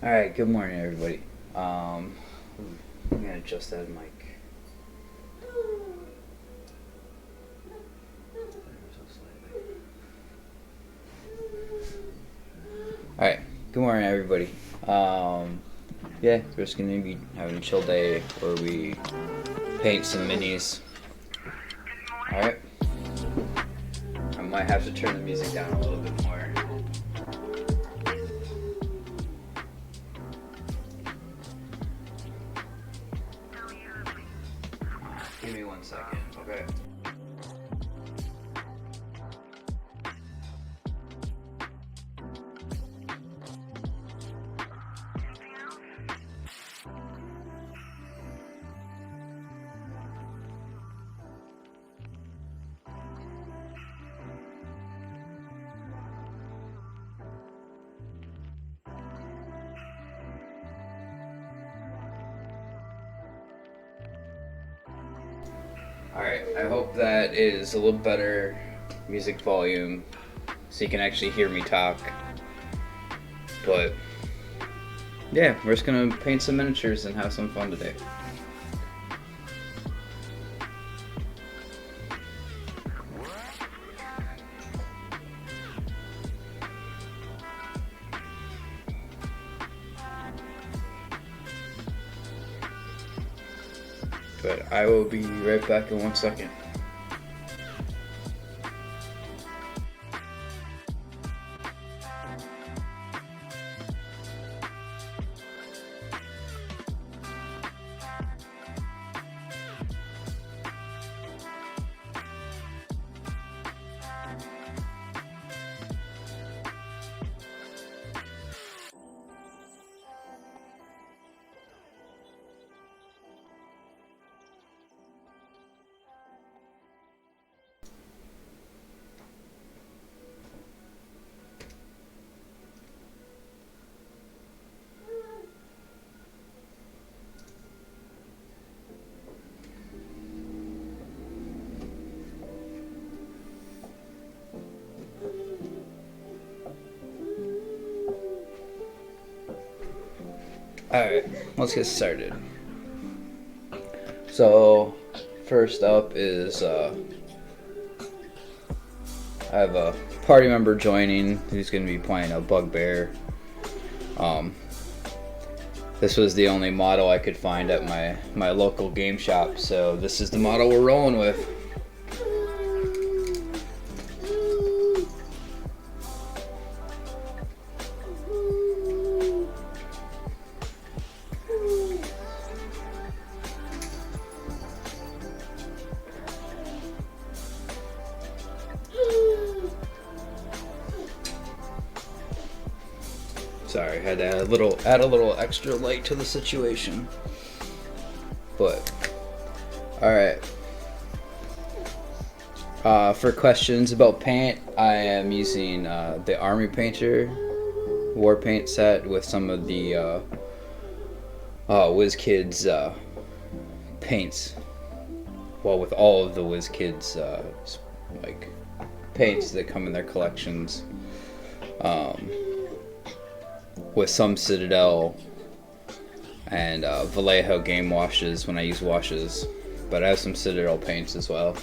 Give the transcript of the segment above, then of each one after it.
Alright, good morning everybody. I'm gonna adjust that mic. Alright, good morning everybody. Yeah, we're just gonna be having a chill day where we paint some minis. Alright. I might have to turn the music down a little bit more. Give me 1 second, okay? Alright, I hope that is a little better music volume so you can actually hear me talk. But yeah, we're just gonna paint some miniatures and have some fun today. But I will be right back in 1 second. Alright, let's get started. So, first up is, I have a party member joining who's going to be playing a bugbear. This was the only model I could find at my local game shop, so this is the model we're rolling with. Sorry, had to add a little extra light to the situation. But alright. For questions about paint, I am using the Army Painter War Paint set with some of the WizKids paints. Well, with all of the WizKids like paints that come in their collections. With some Citadel and Vallejo game washes when I use washes, but I have some Citadel paints as well.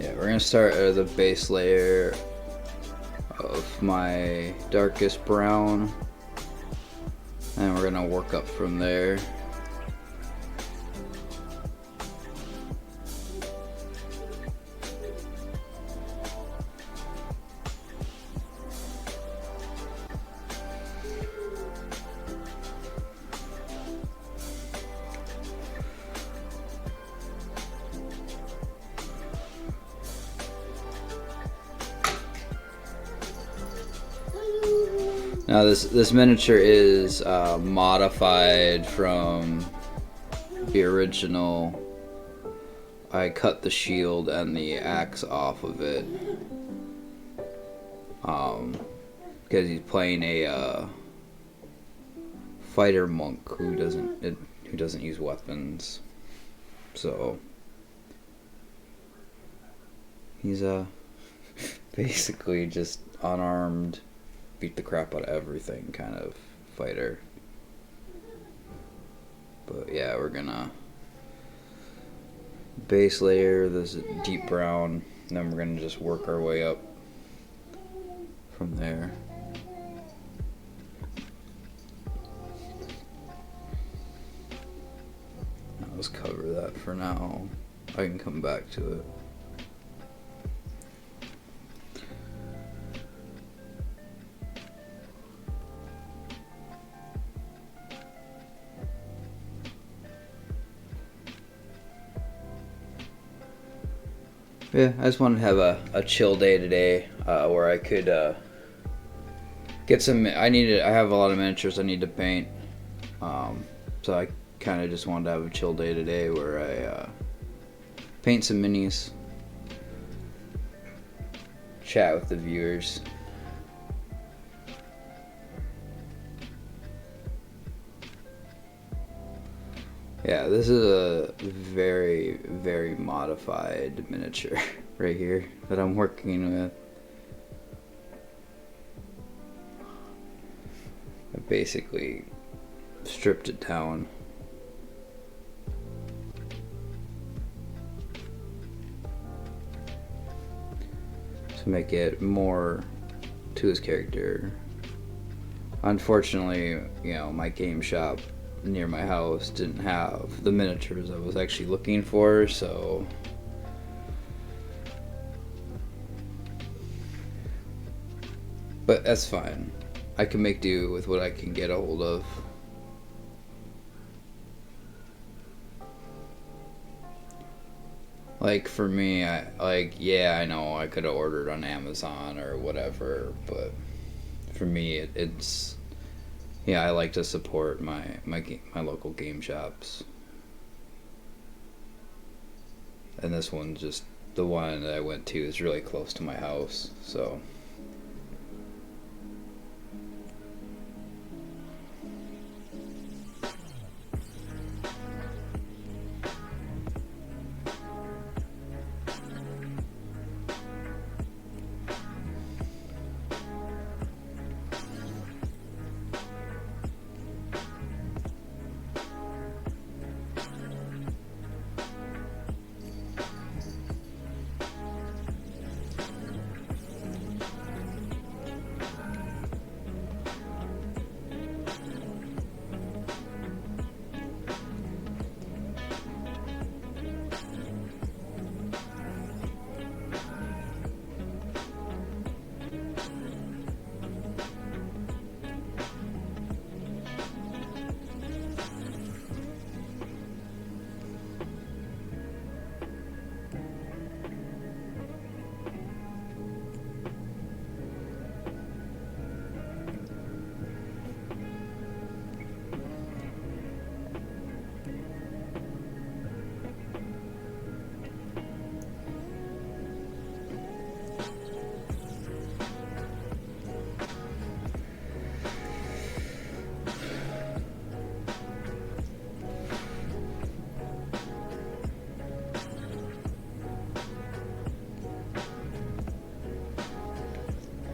Yeah, we're gonna start at the base layer of my darkest brown, and we're gonna work up from there. Now this miniature is modified from the original I cut the shield and the axe off of it. Because he's playing a fighter monk who doesn't use weapons. So he's basically just unarmed, beat the crap out of everything kind of fighter. But yeah, we're gonna base layer this deep brown, and then we're gonna just work our way up from there. I'll just cover that for now. I can come back to it. Yeah, I just wanted to have a chill day today, where I could get some. I have a lot of miniatures I need to paint, so I kind of just wanted to have a chill day today where I paint some minis, chat with the viewers. Yeah, this is a very, very modified miniature right here that I'm working with. I basically stripped it down. To make it more to his character. Unfortunately, you know, my game shop near my house didn't have the miniatures I was actually looking for, so but that's fine. I can make do with what I can get a hold of. Like for me, I know I could have ordered on Amazon or whatever, but for me it's yeah, I like to support my local game shops. And this one, just the one that I went to, is really close to my house, so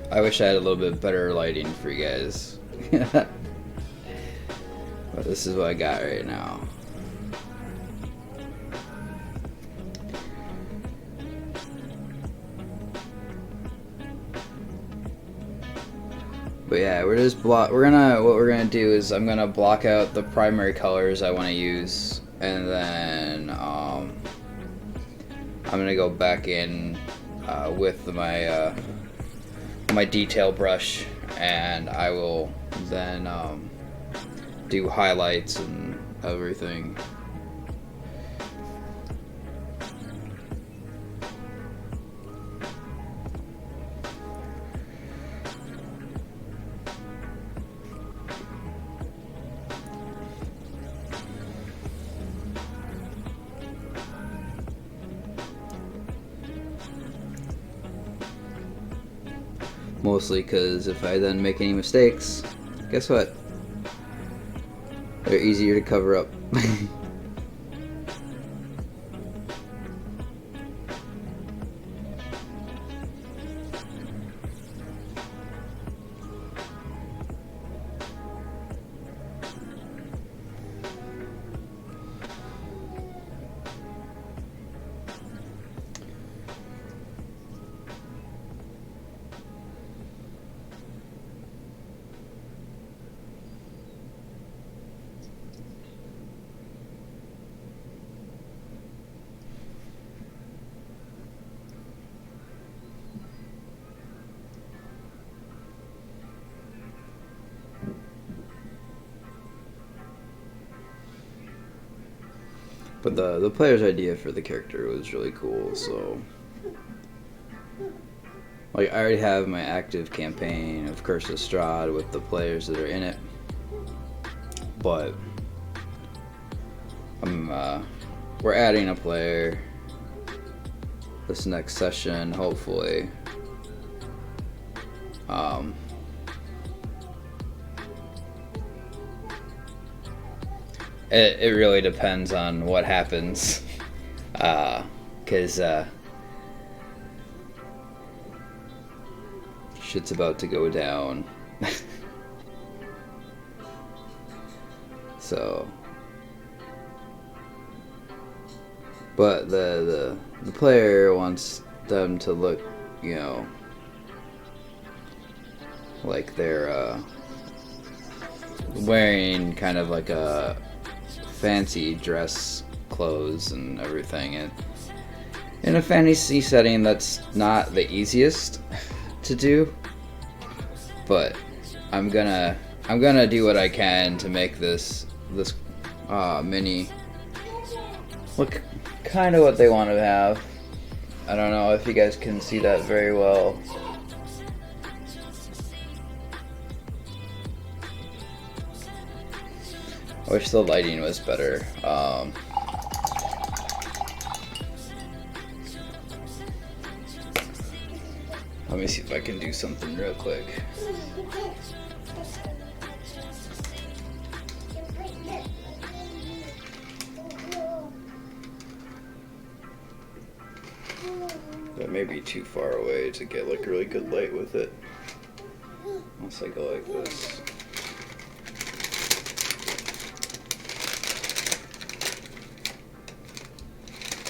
I wish I had a little bit better lighting for you guys. But this is what I got right now. But yeah, what we're gonna do is I'm gonna block out the primary colors I want to use, and then I'm gonna go back in with my detail brush, and I will then do highlights and everything. Mostly because if I then make any mistakes, guess what? They're easier to cover up. But the player's idea for the character was really cool, so like I already have my active campaign of Curse of Strahd with the players that are in it, but we're adding a player this next session, hopefully. It really depends on what happens, because shit's about to go down. So, but the player wants them to look, you know, like they're wearing kind of like a fancy dress clothes and everything, and in a fantasy setting that's not the easiest to do, but I'm gonna do what I can to make this mini look kind of what they want to have. I don't know if you guys can see that very well. I wish the lighting was better. Let me see if I can do something real quick. That may be too far away to get like really good light with it. Unless I go like this.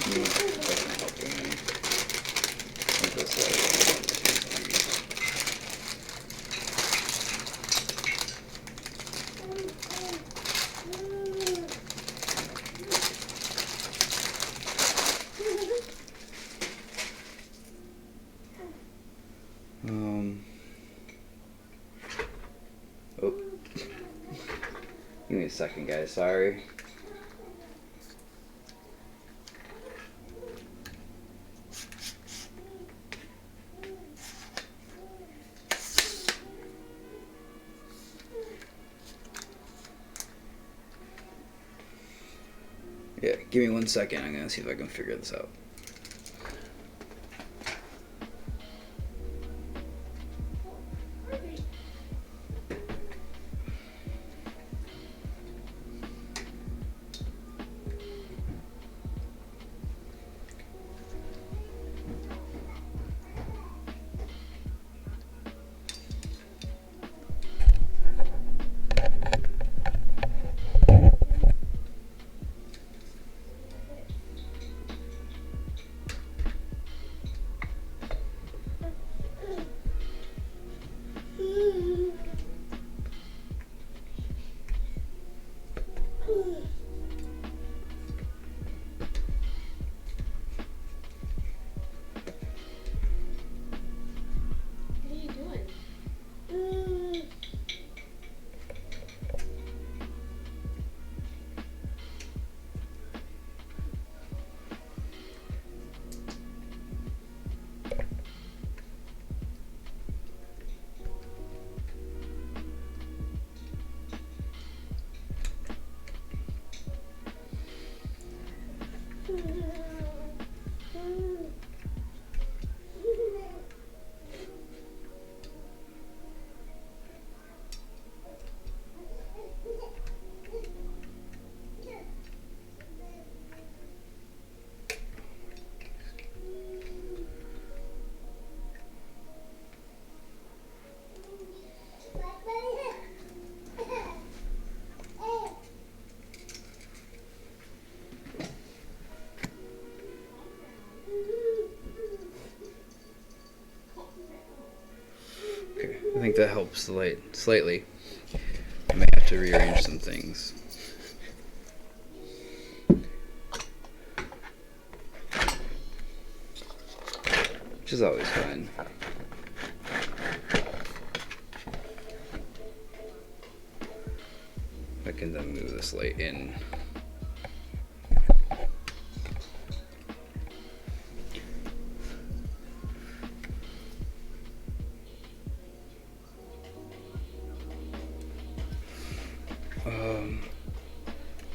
Doesn't help any. With this light. Oh. Give me a second, guys. Sorry. Yeah, give me 1 second. I'm gonna see if I can figure this out. think that helps slightly. I may have to rearrange some things. Which is always fun. I can then move this light in.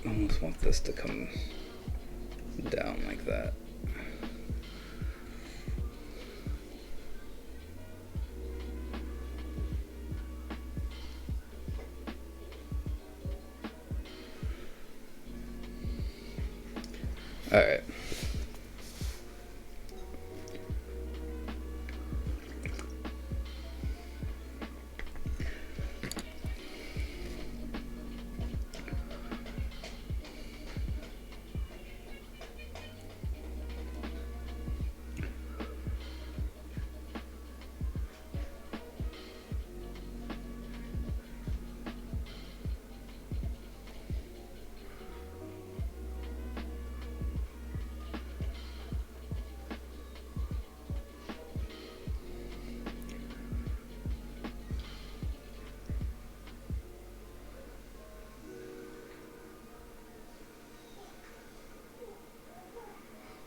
I almost want this to come down like that. All right.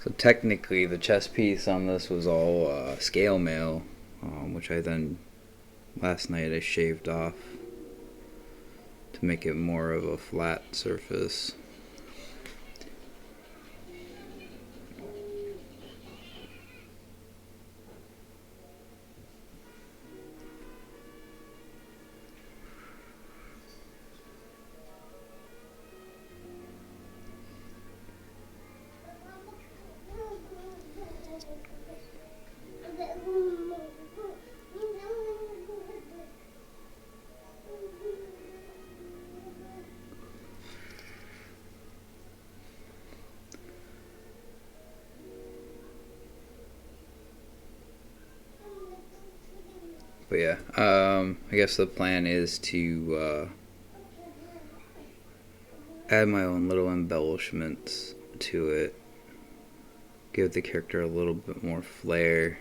So technically, the chest piece on this was all scale mail, which I then last night I shaved off to make it more of a flat surface. But yeah, I guess the plan is to add my own little embellishments to it, give the character a little bit more flair.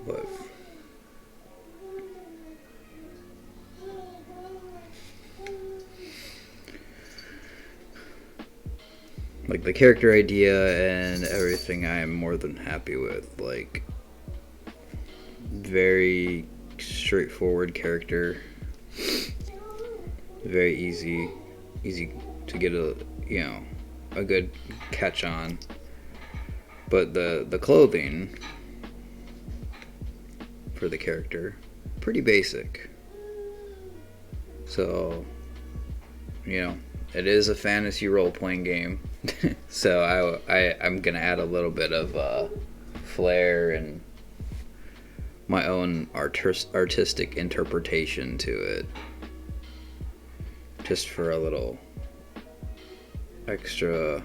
But like the character idea and everything, I am more than happy with. Like, very straightforward character, very easy to get a good catch on. But the clothing for the character, pretty basic. So, it is a fantasy role-playing game. So I'm gonna add a little bit of flair and my own artistic interpretation to it, just for a little extra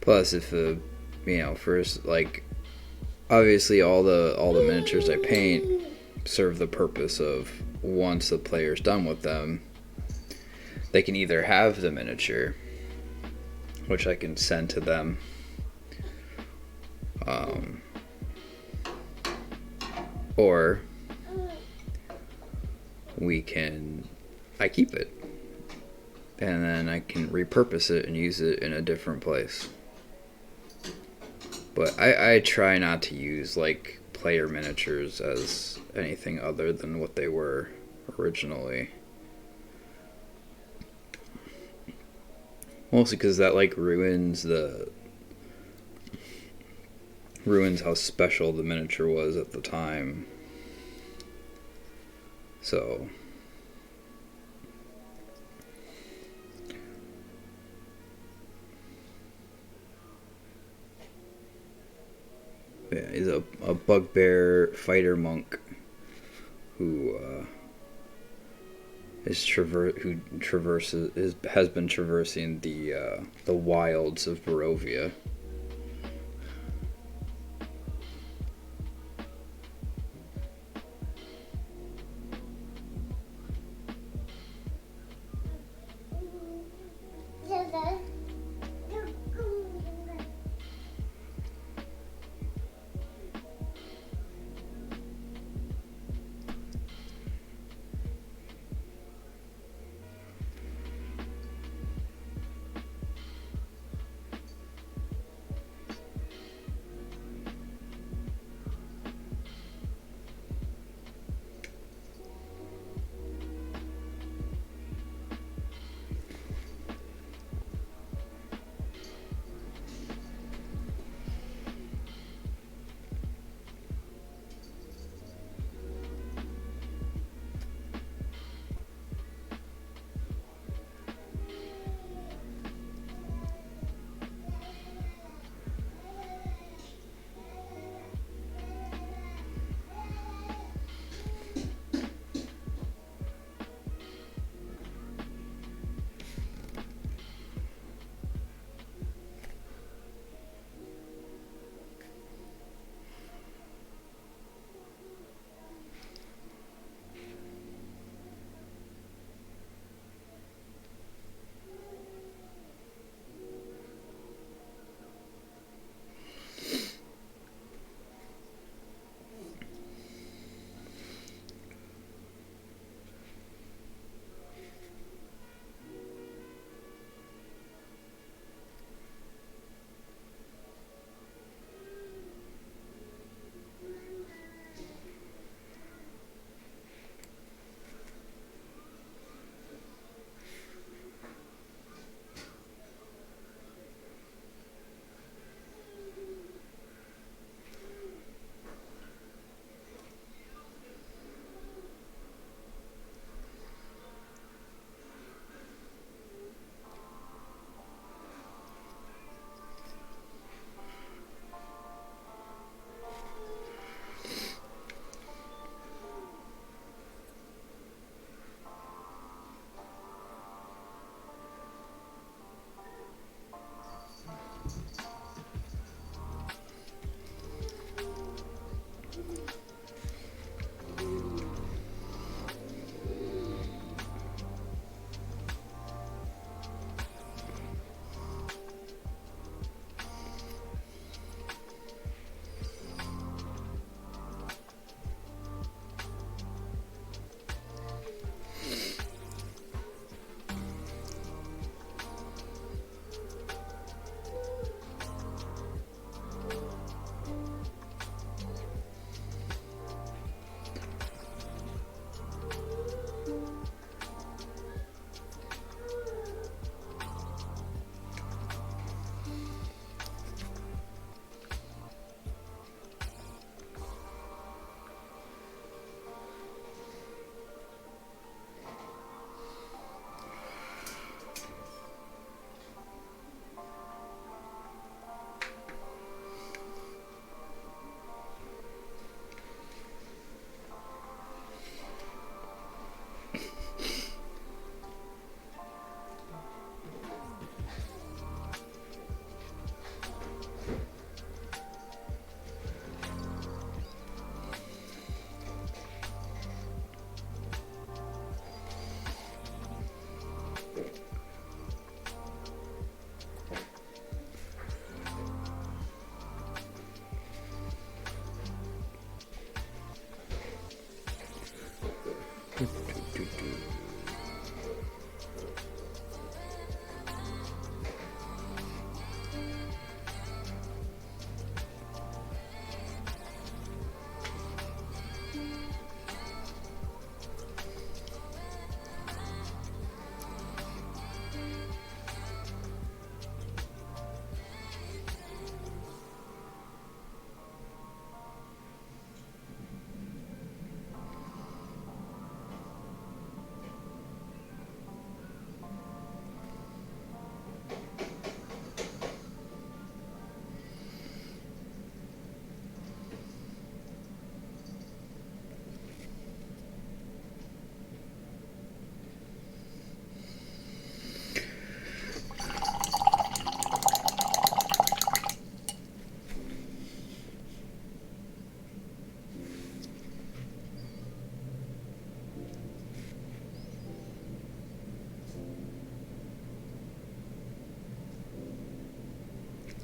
plus. If first, like, obviously all the miniatures I paint serve the purpose of, once the player's done with them, they can either have the miniature, which I can send to them, or I keep it, and then I can repurpose it and use it in a different place. But I try not to use, like, player miniatures as anything other than what they were originally. Mostly because that, like, ruins how special the miniature was at the time. So yeah, he's a bugbear fighter monk who has been traversing the wilds of Barovia.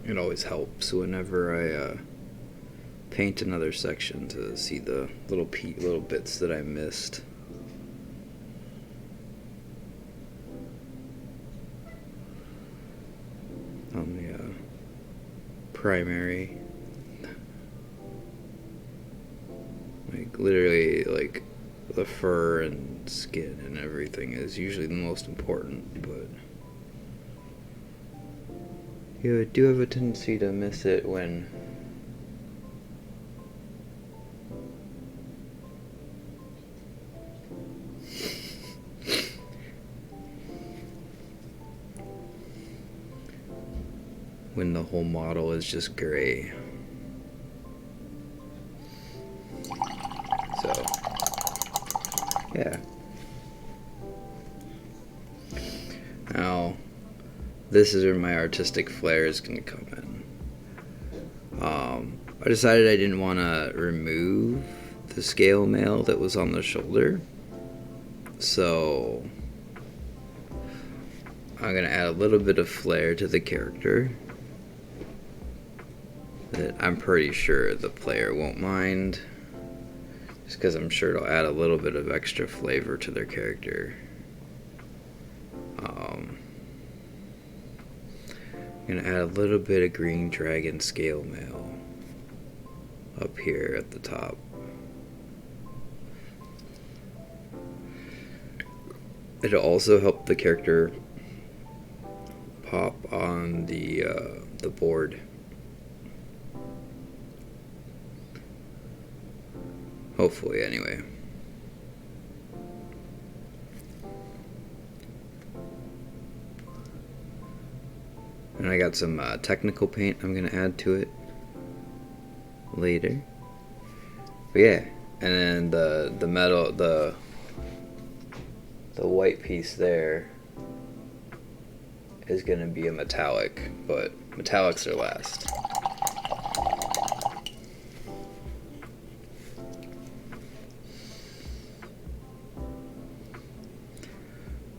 it always helps whenever I paint another section to see the little bits that I missed. On the primary, like literally, like the fur and skin and everything is usually the most important, but you do have a tendency to miss it when the whole model is just gray. So, yeah. Now, this is where my artistic flair is going to come in. I decided I didn't want to remove the scale mail that was on the shoulder. So, I'm going to add a little bit of flair to the character that I'm pretty sure the player won't mind, just because I'm sure it'll add a little bit of extra flavor to their character. I'm going to add a little bit of green dragon scale mail up here at the top. It'll also help the character pop on the board. Hopefully, anyway. And I got some technical paint I'm going to add to it later. But yeah, and then the metal, the white piece there is going to be a metallic, but metallics are last.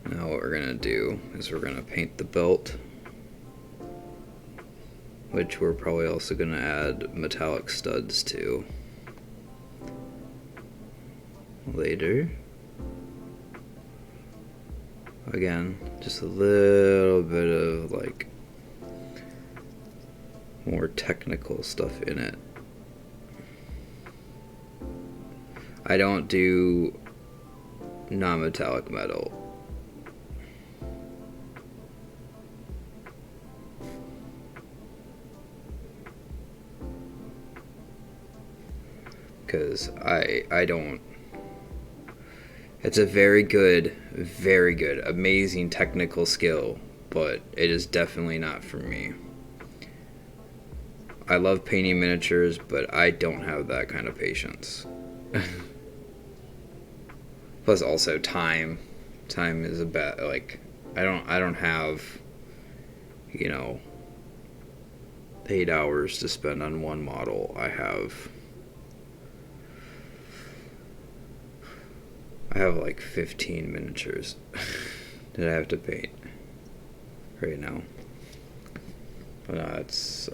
Now what we're going to do is we're going to paint the belt, which we're probably also going to add metallic studs to later. Again, just a little bit of like more technical stuff in it. I don't do non-metallic metal. Because I don't. It's a very good, amazing technical skill, but it is definitely not for me. I love painting miniatures, but I don't have that kind of patience. Plus, also time. Time is a bad, like, I don't have, 8 hours to spend on one model. I have like 15 miniatures that I have to paint right now. That's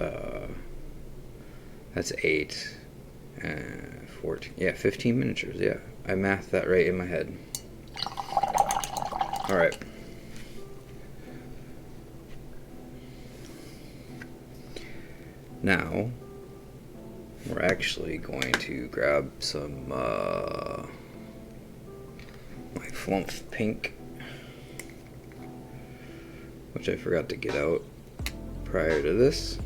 8, 14. Yeah, 15 miniatures. Yeah, I mathed that right in my head. All right. Now we're actually going to grab some my Flumph Pink, which I forgot to get out prior to this.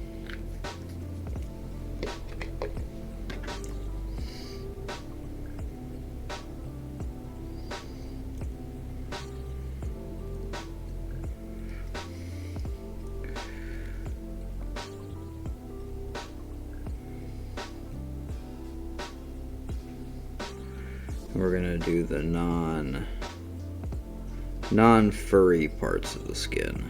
We're gonna do the non-furry parts of the skin.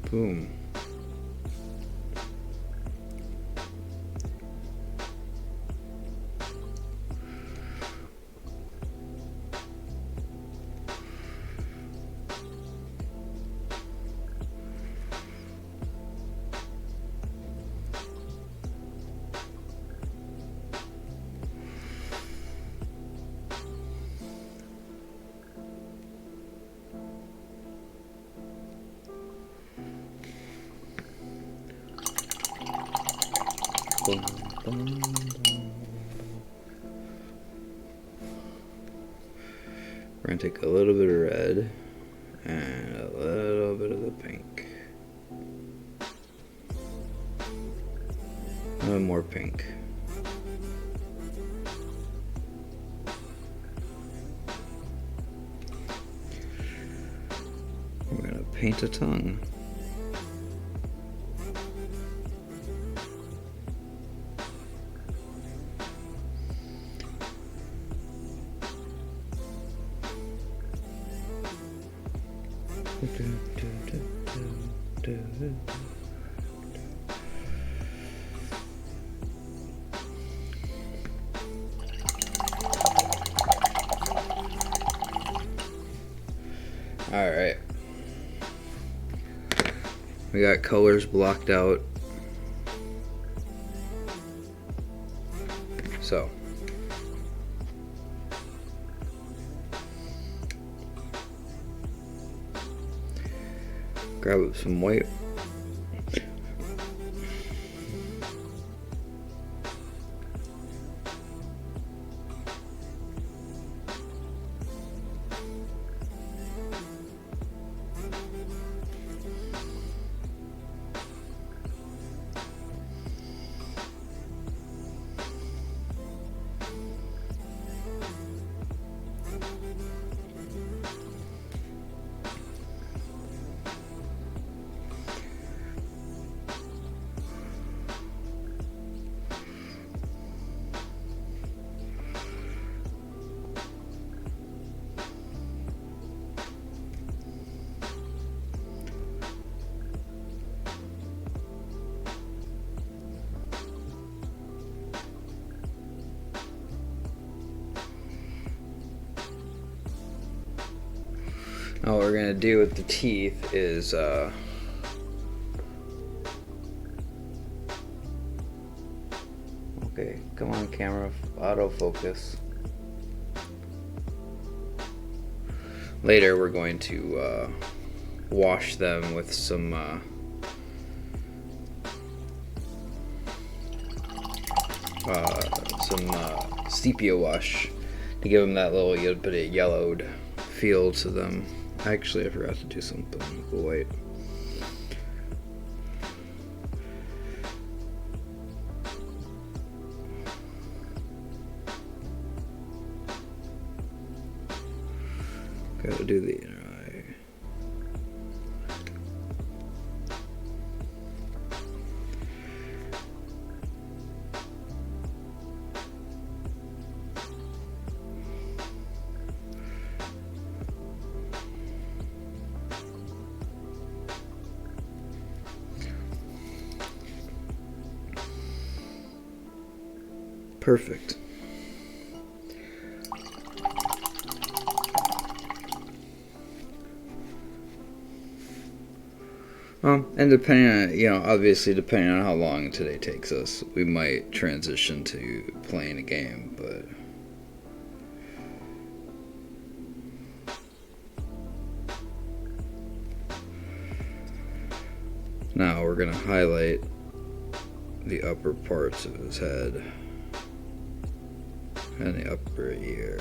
Boom. Boom, boom, boom. We're going to take a little bit of red and a little bit of the pink. And more pink. We're going to paint a tongue. All right, we got colors blocked out, so grab up some white. Now what we're gonna do with the teeth is okay, come on camera, autofocus. Later we're going to wash them with some sepia wash to give them that little bit of yellowed feel to them. Actually, I forgot to do something with the white. Gotta do the inner eye. Perfect. And depending on, obviously depending on how long today takes us, we might transition to playing a game, but now we're gonna highlight the upper parts of his head and the upper ear.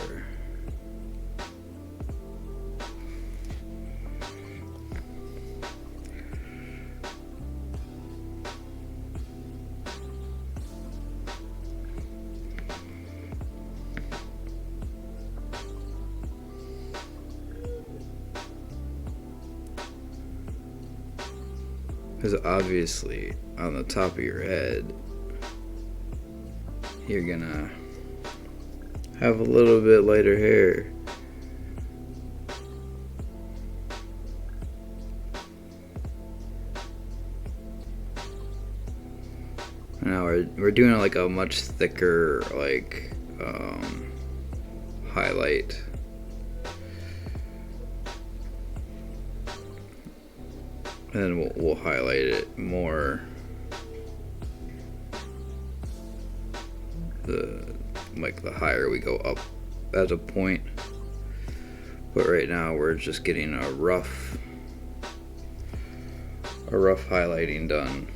Because obviously on the top of your head you're gonna have a little bit lighter hair. Now we're doing like a much thicker like highlight. And then we'll highlight it more. The higher we go up as a point. But right now we're just getting a rough highlighting done.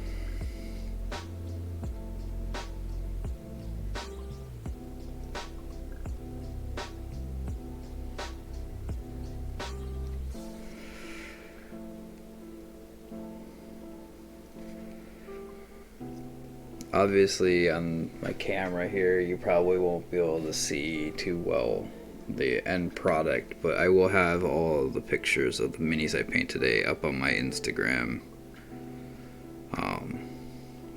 Obviously on my camera here you probably won't be able to see too well the end product, but I will have all the pictures of the minis I paint today up on my Instagram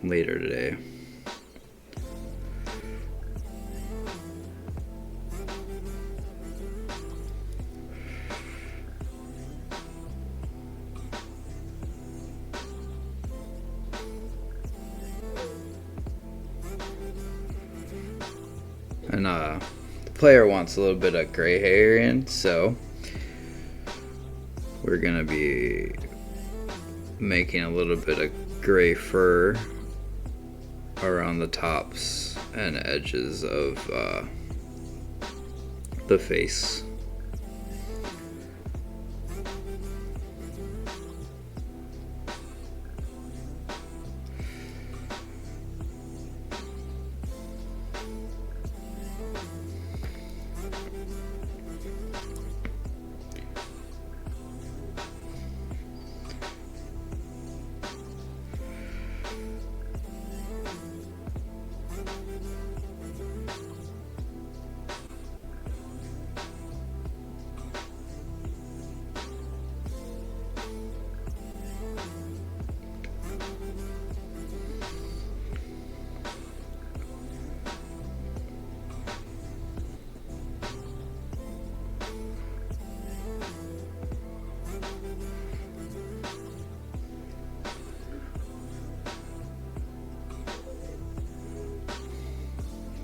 later today. And the player wants a little bit of gray hair in, so we're gonna be making a little bit of gray fur around the tops and edges of the face.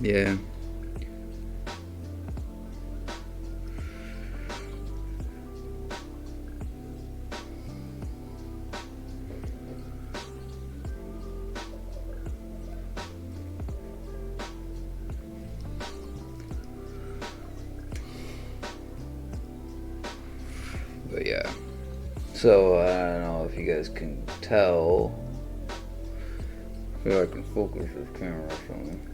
Yeah. But yeah. So I don't know if you guys can tell. I feel like I can focus this camera or something.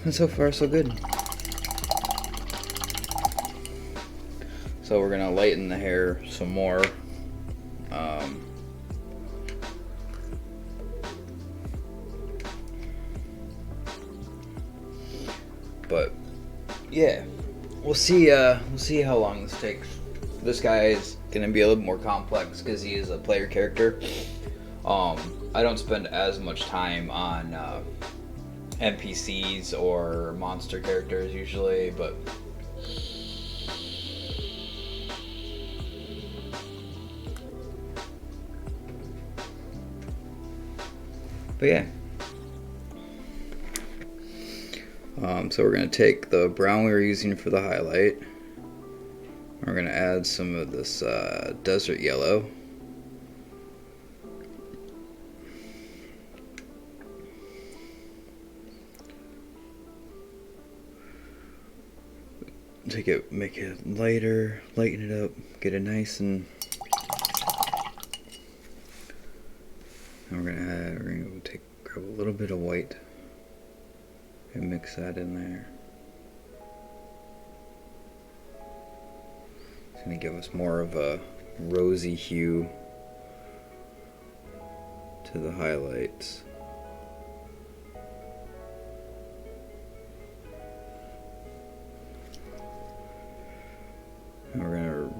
And so far, so good. So we're gonna lighten the hair some more. But yeah, we'll see how long this takes. This guy is gonna be a little more complex because he is a player character. I don't spend as much time on NPCs or monster characters usually, but yeah. So we're going to take the brown we were using for the highlight. We're going to add some of this desert yellow. Make it lighter, lighten it up, get it nice and we're gonna grab a little bit of white and mix that in there. It's gonna give us more of a rosy hue to the highlights. And we're gonna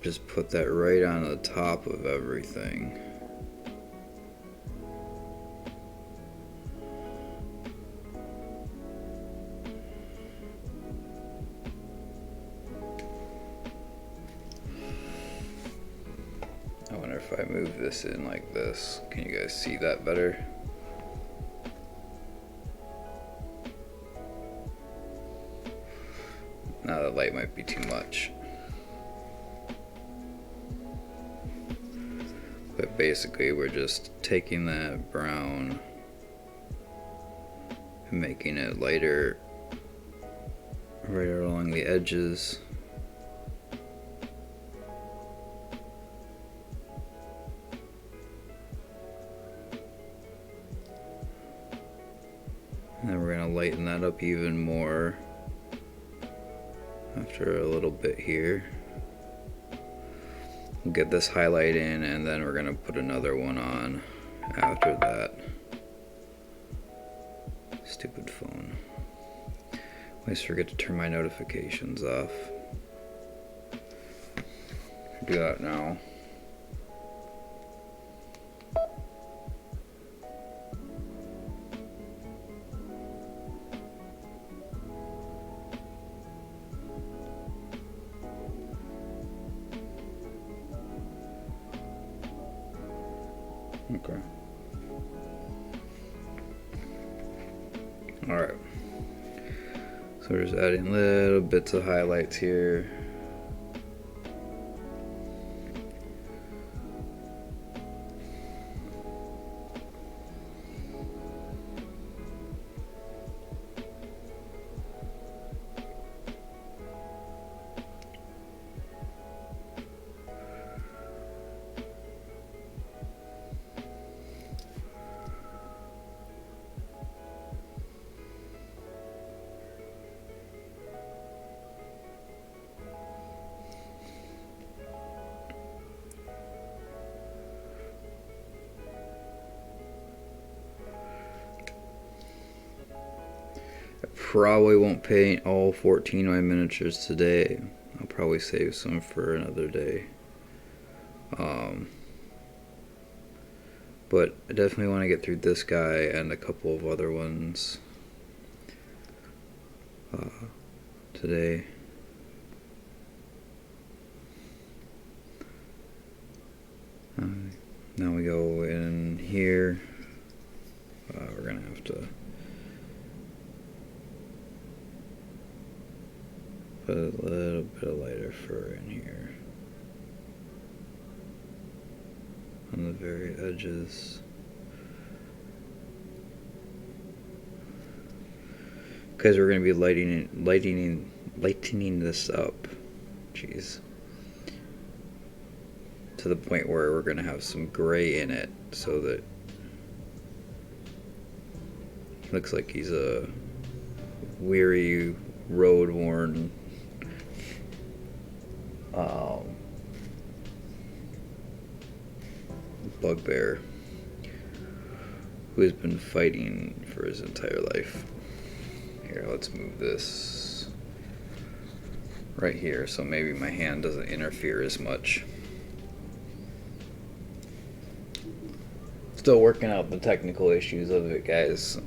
just put that right on the top of everything. if I move this in like this? Can you guys see that better? Now the light might be too much. But basically we're just taking that brown and making it lighter right along the edges. And then we're going to lighten that up even more after a little bit here. We'll get this highlight in, and then we're going to put another one on after that. Stupid phone. Always forget to turn my notifications off. Do that now. Okay. Alright. So we're just adding little bits of highlights here. I probably won't paint all 14 of my miniatures today. I'll probably save some for another day. But I definitely want to get through this guy and a couple of other ones today. Now we go in here. We're gonna have to put a little bit of lighter fur in here on the very edges, because we're going to be lightening this up. Jeez. To the point where we're going to have some gray in it, so that he looks like he's a weary, road-worn bugbear who has been fighting for his entire life. Here, let's move this right here so maybe my hand doesn't interfere as much. Still working out the technical issues of it, guys.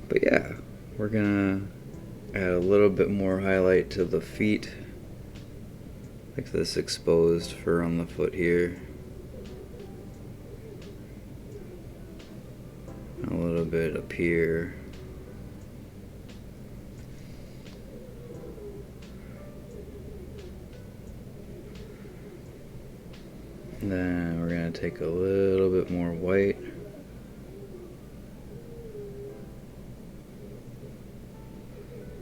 But yeah, we're gonna add a little bit more highlight to the feet, like this exposed fur on the foot here. A little bit up here. And then we're going to take a little bit more white.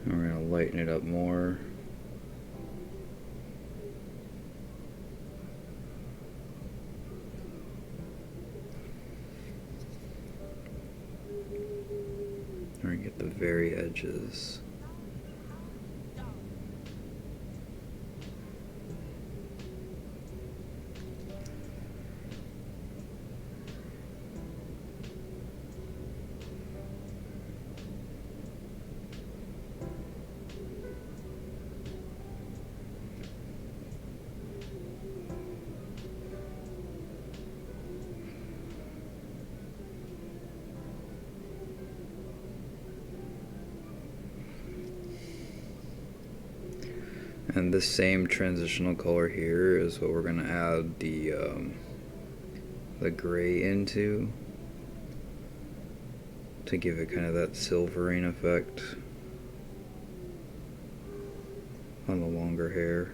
And we're going to lighten it up more. We're going to get the very edges. And this same transitional color here is what we're gonna add the gray into to give it kind of that silvering effect on the longer hair.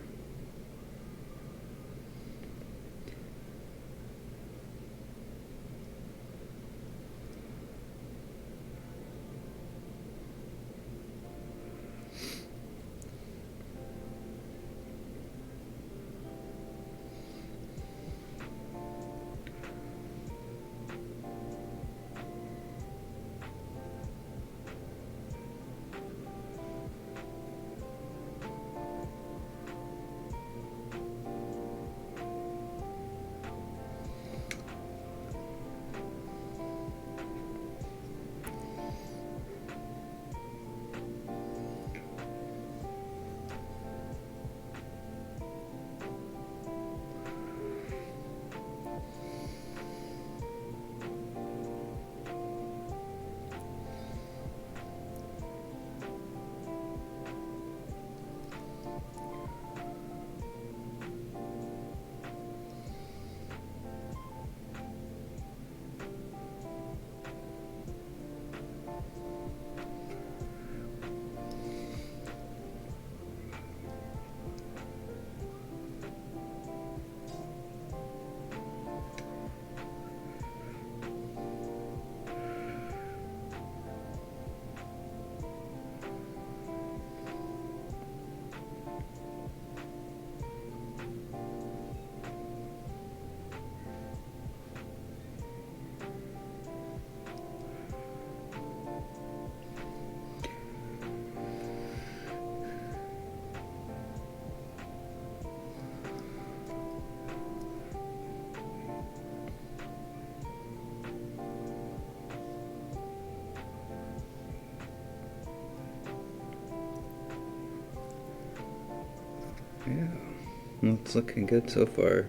Yeah, it's looking good so far.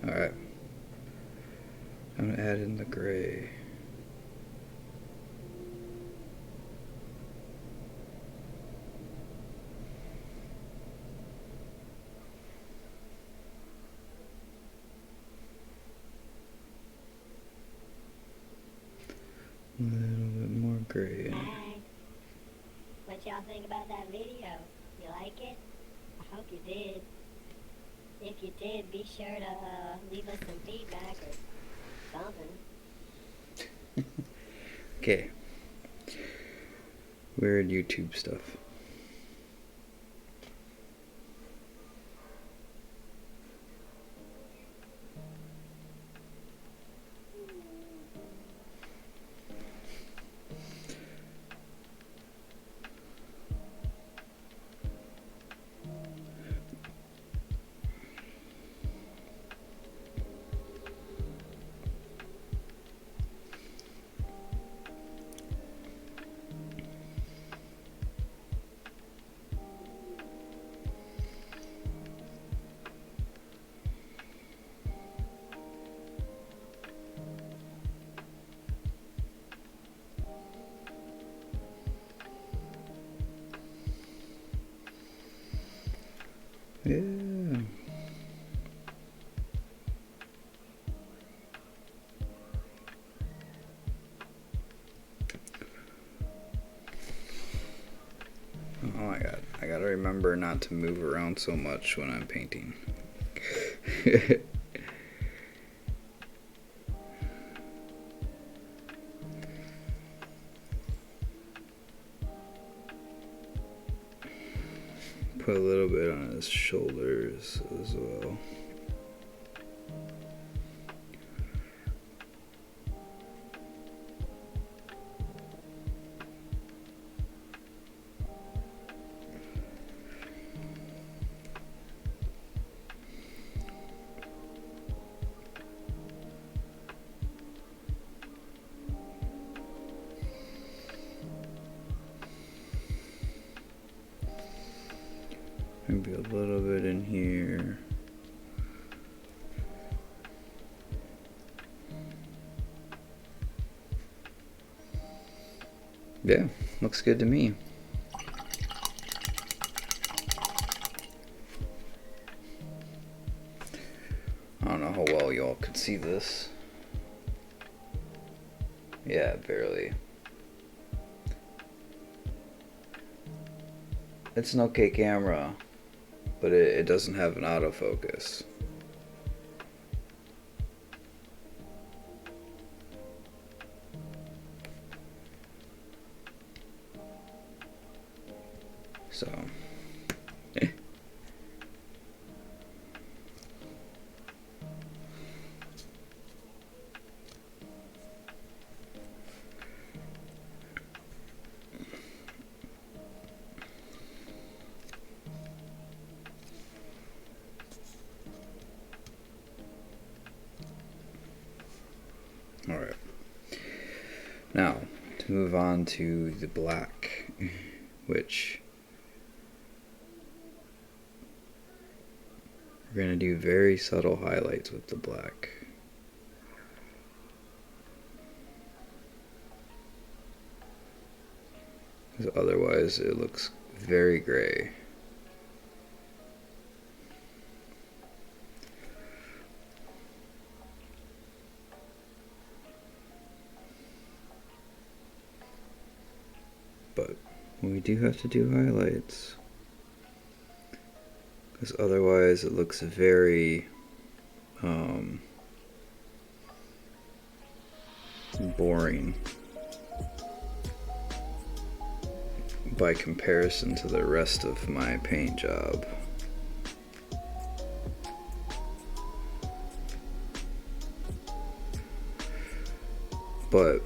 Alright, I'm gonna add in the gray. A little bit more gray in it. Hi. What y'all think about that video? You like it? I hope you did. If you did, be sure to leave us some feedback or something. Okay. Weird YouTube stuff. Yeah. Oh my god, I gotta remember not to move around so much when I'm painting. Put a little bit on his shoulders as well. Maybe a little bit in here. Yeah, looks good to me. I don't know how well y'all could see this. Yeah, barely. It's an okay camera, but it doesn't have an autofocus. So alright. Now, to move on to the black, which we're going to do very subtle highlights with the black. Because otherwise it looks very gray. But we do have to do highlights. Because otherwise it looks very boring by comparison to the rest of my paint job. But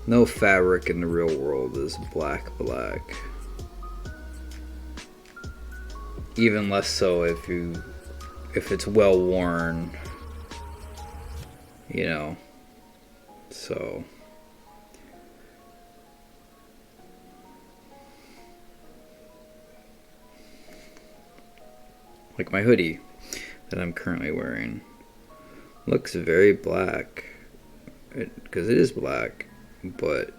no fabric in the real world is black. Even less so if it's well worn, you know. So like my hoodie that I'm currently wearing looks very black, because it is black, but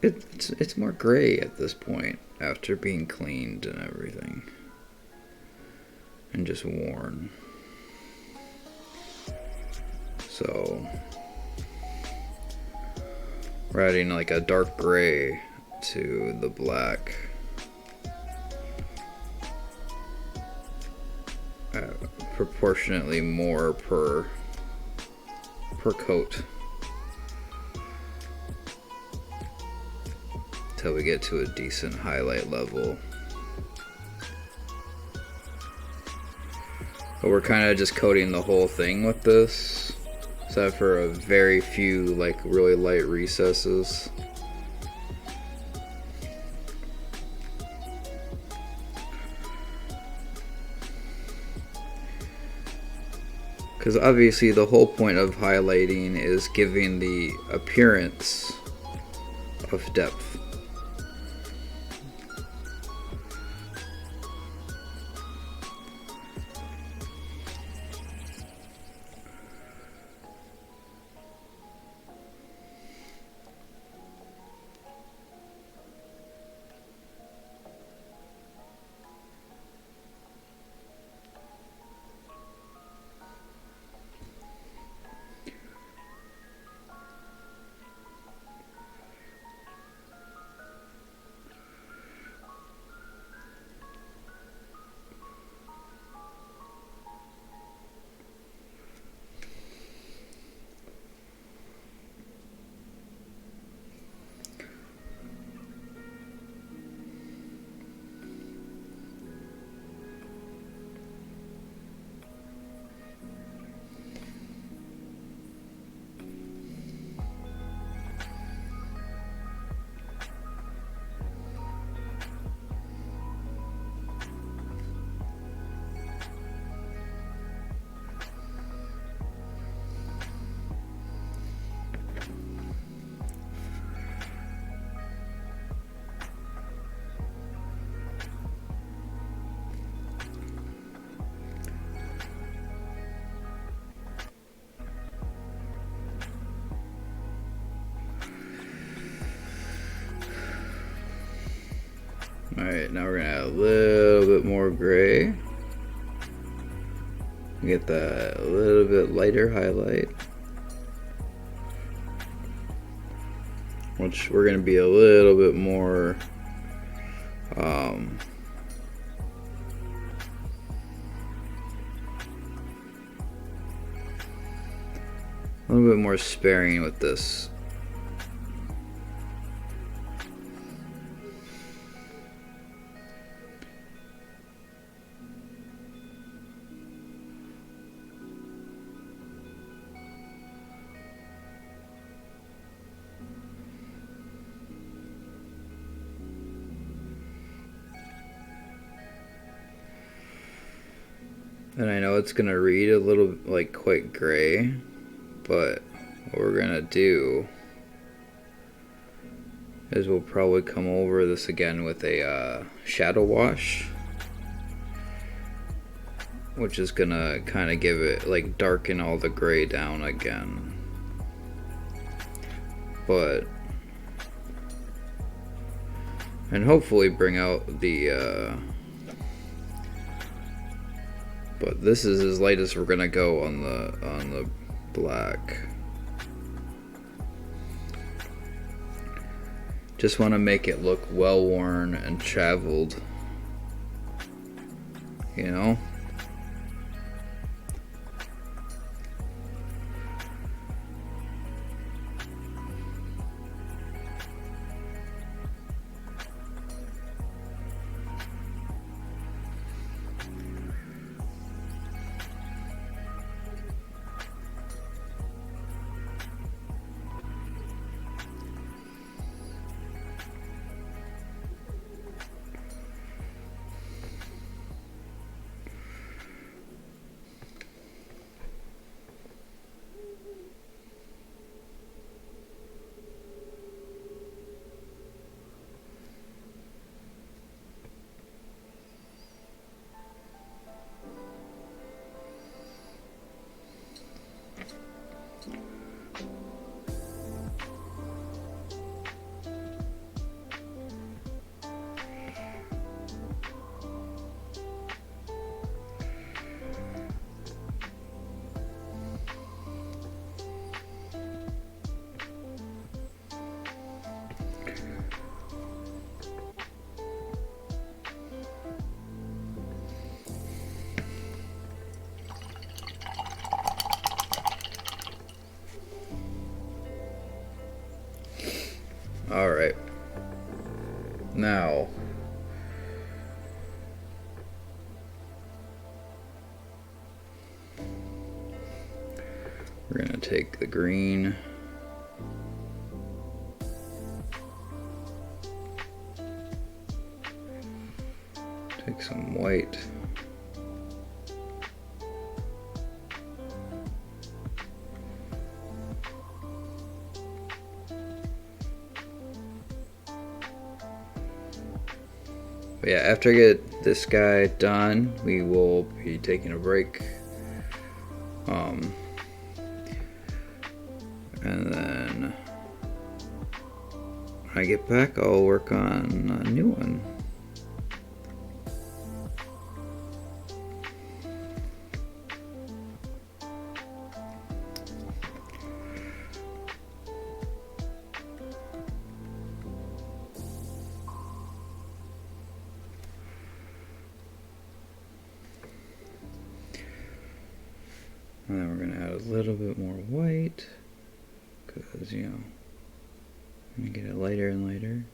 it's more gray at this point after being cleaned and everything and just worn. So we're adding like a dark gray to the black. Proportionately more per coat till we get to a decent highlight level. But we're kind of just coating the whole thing with this, except for a very few like really light recesses. Because obviously the whole point of highlighting is giving the appearance of depth. Alright, now we're gonna add a little bit more gray. Get that a little bit lighter highlight, which we're gonna be a little bit more sparing with this. And I know it's gonna read a little like quite gray, but what we're gonna do is we'll probably come over this again with a shadow wash, which is gonna kind of give it, like, darken all the gray down again. And hopefully bring out the but this is as light as we're gonna go on the black. Just want to make it look well worn and traveled, you know? Alright. Now, we're going to take the green, take some white, but yeah, after I get this guy done, we will be taking a break. And then when I get back, I'll work on a new one. And then we're going to add a little bit more white, because, you know, I'm going to get it lighter and lighter.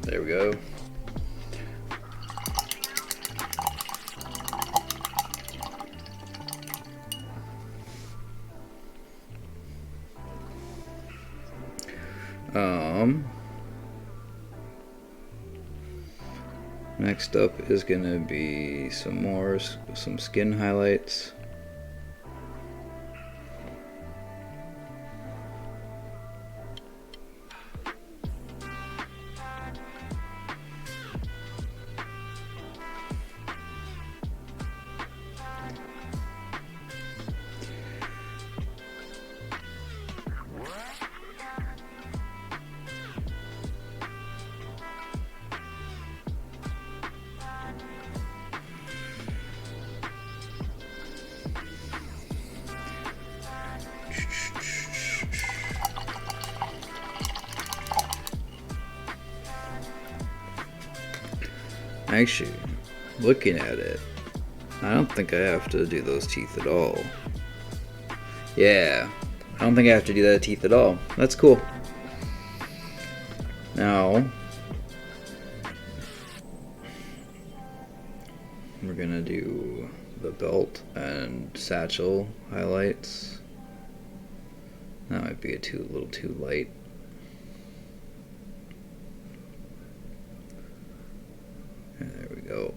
There we go. Next up is gonna be some skin highlights. Actually, looking at it, I don't think I have to do those teeth at all. Yeah, I don't think I have to do that teeth at all. That's cool. Now, we're gonna do the belt and satchel highlights. That might be a little too light. There we go.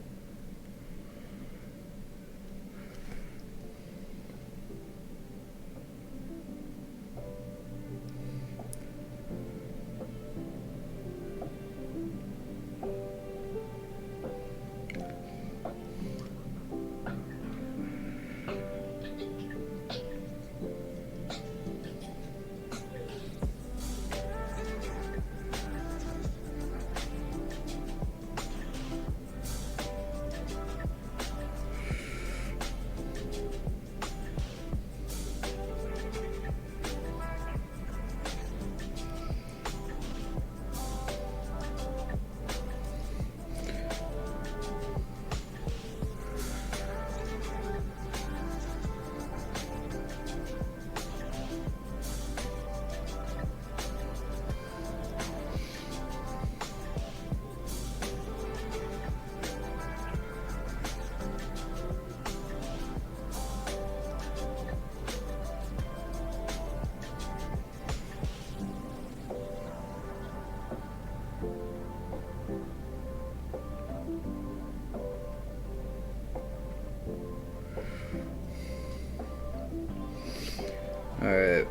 Alright,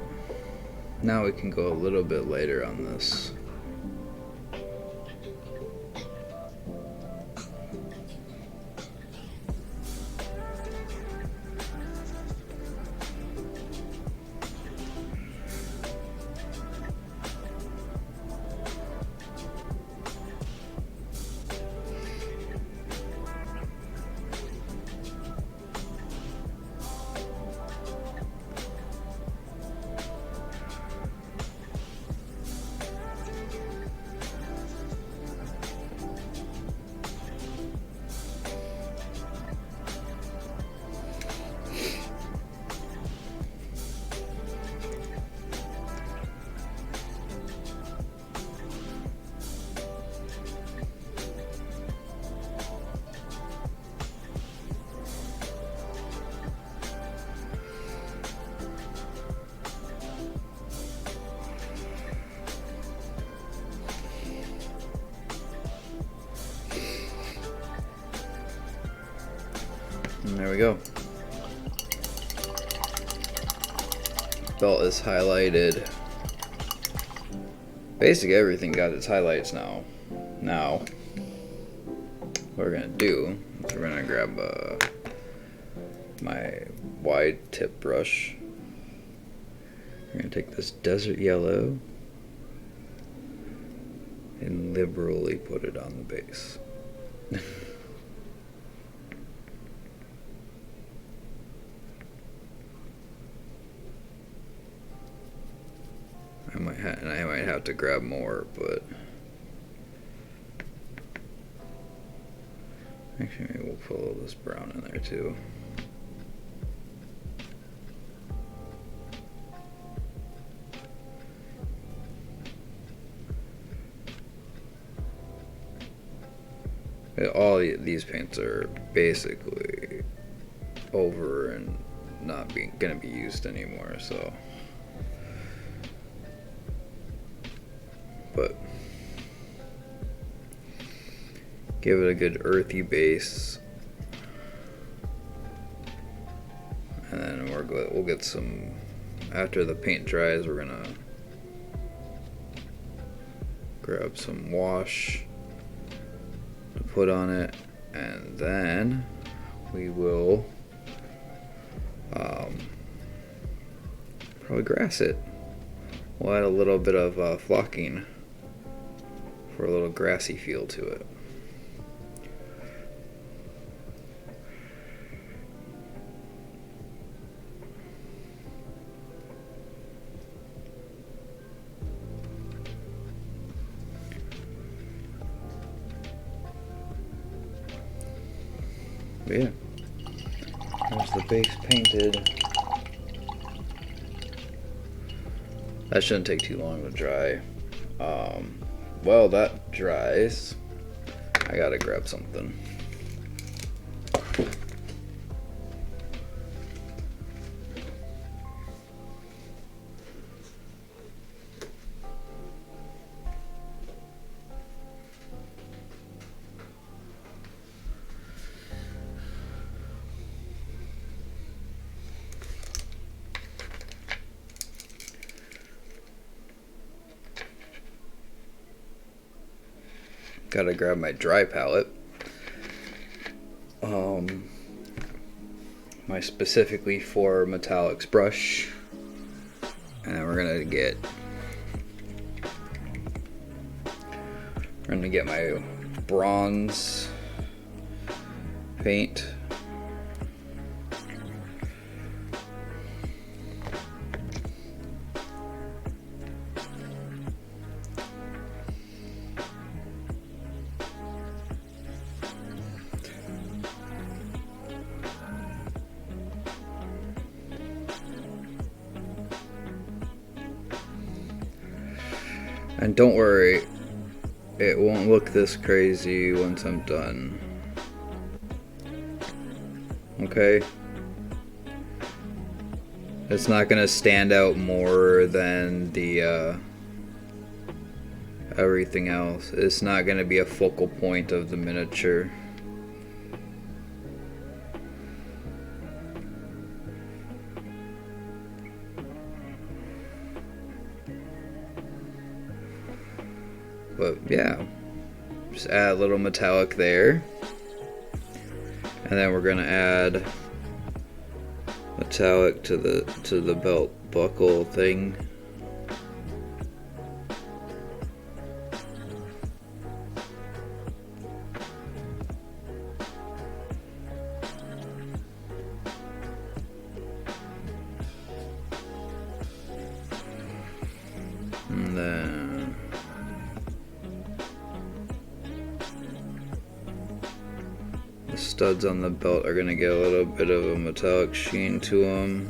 now we can go a little bit lighter on this. And there we go. Belt is highlighted. Basically everything got its highlights now. Now, what we're gonna do is we're gonna grab my wide tip brush. We're gonna take this desert yellow and liberally put it on the base. I might have to grab more, but actually maybe we'll put a little of this brown in there too. All these paints are basically over and not gonna be used anymore, so but give it a good earthy base. And then we'll get some, after the paint dries, we're gonna grab some wash to put on it, and then we will probably grass it. We'll add a little bit of flocking for a little grassy feel to it. But yeah, there's the base painted. That shouldn't take too long to dry. While that dries, I gotta grab something. Gotta grab my dry palette. My specifically for metallics brush. And then we're gonna get my bronze paint. And don't worry, it won't look this crazy once I'm done. Okay? It's not gonna stand out more than the everything else. It's not gonna be a focal point of the miniature. But yeah, just add a little metallic there, and then we're gonna add metallic to the belt buckle thing. And then the studs on the belt are gonna get a little bit of a metallic sheen to them.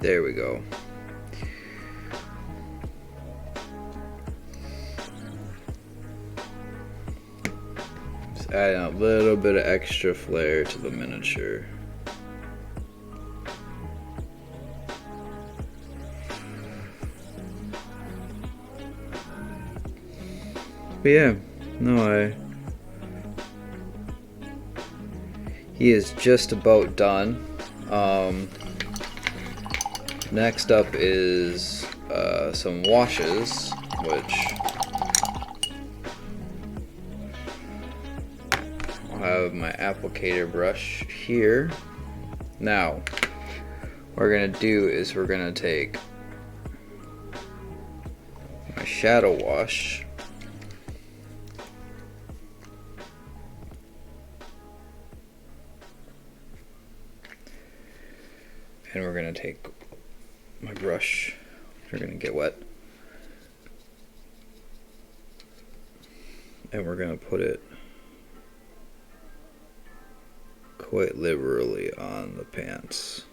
There we go. Just adding a little bit of extra flair to the miniature. But yeah, no, he is just about done. Next up is some washes, which I'll have my applicator brush here. Now, what we're gonna do is we're gonna take my shadow wash, and we're gonna take my brush, we're gonna get wet, and we're gonna put it quite liberally on the pants.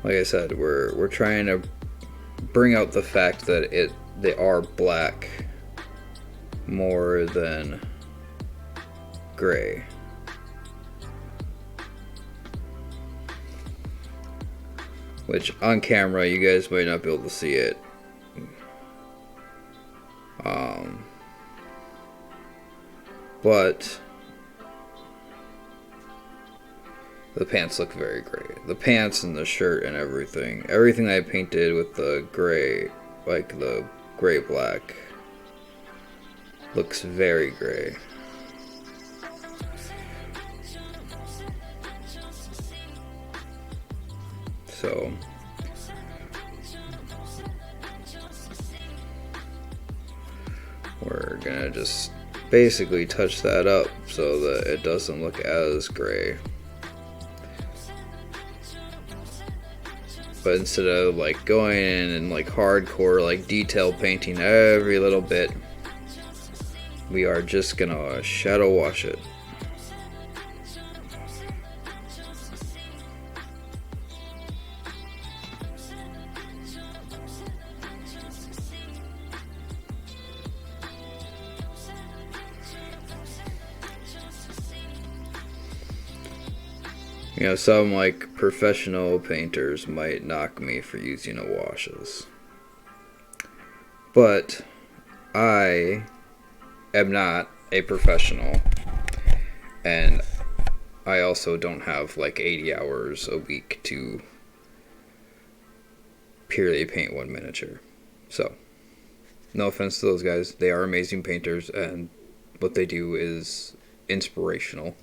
like I said, we're trying to bring out the fact that they are black more than gray. Which on camera you guys might not be able to see it. But the pants look very gray. The pants and the shirt and everything. Everything I painted with the gray, like the gray black, looks very gray. So we're gonna just basically touch that up so that it doesn't look as gray. But instead of like going in and like hardcore like detail painting every little bit, we are just gonna shadow wash it. You know, some like professional painters might knock me for using a washes. But I am not a professional, and I also don't have like 80 hours a week to purely paint one miniature. So, no offense to those guys, they are amazing painters and what they do is inspirational.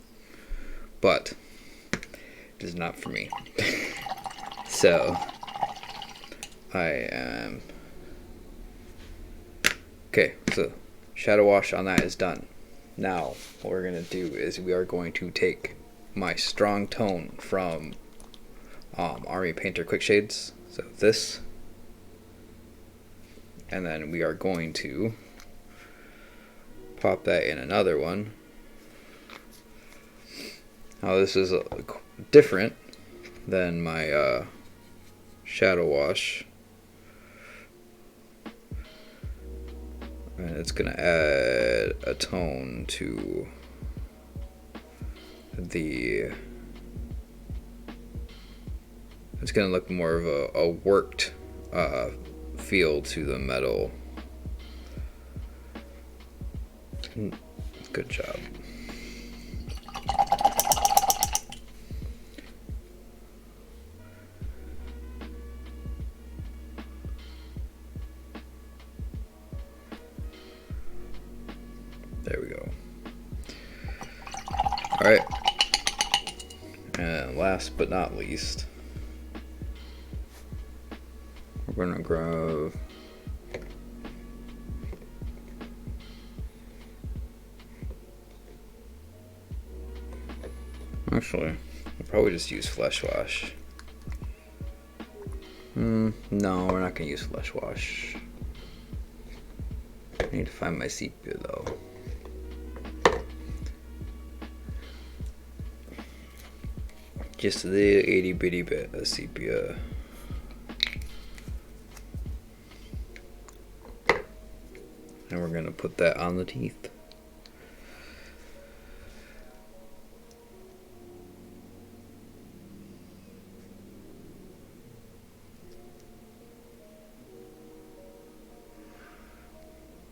But it is not for me. So I am okay, so shadow wash on that is done. Now what we're gonna do is we are going to take my strong tone from Army Painter Quick Shades, so this, and then we are going to pop that in another one. Now this is different than my shadow wash, and it's gonna add a tone to the, it's gonna look more of a worked feel to the metal. Good job. There we go. Alright. And last but not least, we're gonna grab actually, we'll probably just use Flesh Wash. No, we're not gonna use Flesh Wash. I need to find my sepia though. Just the itty bitty bit of sepia. And we're gonna put that on the teeth.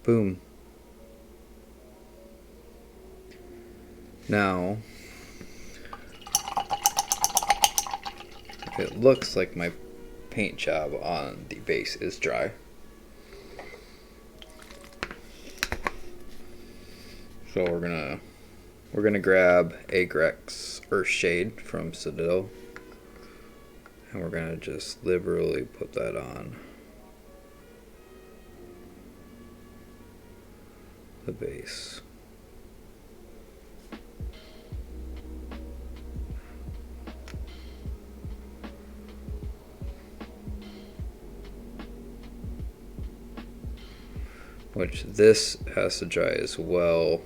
Boom. Now, it looks like my paint job on the base is dry. So we're gonna grab Agrex Earthshade from Citadel, and we're gonna just liberally put that on the base. Which this has to dry as well.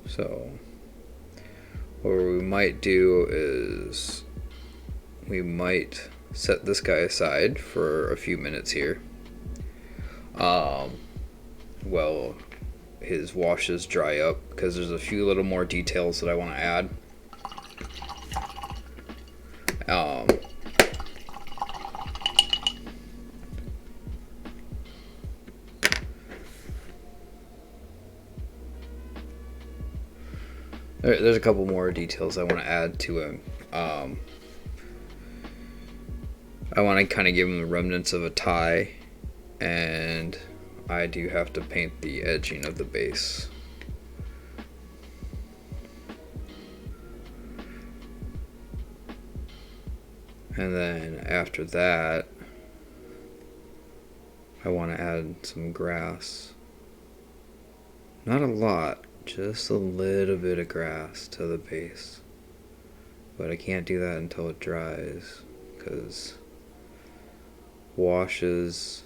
So what we might do is we might set this guy aside for a few minutes here. Well, his washes dry up, because there's a few little more details that I want to add. There's a couple more details I want to add to him. I want to kind of give him the remnants of a tie, and I do have to paint the edging of the base. And then after that, I want to add some grass. Not a lot, just a little bit of grass to the base. But I can't do that until it dries, because washes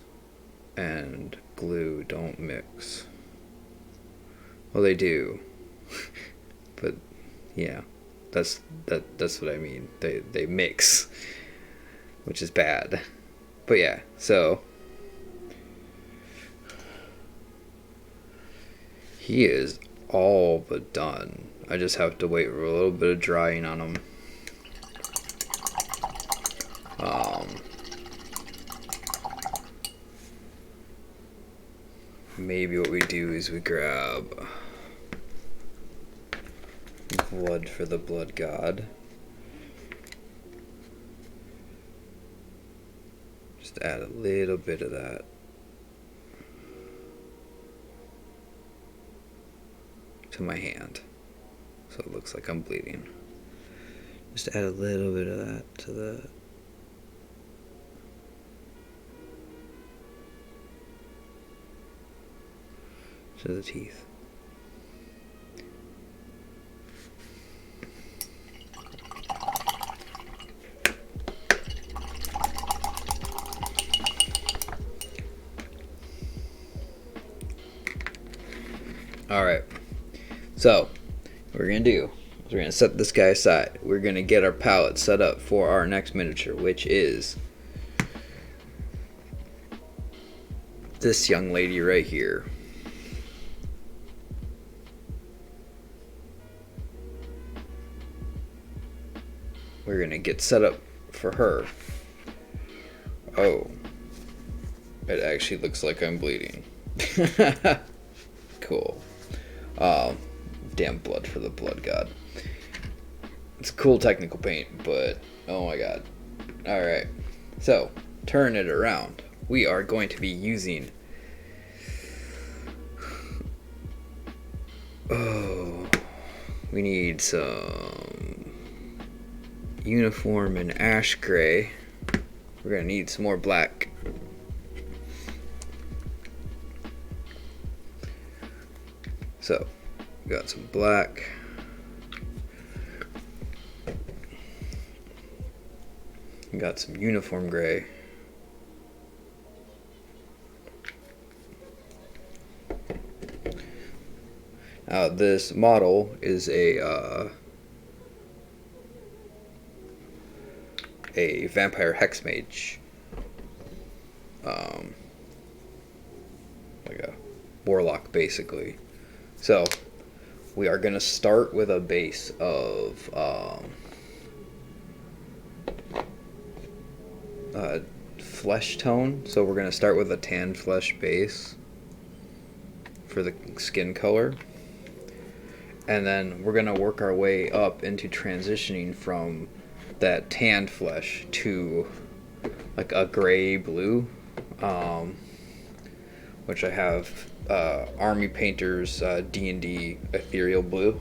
and glue don't mix. Well, they do. But yeah, that's what I mean. They mix, which is bad. But yeah, so he is all but done. I just have to wait for a little bit of drying on him. Maybe what we do is we grab blood for the blood god. Just add a little bit of that. To my hand, so it looks like I'm bleeding. Just add a little bit of that to the teeth. All right. So, what we're going to do is we're going to set this guy aside. We're going to get our palette set up for our next miniature, which is this young lady right here. We're going to get set up for her. Oh, it actually looks like I'm bleeding. Cool. Damn blood for the blood god. It's a cool technical paint, but oh my god. Alright, so turn it around. We are going to be using we need some uniform and ash gray. We're gonna need some more black. So got some black, got some uniform gray, this model is a vampire hex mage, like a warlock basically. So we are going to start with a base of flesh tone. So we're going to start with a tan flesh base for the skin color. And then we're going to work our way up into transitioning from that tan flesh to like a gray blue, which I have Army Painter's D&D Ethereal Blue.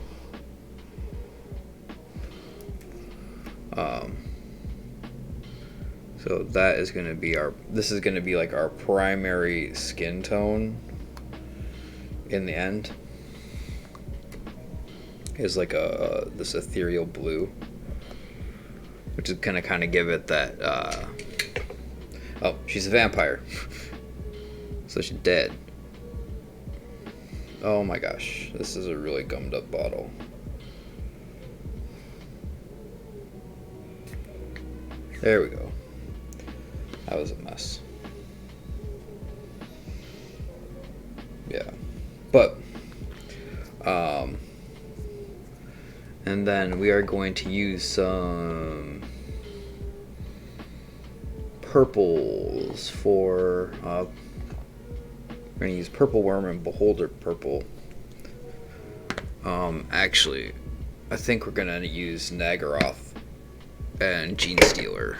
So that is going to be this is going to be like our primary skin tone in the end. Is like this ethereal blue, which is gonna kind of give it that. Oh, she's a vampire, so she's dead. Oh my gosh, this is a really gummed up bottle. There we go. That was a mess. Yeah. But, and then we are going to use some purples for, we're going to use Purple Worm and Beholder Purple. Actually, I think we're going to use Nagaroth and Gene Stealer.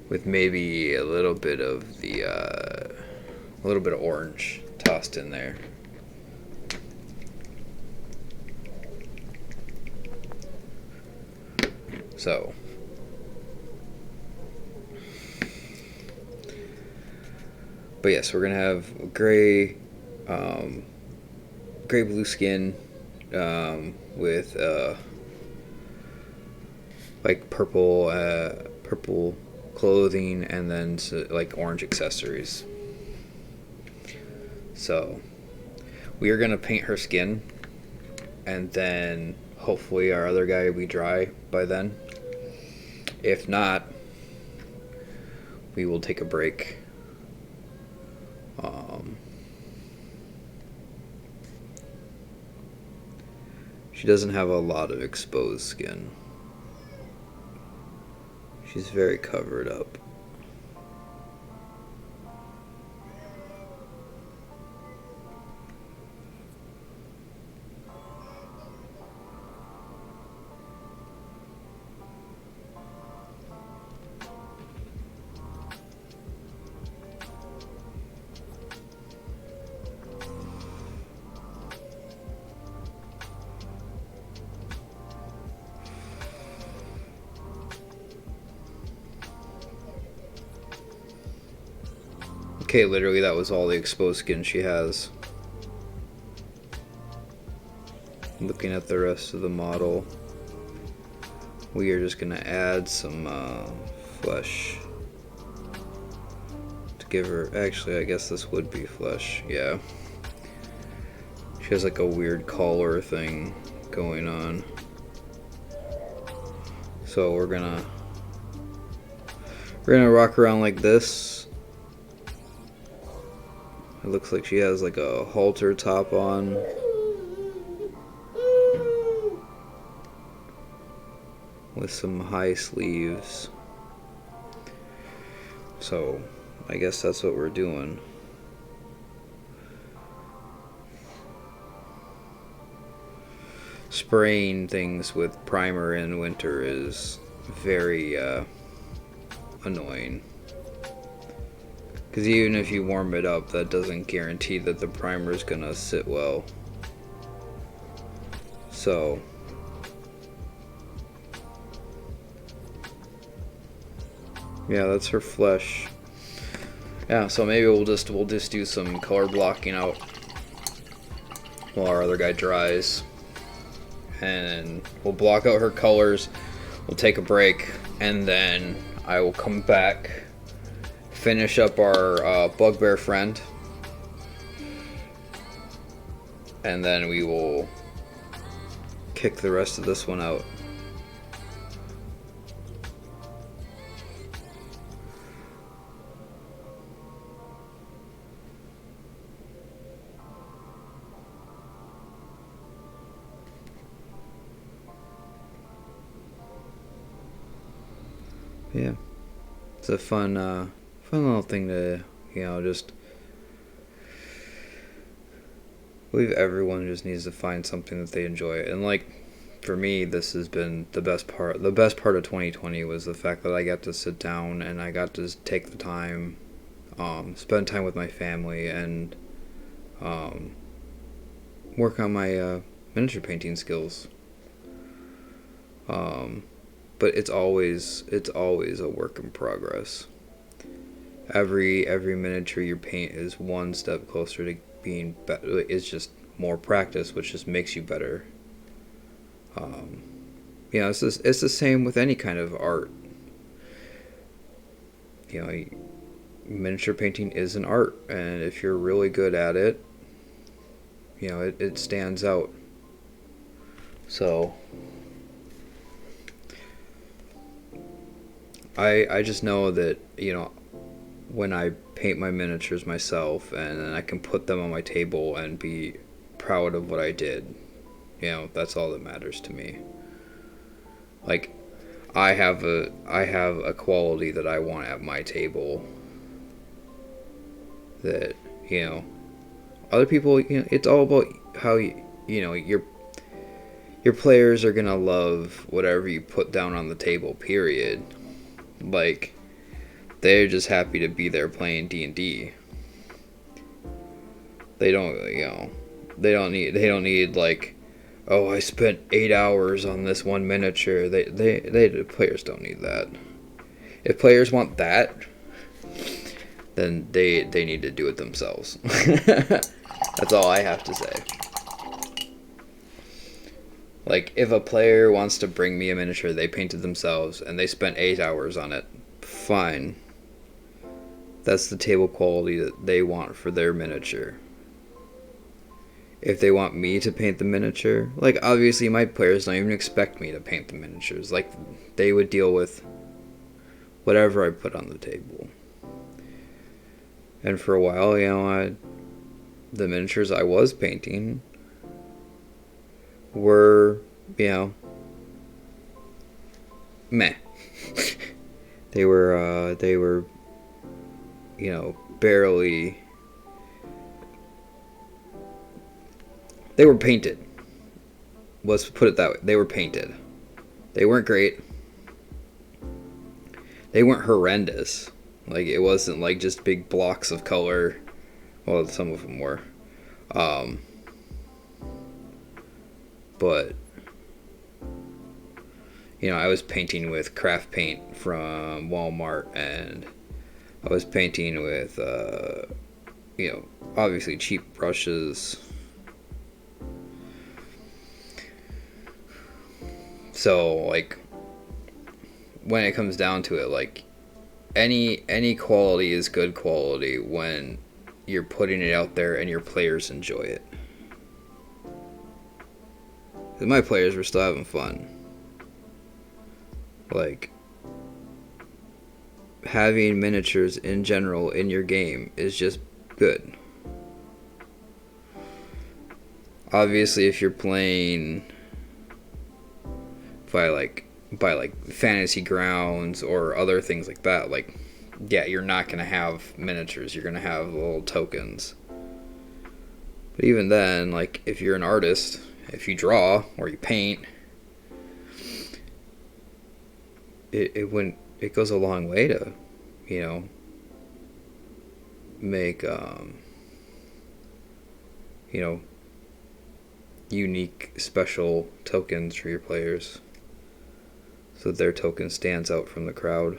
With maybe a little bit of the, a little bit of orange tossed in there. So, but yes, we're gonna have gray, gray blue skin, with like purple, purple clothing, and then like orange accessories. So we are gonna paint her skin, and then hopefully our other guy will be dry by then. If not, we will take a break. She doesn't have a lot of exposed skin. She's very covered up. Okay, literally that was all the exposed skin she has. Looking at the rest of the model, we are just gonna add some flesh to give her, actually I guess this would be flesh, yeah. She has like a weird collar thing going on. So we're gonna rock around like this. It looks like she has like a halter top on. With some high sleeves. So I guess that's what we're doing. Spraying things with primer in winter is very annoying. Because even if you warm it up, that doesn't guarantee that the primer is gonna sit well. So yeah, that's her flesh. Yeah, so maybe we'll just do some color blocking out while our other guy dries, and we'll block out her colors. We'll take a break, and then I will come back, finish up our bugbear friend, and then we will kick the rest of this one out. Yeah, it's a fun little thing to, just, I believe everyone just needs to find something that they enjoy. And like, for me, this has been the best part. The best part of 2020 was the fact that I got to sit down and I got to take the time, spend time with my family, and work on my miniature painting skills. But it's always a work in progress. Every miniature you paint is one step closer to being better. It's just more practice, which just makes you better. It's the same with any kind of art. you know, miniature painting is an art, and if you're really good at it, you know, it stands out. So I just know that, you know, when I paint my miniatures myself and then I can put them on my table and be proud of what I did, you know, that's all that matters to me. Like, I have a quality that I want at my table that, you know, other people, you know, it's all about how you know, your players are gonna love whatever you put down on the table, period. Like, they're just happy to be there playing D&D. They don't, you know, they don't need like, oh, I spent 8 hours on this one miniature. The players don't need that. If players want that, then they need to do it themselves. That's all I have to say. Like, if a player wants to bring me a miniature they painted themselves and they spent 8 hours on it, fine. That's the table quality that they want for their miniature. If they want me to paint the miniature, like, obviously my players don't even expect me to paint the miniatures. Like, they would deal with whatever I put on the table. And for a while, you know, the miniatures I was painting were, you know, meh. They were, you know, barely. They were painted. Let's put it that way. They were painted. They weren't great. They weren't horrendous. Like, it wasn't like just big blocks of color. Well, some of them were. But, you know, I was painting with craft paint from Walmart, and I was painting with, you know, obviously cheap brushes. So, like, when it comes down to it, like, any quality is good quality when you're putting it out there and your players enjoy it. 'Cause my players were still having fun. Like, having miniatures in general in your game is just good. Obviously, if you're playing by Fantasy Grounds or other things like that, like, yeah, you're not gonna have miniatures, you're gonna have little tokens. But even then, like, if you're an artist, if you draw or you paint, it goes a long way to, you know, make you know, unique special tokens for your players, so that their token stands out from the crowd.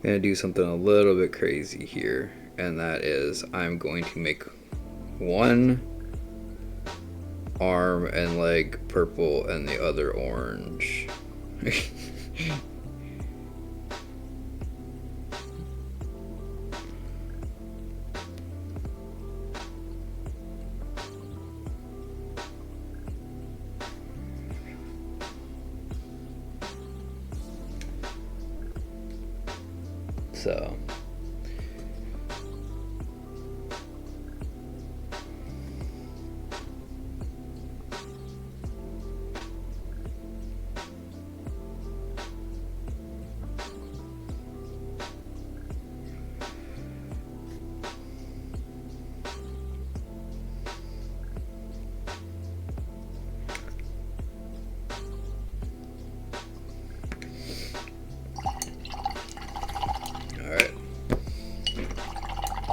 I'm going to do something a little bit crazy here, and that is I'm going to make one arm and leg purple and the other orange. So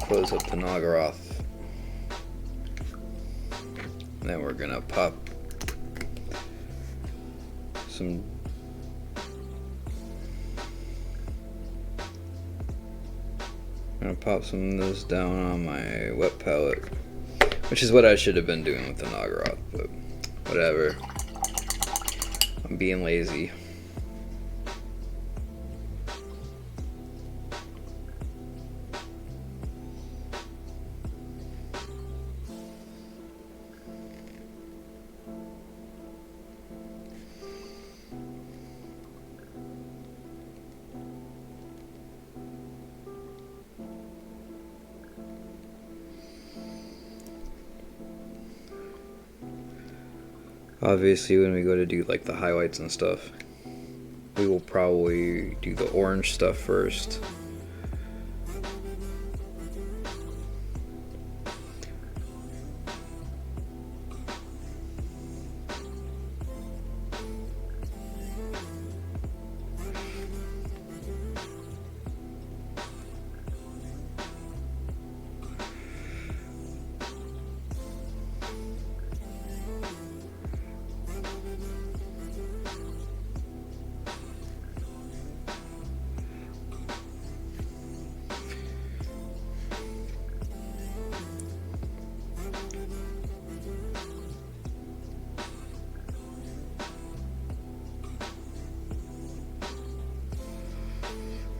close up the Nagaroth. And then we're gonna pop some of this down on my wet palette, which is what I should have been doing with the Nagaroth, but whatever. I'm being lazy. Obviously, when we go to do like the highlights and stuff, we will probably do the orange stuff first.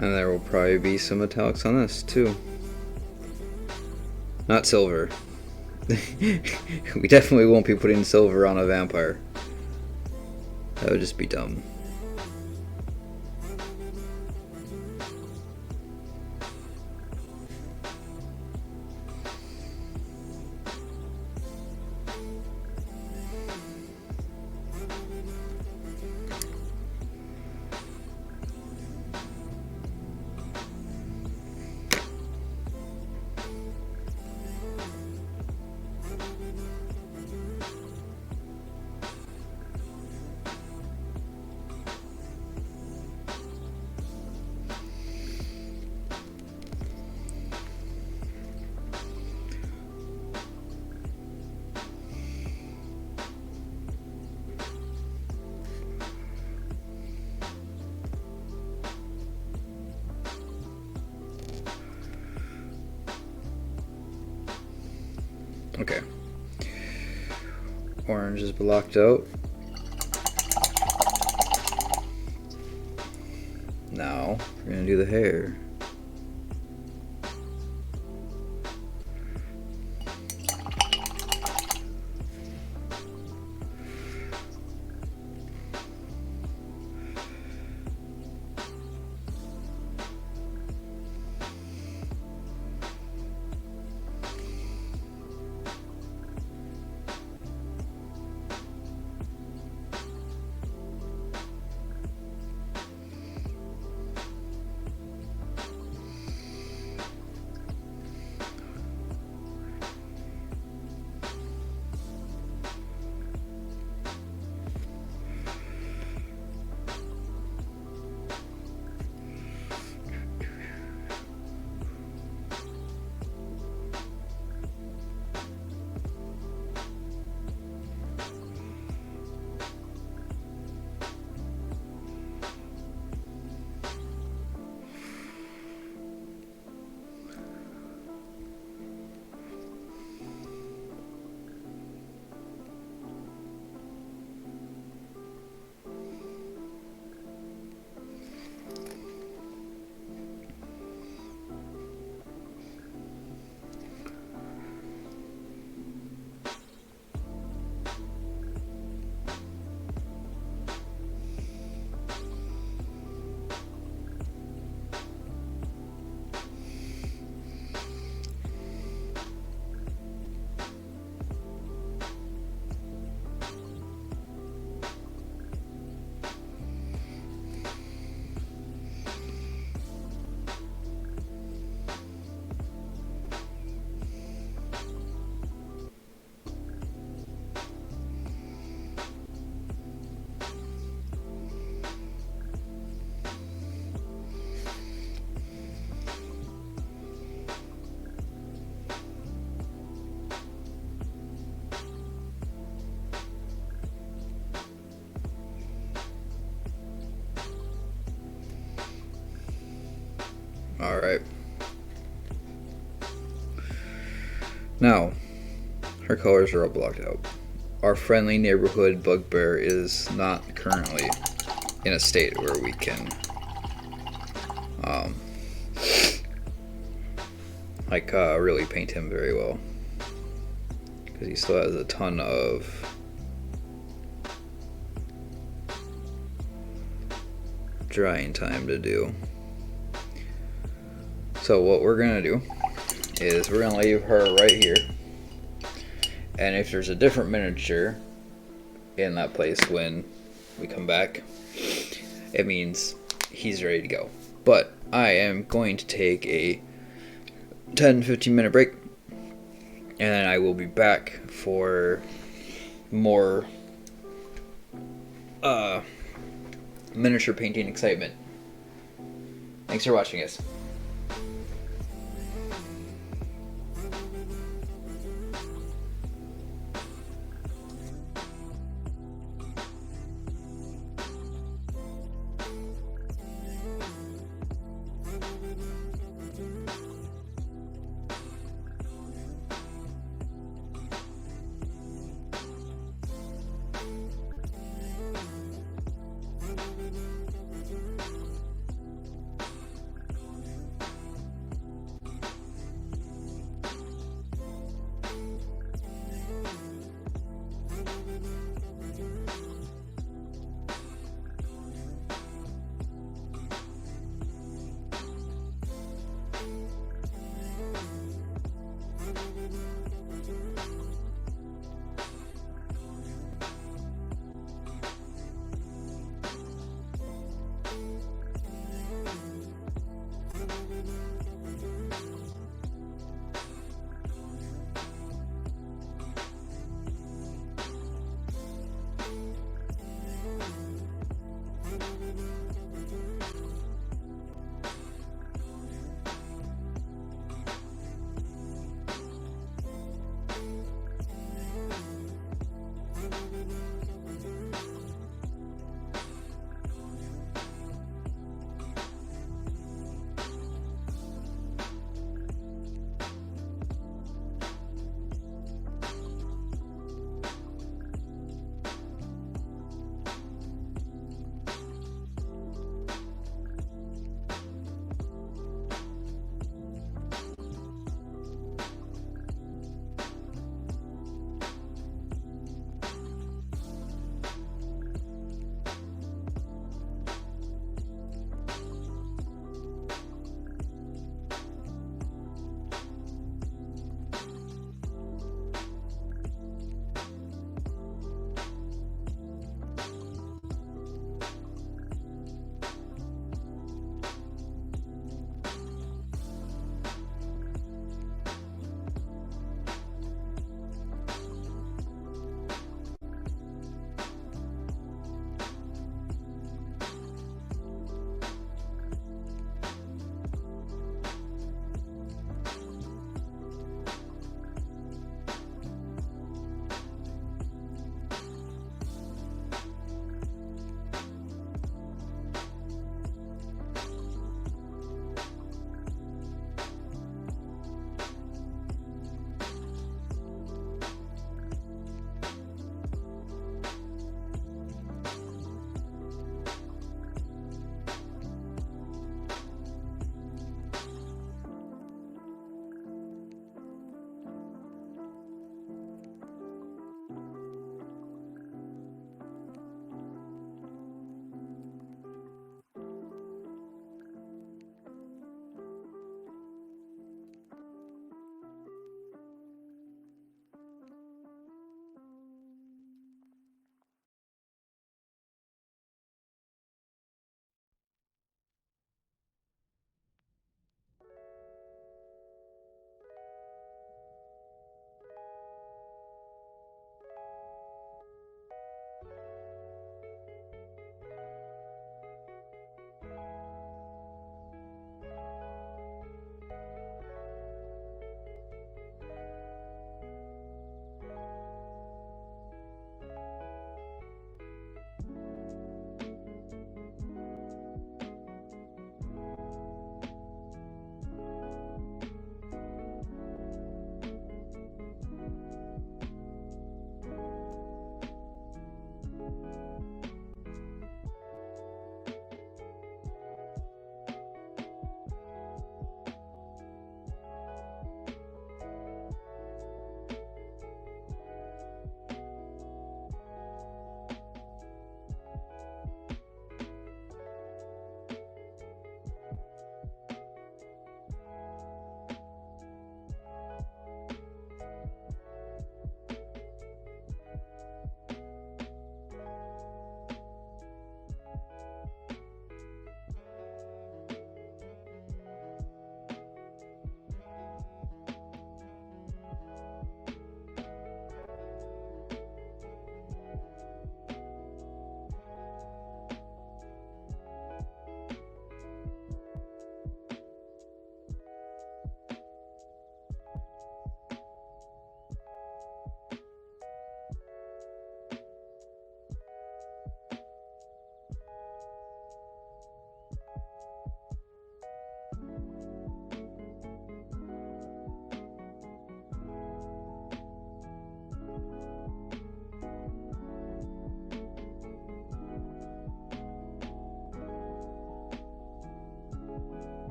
And there will probably be some metallics on this too. Not silver. We definitely won't be putting silver on a vampire. That would just be dumb. Okay. Orange is blocked out. Now we're gonna do the hair. Now, her colors are all blocked out. Our friendly neighborhood bugbear is not currently in a state where we can really paint him very well, because he still has a ton of drying time to do. So what we're gonna do is we're gonna leave her right here, and if there's a different miniature in that place when we come back, it means he's ready to go. But I am going to take a 10-15 minute break, and then I will be back for more miniature painting excitement. Thanks for watching, guys.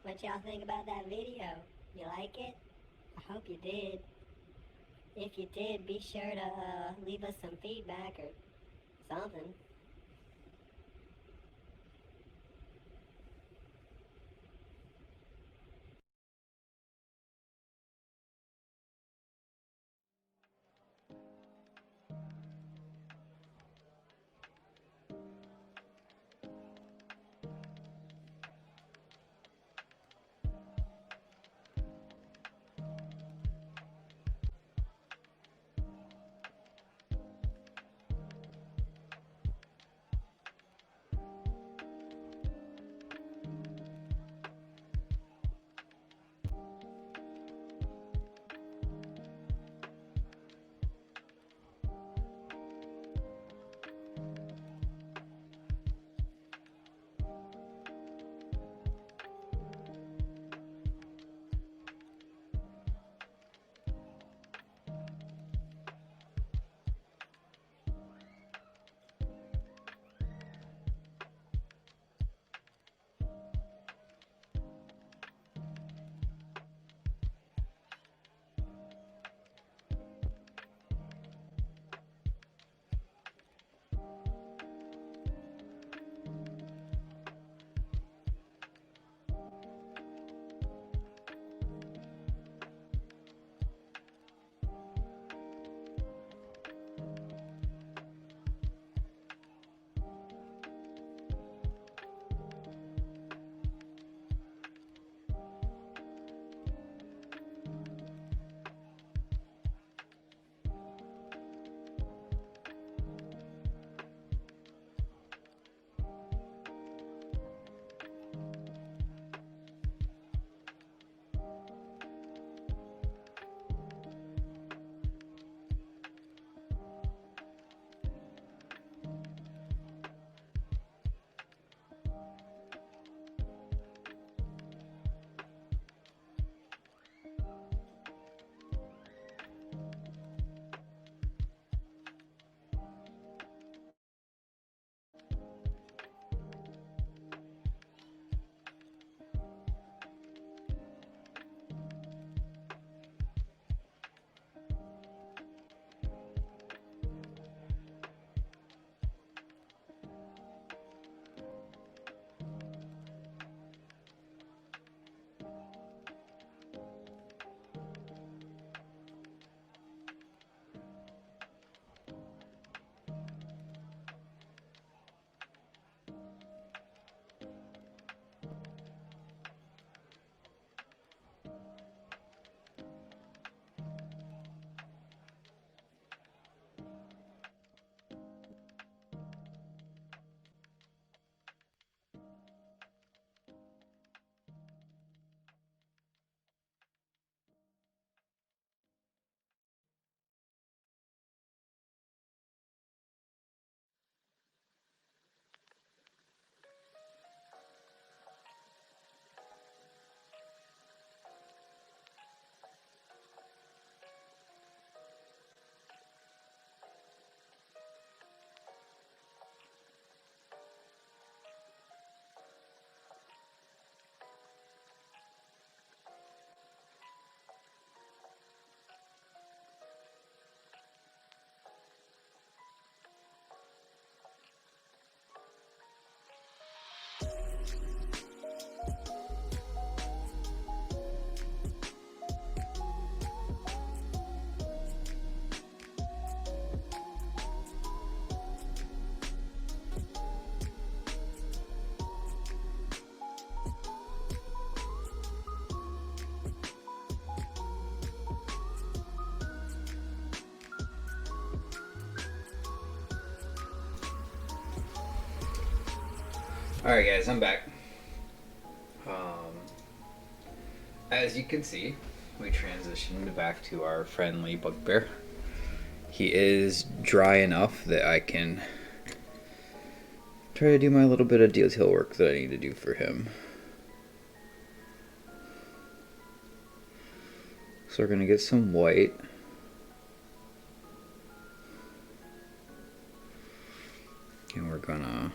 What y'all think about that video? You like it? I hope you did. If you did, be sure to leave us some feedback or something. Alright guys, I'm back. As you can see, we transitioned back to our friendly bugbear. He is dry enough that I can try to do my little bit of detail work that I need to do for him. So we're going to get some white. And we're going to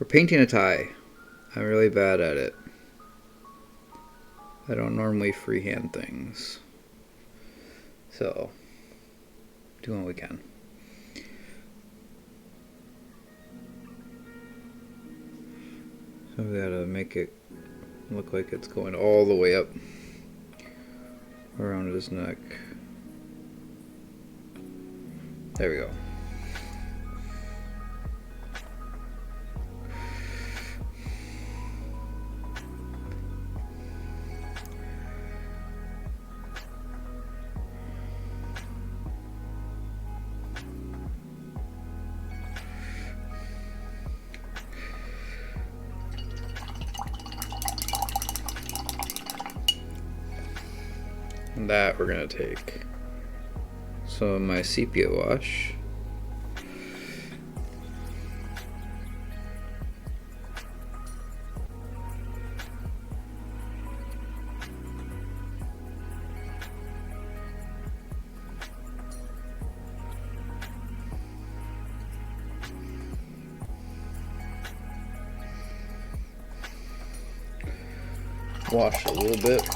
painting a tie. I'm really bad at it. I don't normally freehand things. So, doing what we can. So we gotta make it look like it's going all the way up around his neck. There we go. And that we're gonna take some of my sepia wash. Wash a little bit.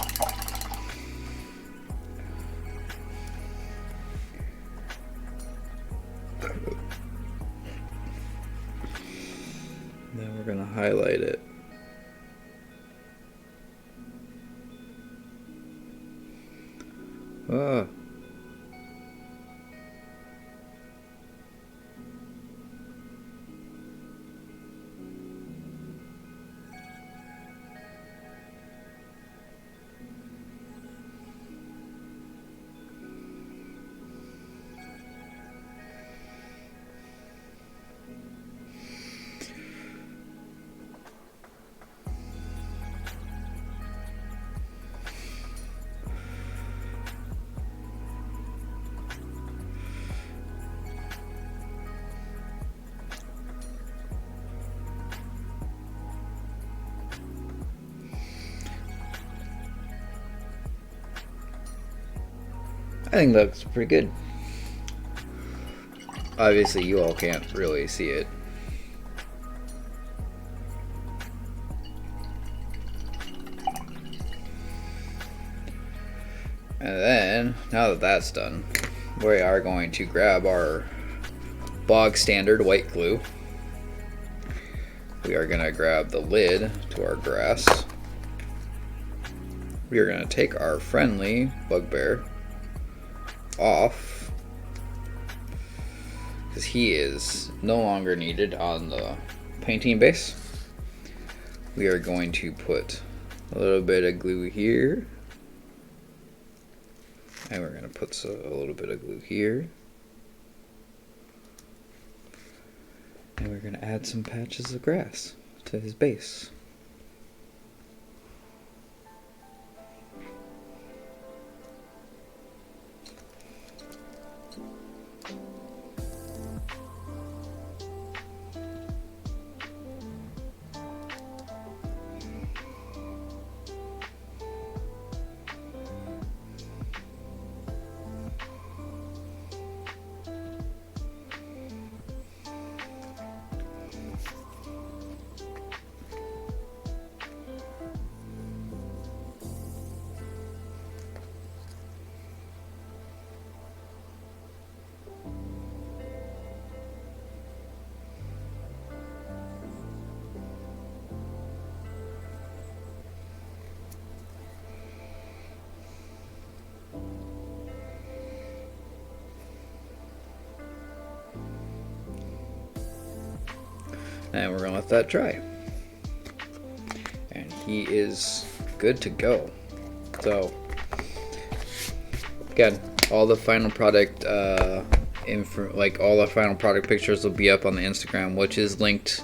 Then we're gonna highlight it. Ah. I think that looks pretty good. Obviously, you all can't really see it. And then, now that that's done, we are going to grab our bog standard white glue. We are going to grab the lid to our grass. We are going to take our friendly bugbear off because he is no longer needed on the painting base. We are going to put a little bit of glue here, and we're going to put a little bit of glue here, and we're going to add some patches of grass to his base. And we're gonna let that dry. And he is good to go. So, again, all the final product all the final product pictures will be up on the Instagram, which is linked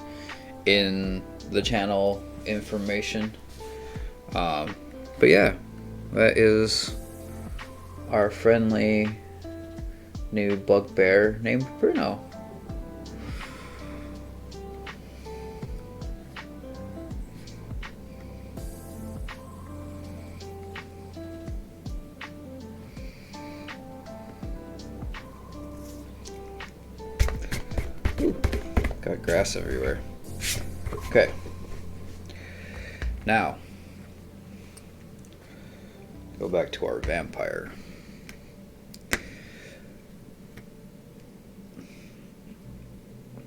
in the channel information. But yeah, that is our friendly new bugbear named Bruno. Ooh, got grass everywhere. Okay. Now, go back to our vampire.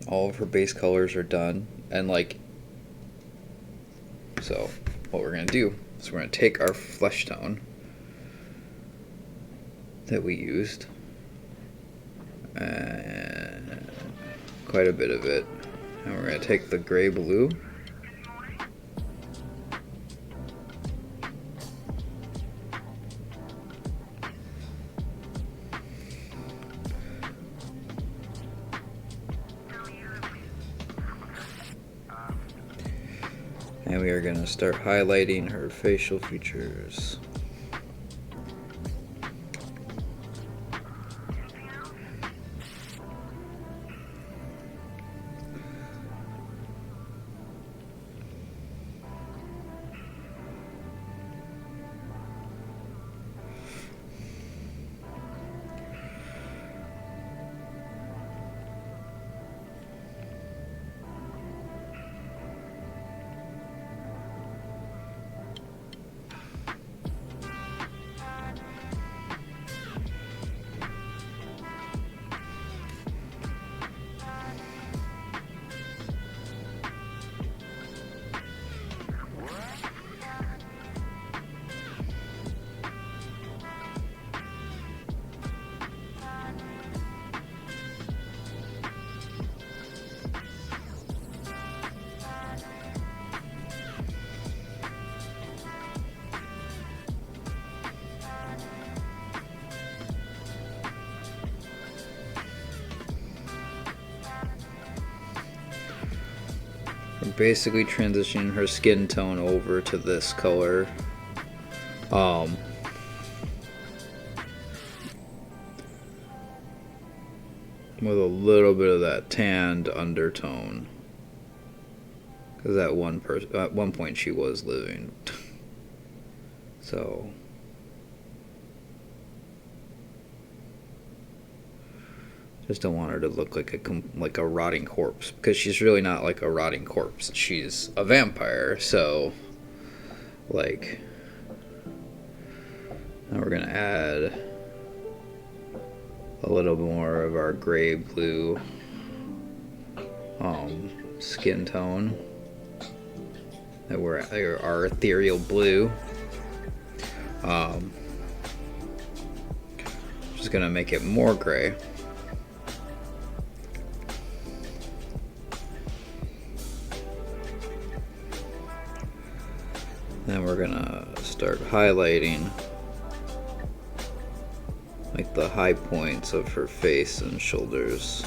All of her base colors are done, and like, so what we're gonna do is we're gonna take our flesh tone that we used, and quite a bit of it, and we're gonna take the gray blue and we are going to start highlighting her facial features. We're basically transitioning her skin tone over to this color. With a little bit of that tanned undertone, because at one point she was living. So just don't want her to look like a rotting corpse, because she's really not like a rotting corpse. She's a vampire. So like, now we're gonna add a little more of our gray blue skin tone, that we're our ethereal blue. Just gonna make it more gray. Then we're gonna start highlighting like the high points of her face and shoulders.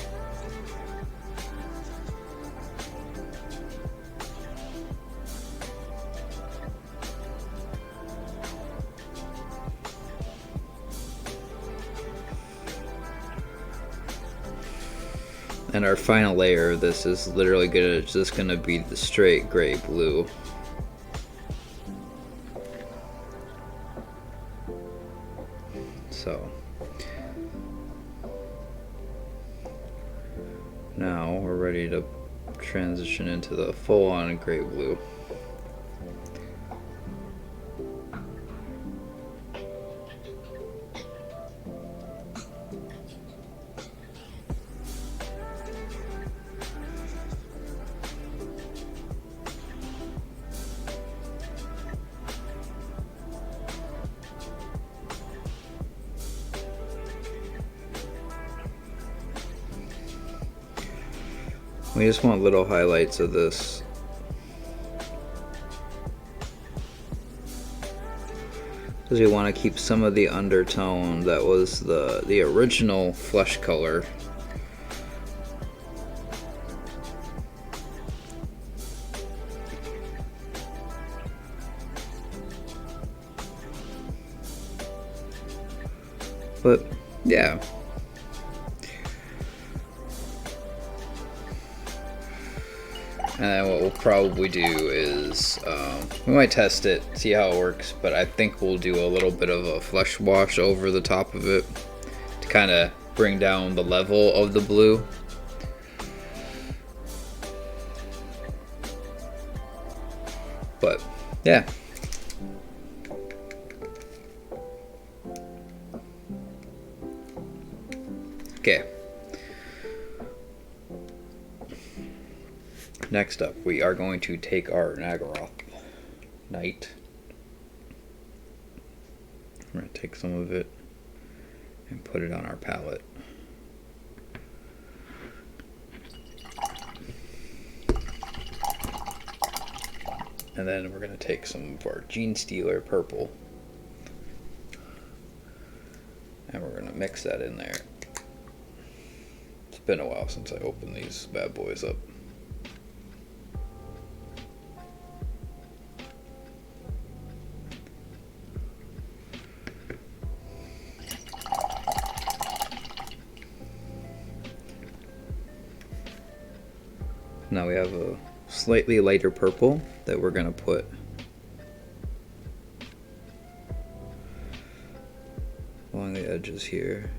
And our final layer of this is literally just gonna be the straight gray blue. So now we're ready to transition into the full-on gray blue. We just want little highlights of this. Because we want to keep some of the undertone that was the original flesh color. But yeah. And then what we'll probably do is, we might test it, see how it works, but I think we'll do a little bit of a flesh wash over the top of it to kind of bring down the level of the blue. yeah. Okay. Next up, we are going to take our Nagaroth Knight. We're going to take some of it and put it on our palette. And then we're going to take some of our Genestealer purple. And we're going to mix that in there. It's been a while since I opened these bad boys up. Now we have a slightly lighter purple that we're going to put along the edges here.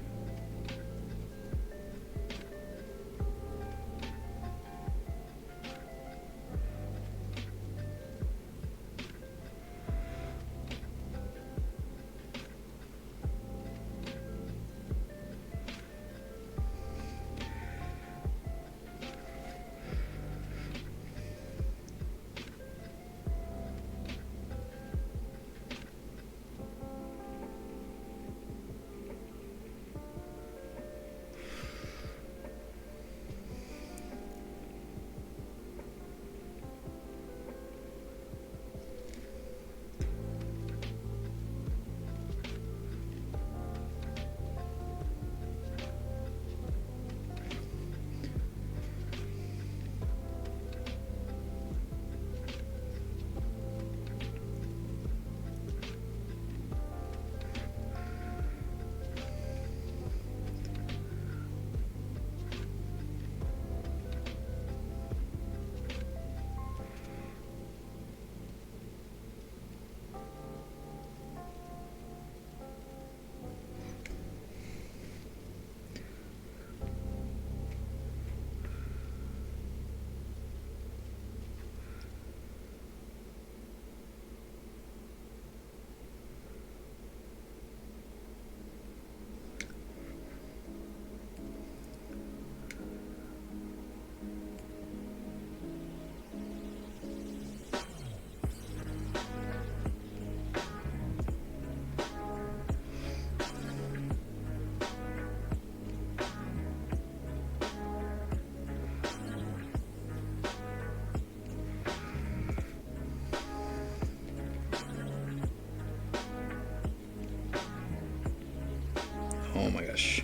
Oh my gosh.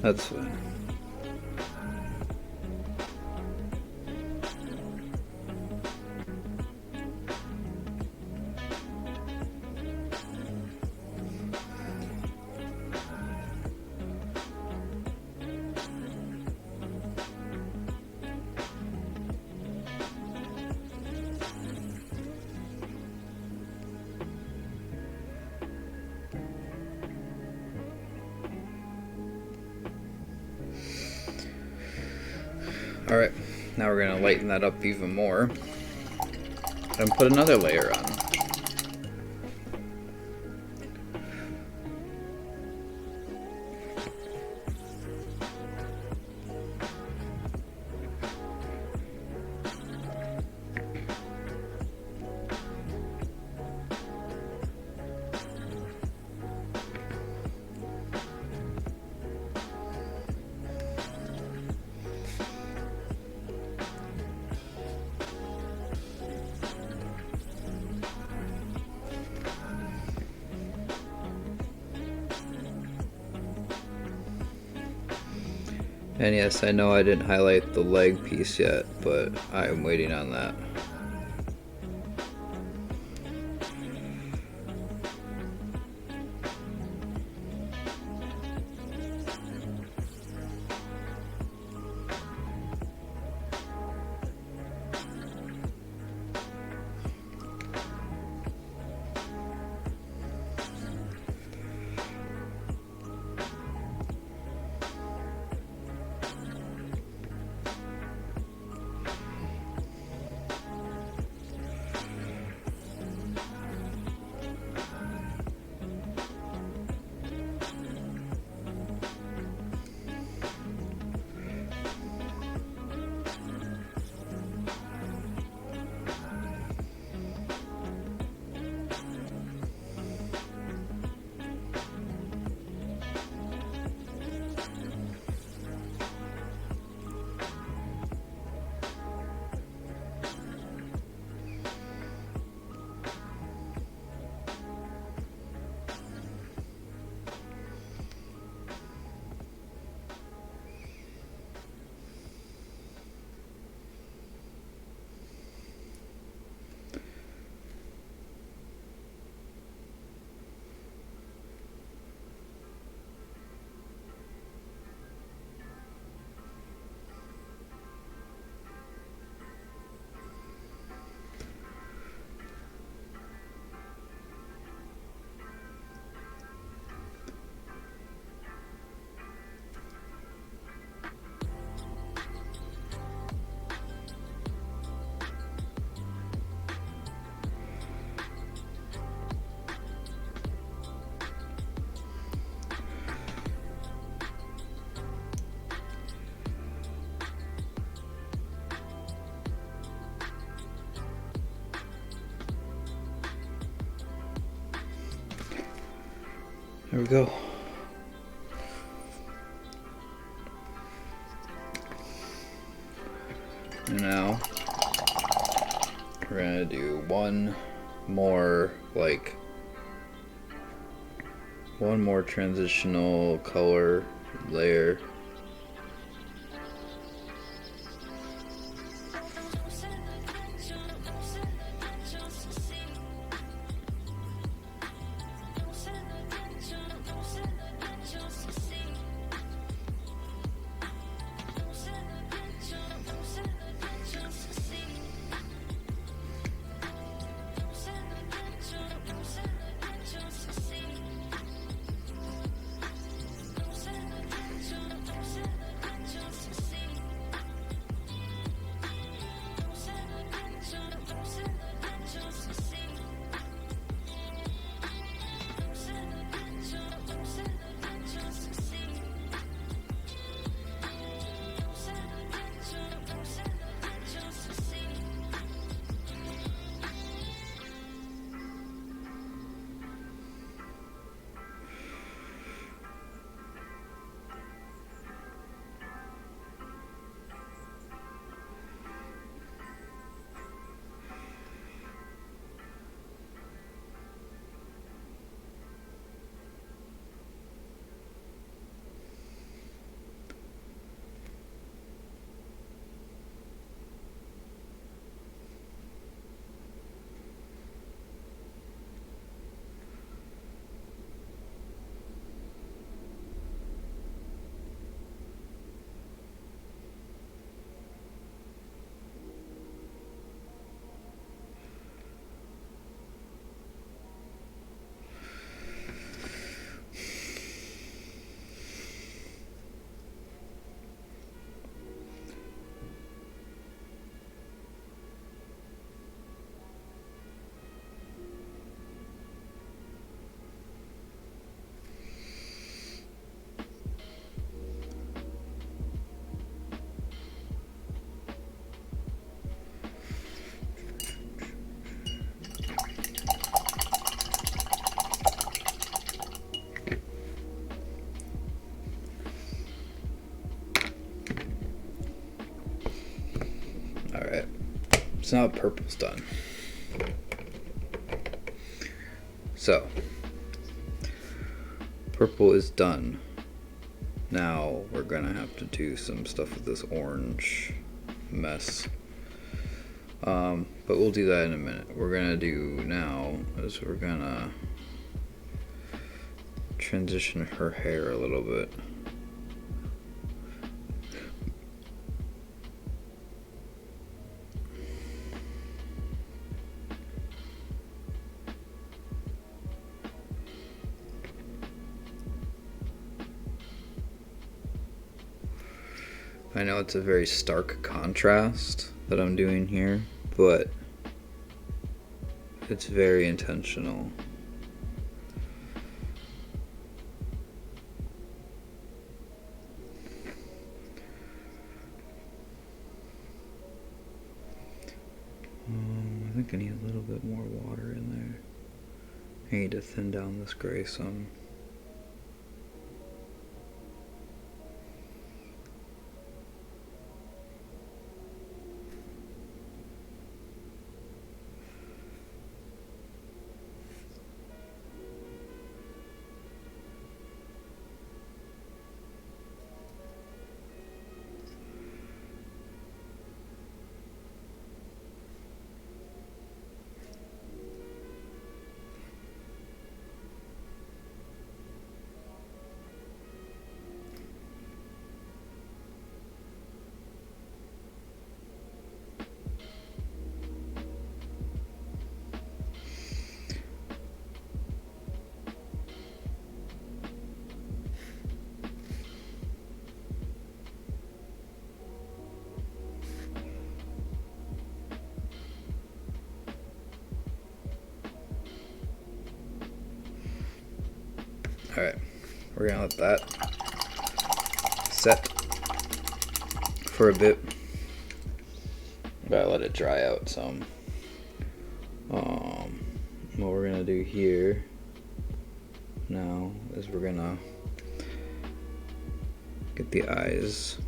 That's fine. Alright, now we're going to lighten that up even more and put another layer on. And yes, I know I didn't highlight the leg piece yet, but I am waiting on that. There we go. And now we're gonna do one more transitional color layer. Alright, so now purple's done. So, purple is done. Now we're gonna have to do some stuff with this orange mess. But we'll do that in a minute. What we're gonna do now is we're gonna transition her hair a little bit. I know it's a very stark contrast that I'm doing here, but it's very intentional. I think I need a little bit more water in there. I need to thin down this gray some. Alright, we're gonna let that set for a bit. Gotta let it dry out some. What we're gonna do here now is we're gonna get the eyes.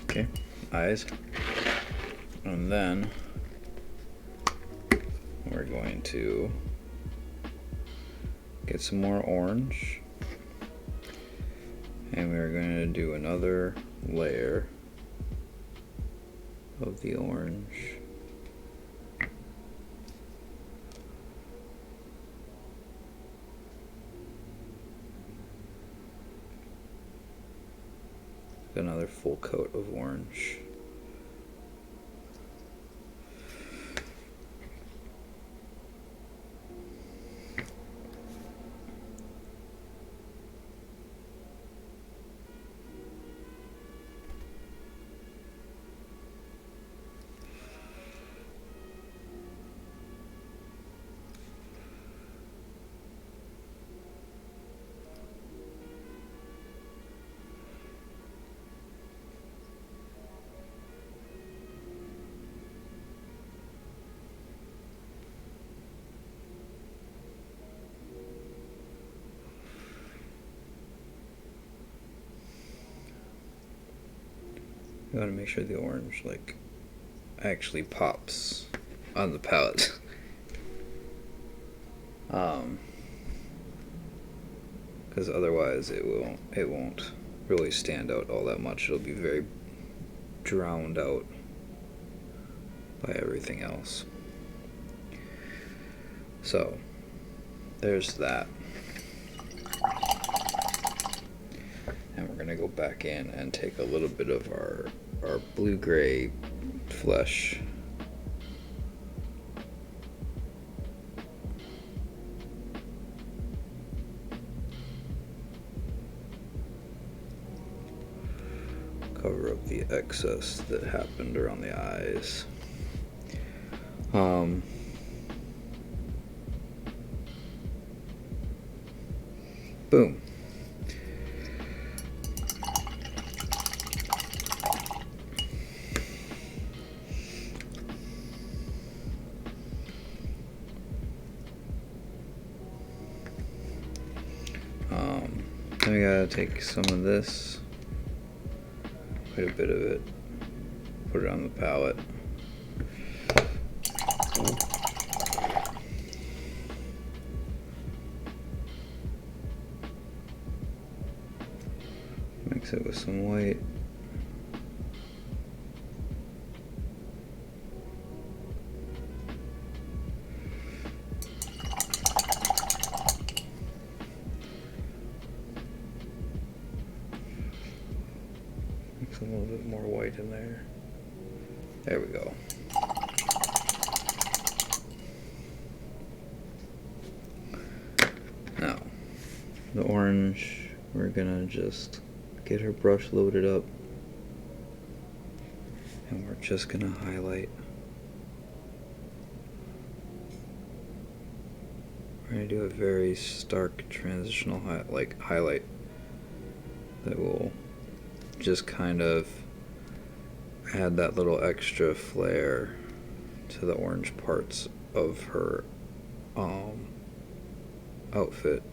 Okay, eyes. And then we're going to get some more orange. And we're going to do another layer of the orange. Another full coat of orange. You want to make sure the orange like actually pops on the palette. Because otherwise it won't really stand out all that much. It'll be very drowned out by everything else. So there's that. And we're gonna go back in and take a little bit of our blue-gray flesh. Cover up the excess that happened around the eyes. Boom. Then we gotta take some of this, quite a bit of it, put it on the palette. Mix it with some white. A little bit more white in there. There we go. Now, the orange, we're gonna just get her brush loaded up and we're just gonna highlight. We're gonna do a very stark transitional highlight that will just kind of add that little extra flair to the orange parts of her outfit.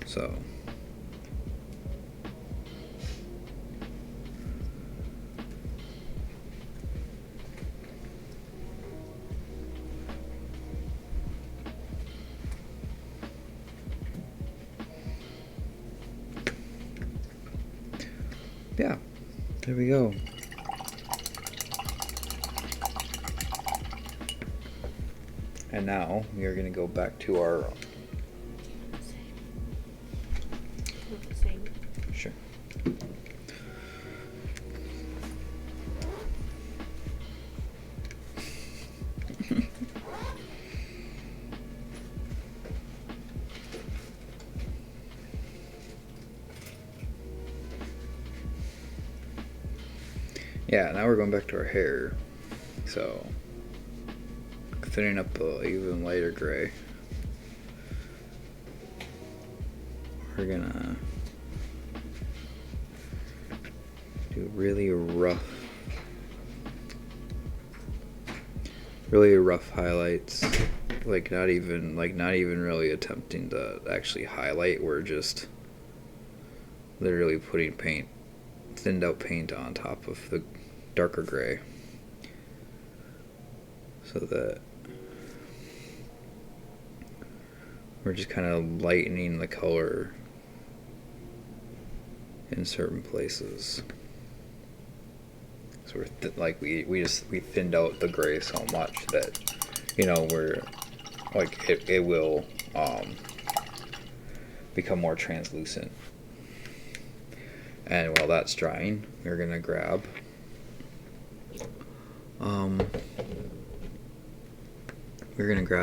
So yeah, there we go. And now we are going to go back to our... Not the same. Sure. Yeah, now we're going back to our hair. So, thinning up a even lighter gray. We're gonna do really rough highlights. Like not even really attempting to actually highlight. We're just literally putting thinned out paint on top of the darker gray, so that we're just kind of lightening the color in certain places. So we're we thinned out the gray so much that, you know, we're like it will become more translucent. And while that's drying, we're gonna grab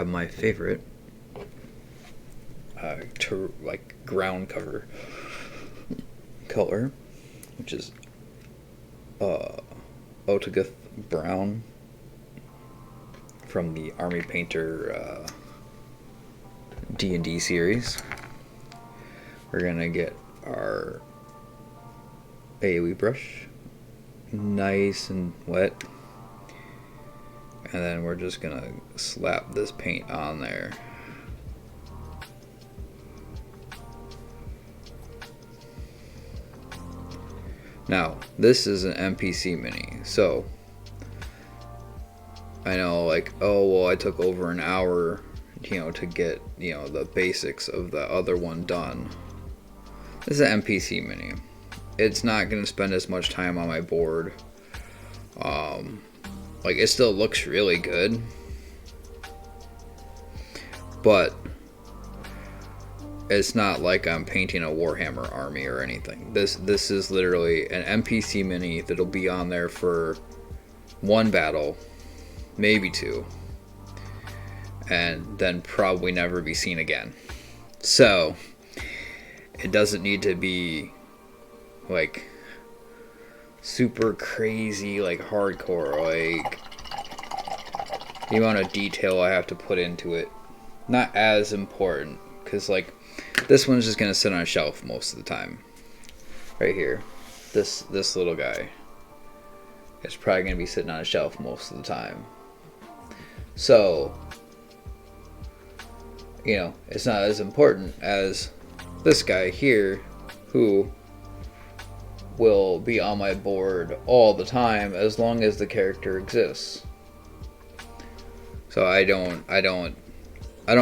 my favorite ground cover color, which is Otagoth Brown from the Army Painter D&D series. We're gonna get our AoE brush nice and wet, and then we're just gonna slap this paint on there. Now, this is an NPC mini, so I know, like, oh, well, I took over an hour, you know, to get, you know, the basics of the other one done. This is an NPC mini. It's not going to spend as much time on my board. Like, it still looks really good, but it's not like I'm painting a Warhammer army or anything. This is literally an NPC mini that'll be on there for one battle, maybe two, and then probably never be seen again. So it doesn't need to be like super crazy, like hardcore, like the amount of detail I have to put into it, not as important, because like this one's just gonna sit on a shelf most of the time. Right here, this little guy, it's probably gonna be sitting on a shelf most of the time. So, you know, it's not as important as this guy here, who will be on my board all the time as long as the character exists. So I don't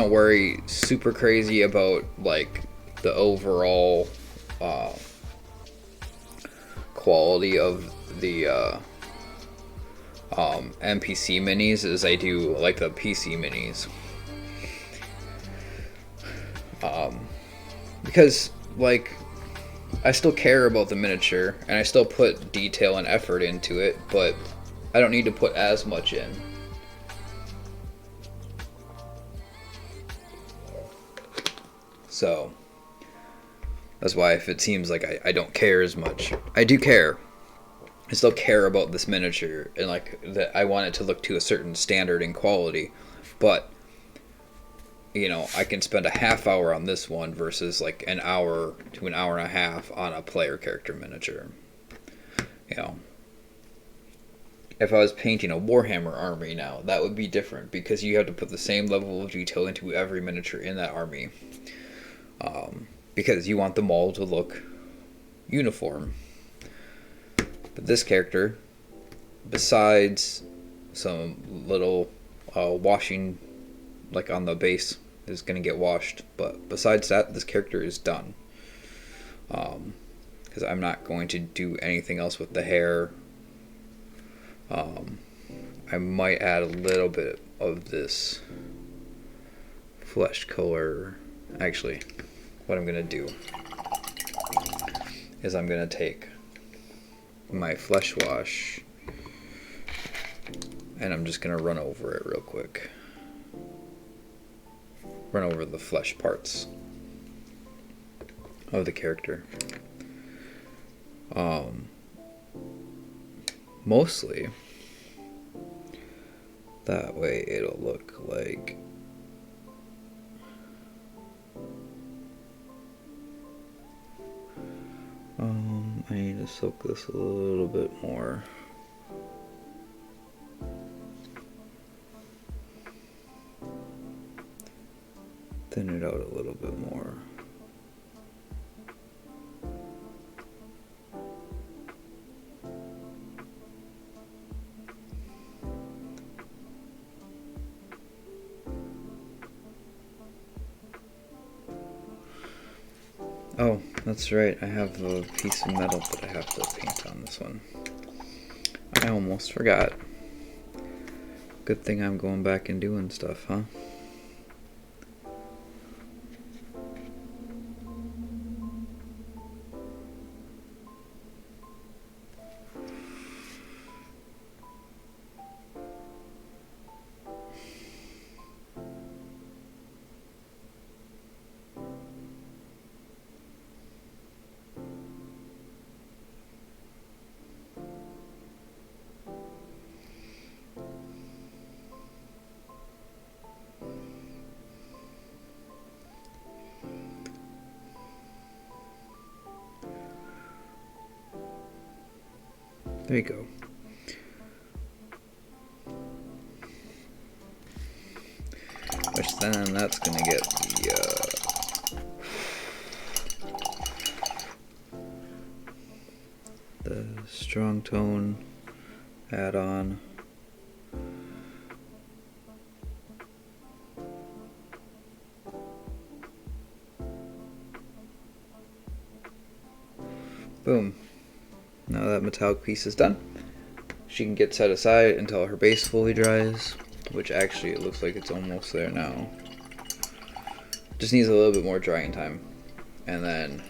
worry super crazy about like the overall quality of the NPC minis as I do like the PC minis. Because like I still care about the miniature and I still put detail and effort into it, but I don't need to put as much in. So that's why if it seems like I don't care as much, I do care. I still care about this miniature and like that I want it to look to a certain standard and quality, but you know, I can spend a half hour on this one versus like an hour to an hour and a half on a player character miniature. You know, if I was painting a Warhammer army now, that would be different because you have to put the same level of detail into every miniature in that army. Because you want them all to look uniform. But this character, besides some little washing, like on the base, is going to get washed. But besides that, this character is done. Because I'm not going to do anything else with the hair. I might add a little bit of this flesh color. Actually, what I'm going to do is I'm going to take my flesh wash and I'm just going to run over it real quick. Run over the flesh parts of the character. mostly. That way it'll look like I need to soak this a little bit more. Thin it out a little bit more. Oh, that's right, I have a piece of metal that I have to paint on this one. I almost forgot. Good thing I'm going back and doing stuff, huh? There you go. Which then that's gonna get the strong tone add-on. Boom. Now that metallic piece is done, she can get set aside until her base fully dries, which actually it looks like it's almost there now. Just needs a little bit more drying time, and then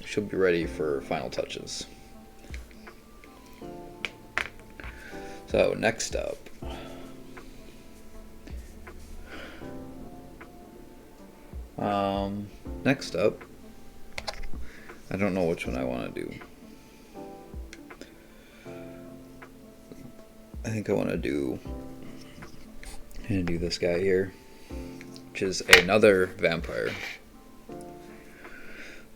she'll be ready for final touches. So next up, I don't know which one I want to do. I think I want to do, I'm gonna do this guy here, which is another vampire.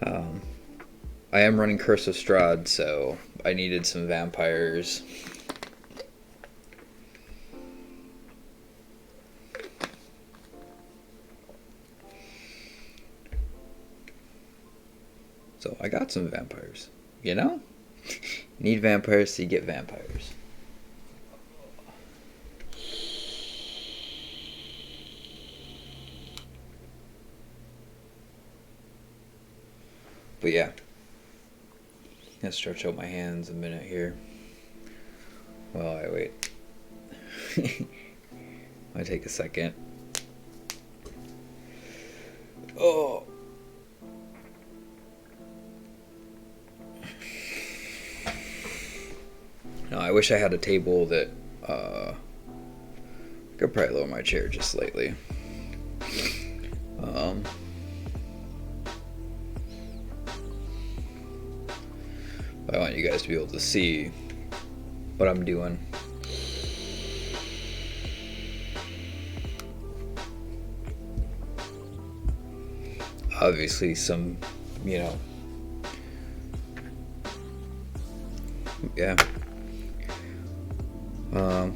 I am running Curse of Strahd, so I needed some vampires. So I got some vampires, you know? Need vampires, so you get vampires. But yeah, gonna stretch out my hands a minute here while I wait. I take a second. Oh. No, I wish I had a table that I could probably lower my chair just slightly. I want you guys to be able to see what I'm doing. Obviously some, you know, yeah.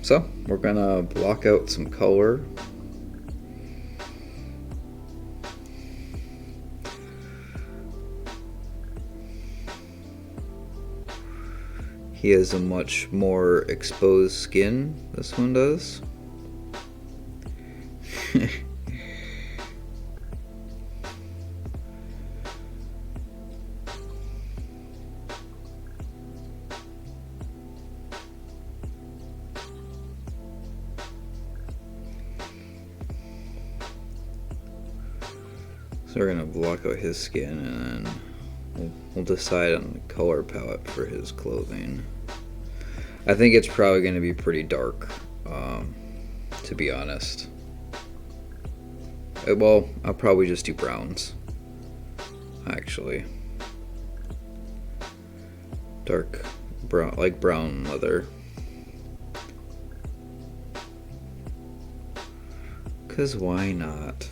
So we're gonna block out some color. He has a much more exposed skin, this one does. So we're gonna block out his skin, and then we'll decide on the color palette for his clothing. I think it's probably gonna be pretty dark, to be honest. Well, I'll probably just do browns, actually. Dark brown, like brown leather. 'Cause why not?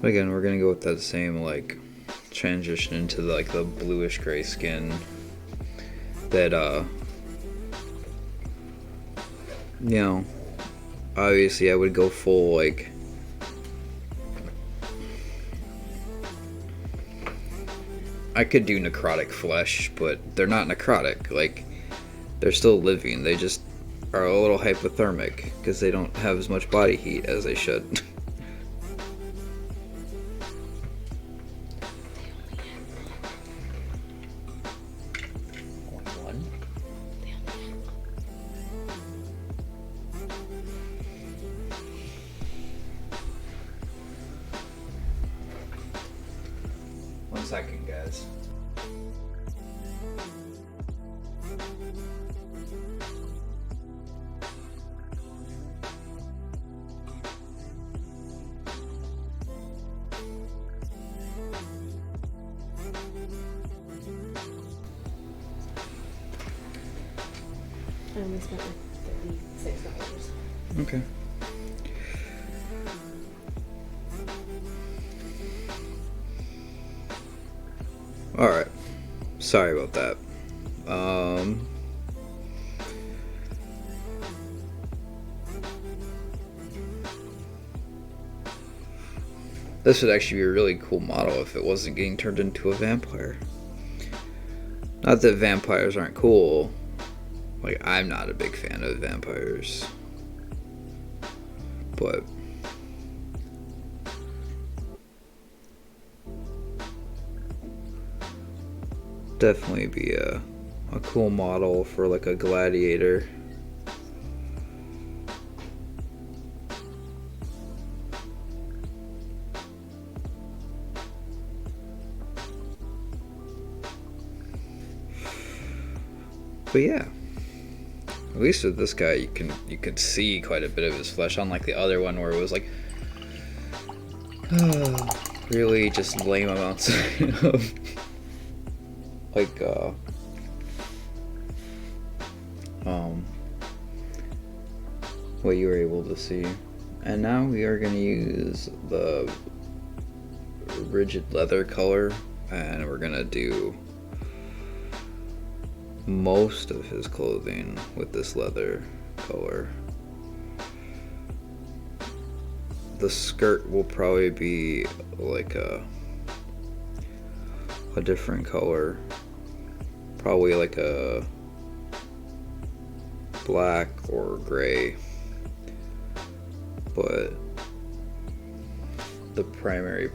Again, we're gonna go with that same like transition into like the bluish gray skin that you know, obviously I would go full like I could do necrotic flesh, but they're not necrotic. Like, they're still living. They just are a little hypothermic because they don't have as much body heat as they should. One second, guys. I only spent like $36. Okay. Alright. Sorry about that. This would actually be a really cool model if it wasn't getting turned into a vampire. Not that vampires aren't cool. Like, I'm not a big fan of vampires. But definitely be a cool model for like a gladiator. But yeah, at least with this guy you can see quite a bit of his flesh, unlike the other one where it was like really just lame amounts of like what you were able to see. And now we are going to use the rigid leather color, and we're going to do most of his clothing with this leather color. The skirt will probably be like a different color, probably like a black or gray, but the primary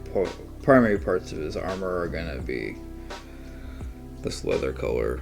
parts of his armor are gonna be this leather color.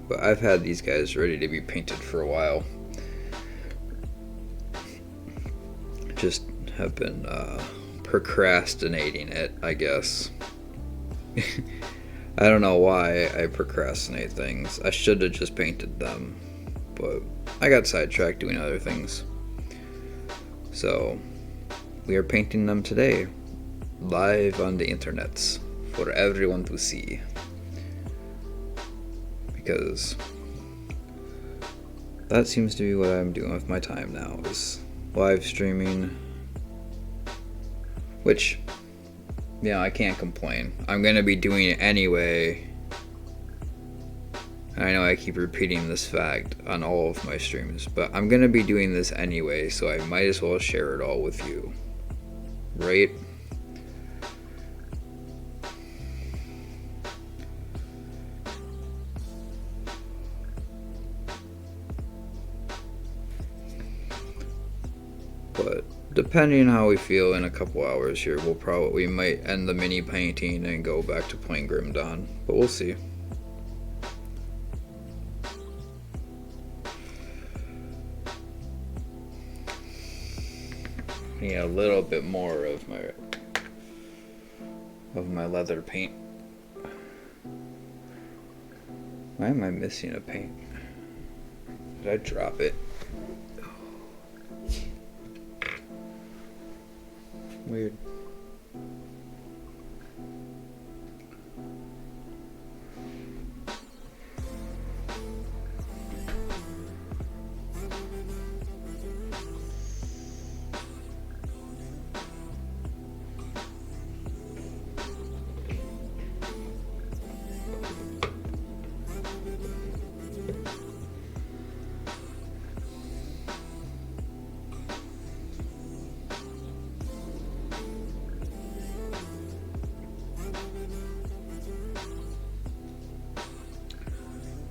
But I've had these guys ready to be painted for a while. Just have been procrastinating it, I guess. I don't know why I procrastinate things. I should have just painted them, but I got sidetracked doing other things. So we are painting them today, live on the internets, for everyone to see. Because that seems to be what I'm doing with my time now, is live streaming. Which, yeah, I can't complain. I'm gonna be doing it anyway. And I know I keep repeating this fact on all of my streams, but I'm gonna be doing this anyway, so I might as well share it all with you. Right? But depending on how we feel in a couple hours here, we might end the mini painting and go back to playing Grim Dawn. But we'll see. Need a little bit more of my leather paint. Why am I missing a paint? Did I drop it? Weird.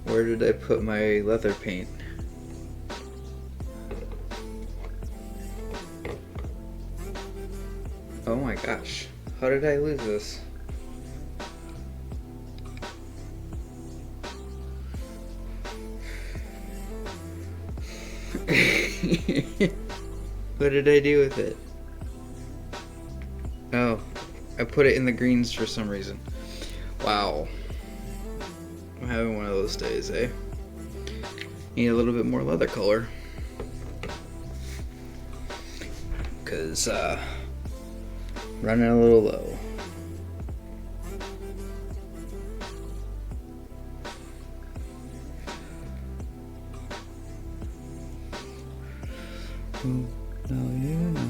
Where did I put my leather paint? Oh my gosh, how did I lose this? What did I do with it? Oh, I put it in the greens for some reason. Wow. I'm having one of those days, eh? Need a little bit more leather color. Cause, running a little low. Oh, now you know.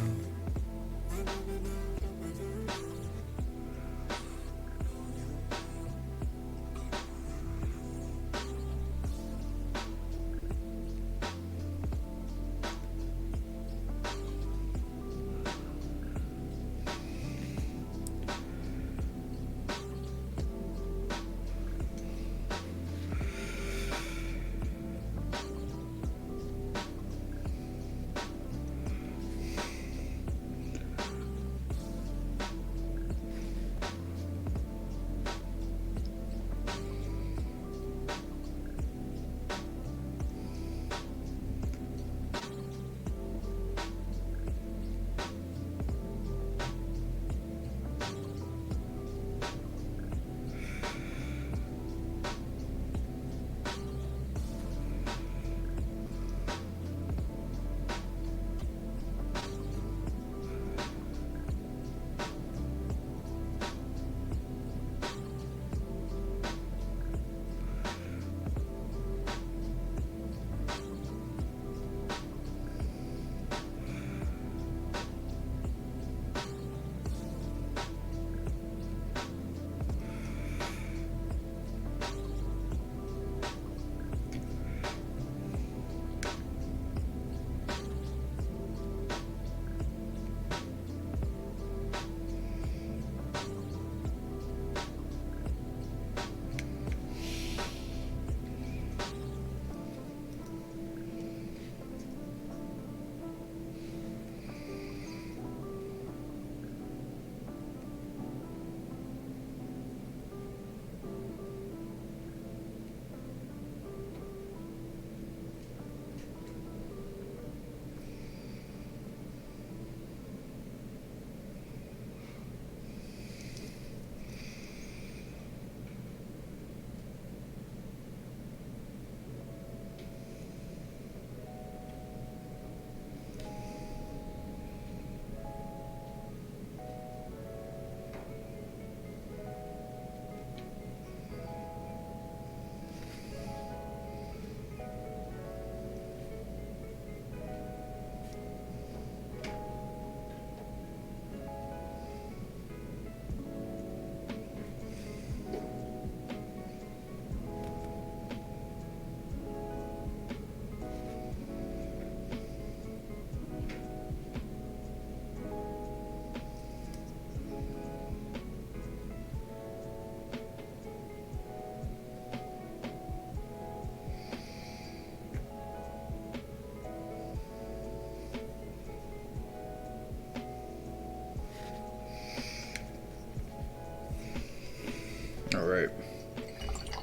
Alright.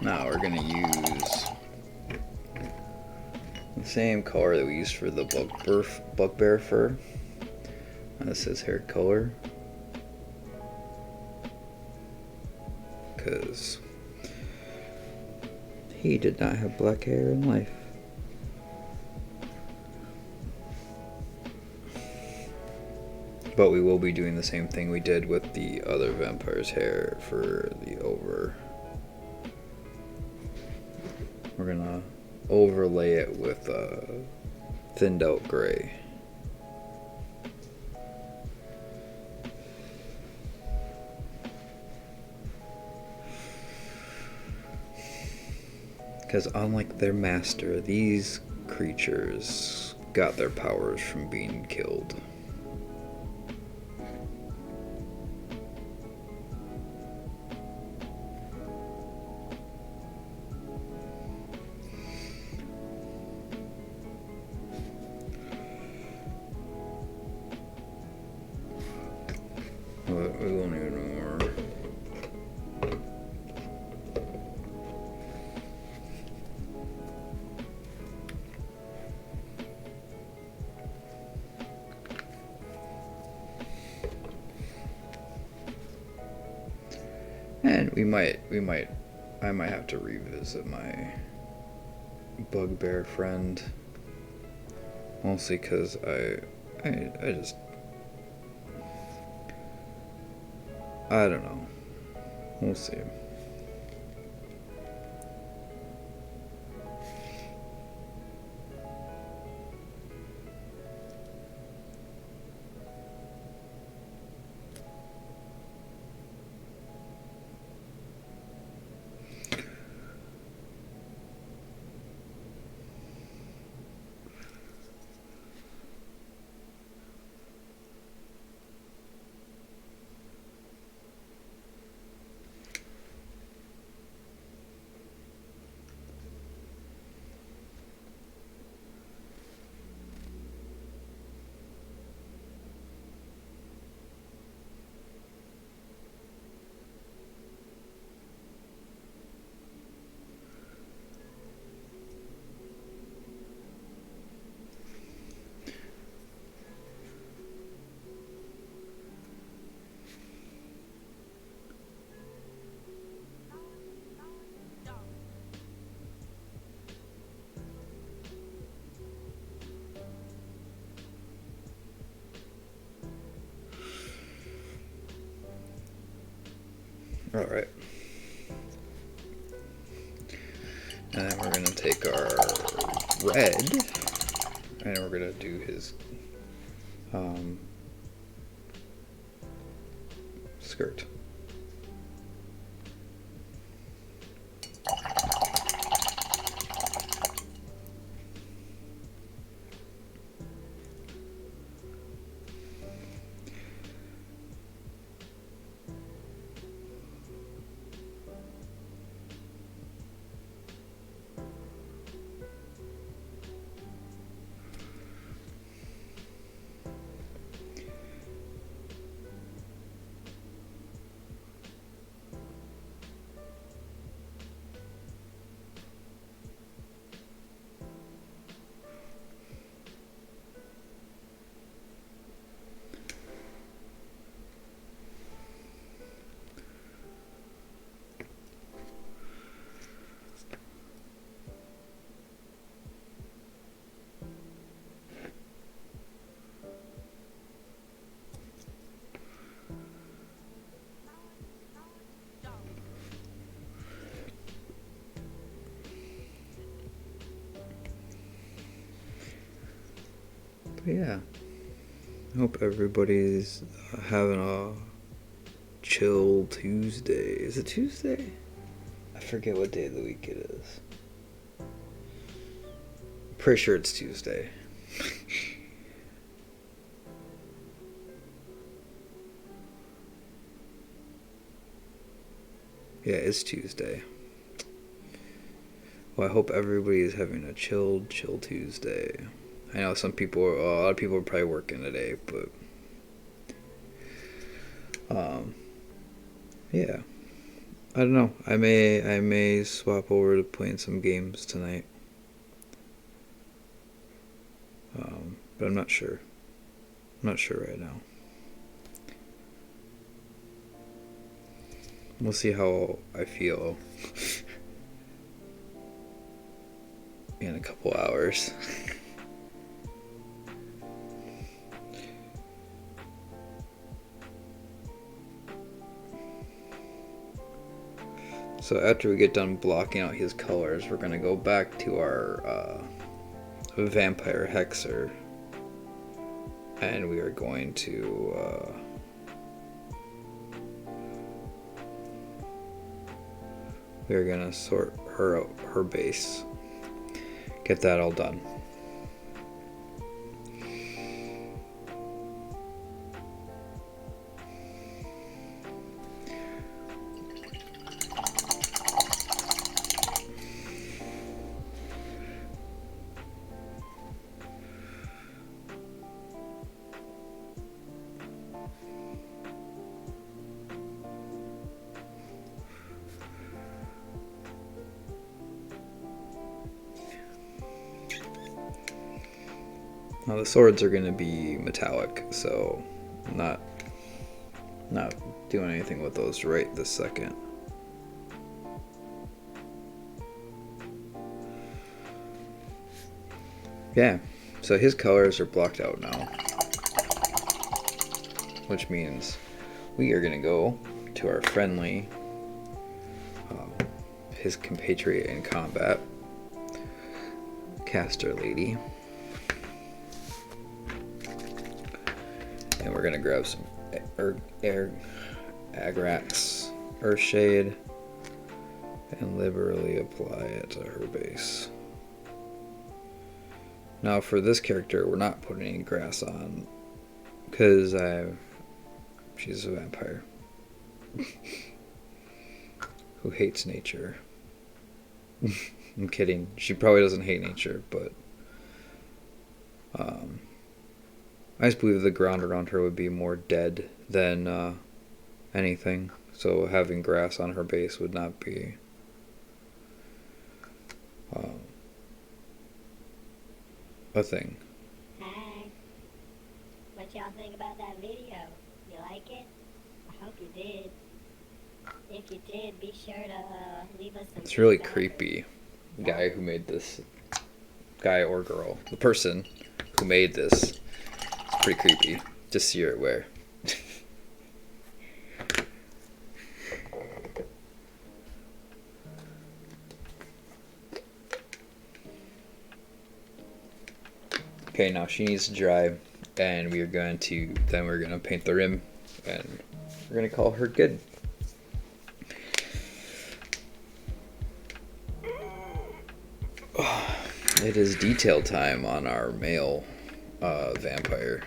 Now we're gonna use the same color that we used for the bugbear fur. This is hair color. Because he did not have black hair in life. But we will be doing the same thing we did with the other vampire's hair for the over. We're gonna overlay it with thinned out gray. Because unlike their master, these creatures got their powers from being killed. We will need more. And I might have to revisit my bugbear friend. Mostly because I just, I don't know. We'll see. Alright. And then we're going to take our red, and we're going to do his skirt. But yeah, I hope everybody's having a chill Tuesday. Is it Tuesday? I forget what day of the week it is. Pretty sure it's Tuesday. Yeah, it's Tuesday. Well, I hope everybody is having a chill Tuesday. I know a lot of people are probably working today, but yeah. I don't know. I may swap over to playing some games tonight. But I'm not sure. I'm not sure right now. We'll see how I feel in a couple hours. So after we get done blocking out his colors, we're gonna go back to our vampire hexer, and we are going to we're gonna sort her out, her base, get that all done. Now the swords are going to be metallic, so I'm not doing anything with those right this second. Yeah, so his colors are blocked out now, which means we are going to go to our friendly, his compatriot in combat, caster lady. And we're gonna grab some Agrax Earthshade and liberally apply it to her base. Now for this character, we're not putting any grass on because she's a vampire who hates nature. I'm kidding. She probably doesn't hate nature, but I just believe the ground around her would be more dead than anything. So having grass on her base would not be a thing. Hi. What y'all think about that video? You like it? I hope you did. If you did, be sure to leave us some It's really feedback. creepy. The guy who made this, guy or girl, the person who made this, it's pretty creepy. Just so you're aware. Okay, now she needs to dry, and we're going to paint the rim, and we're gonna call her good. It is detail time on our male vampire.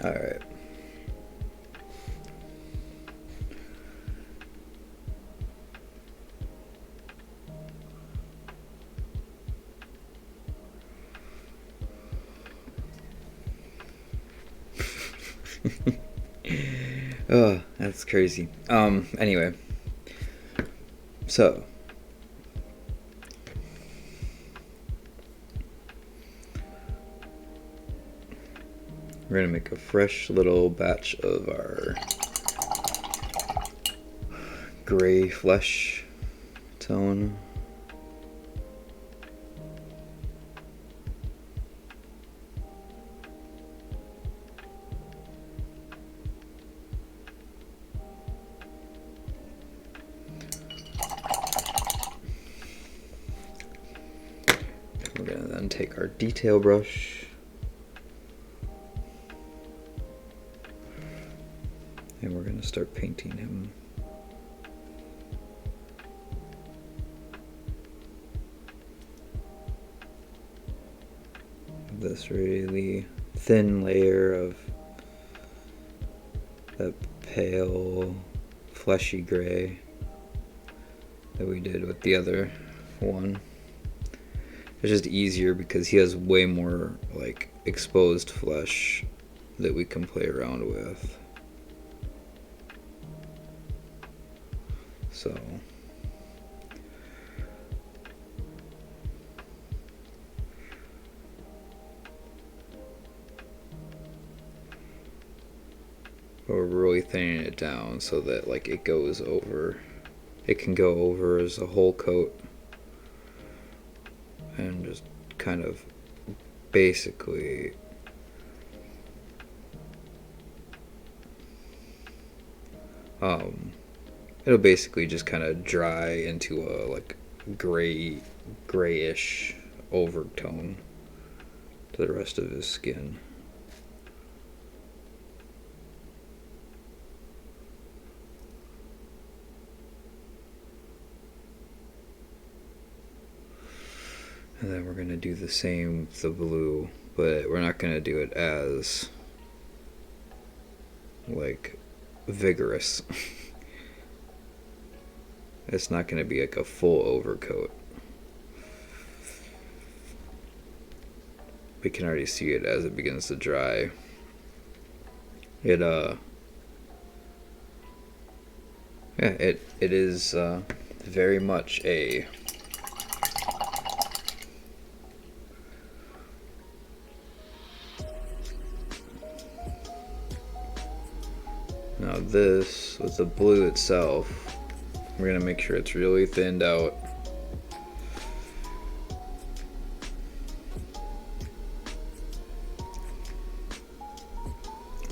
All right. Oh, that's crazy. Anyway. So. We're gonna make a fresh little batch of our gray flesh tone. We're gonna then take our detail brush and we're gonna start painting him. This really thin layer of that pale fleshy gray that we did with the other one. It's just easier because he has way more like exposed flesh that we can play around with. So but we're really thinning it down so that like it goes over, it can go over as a whole coat, and just kind of basically it'll basically just kind of dry into a like grayish overtone to the rest of his skin. And then we're going to do the same with the blue, but we're not going to do it as like vigorous. It's not going to be like a full overcoat. We can already see it as it begins to dry. It is very much a now this with the blue itself, we're gonna make sure it's really thinned out.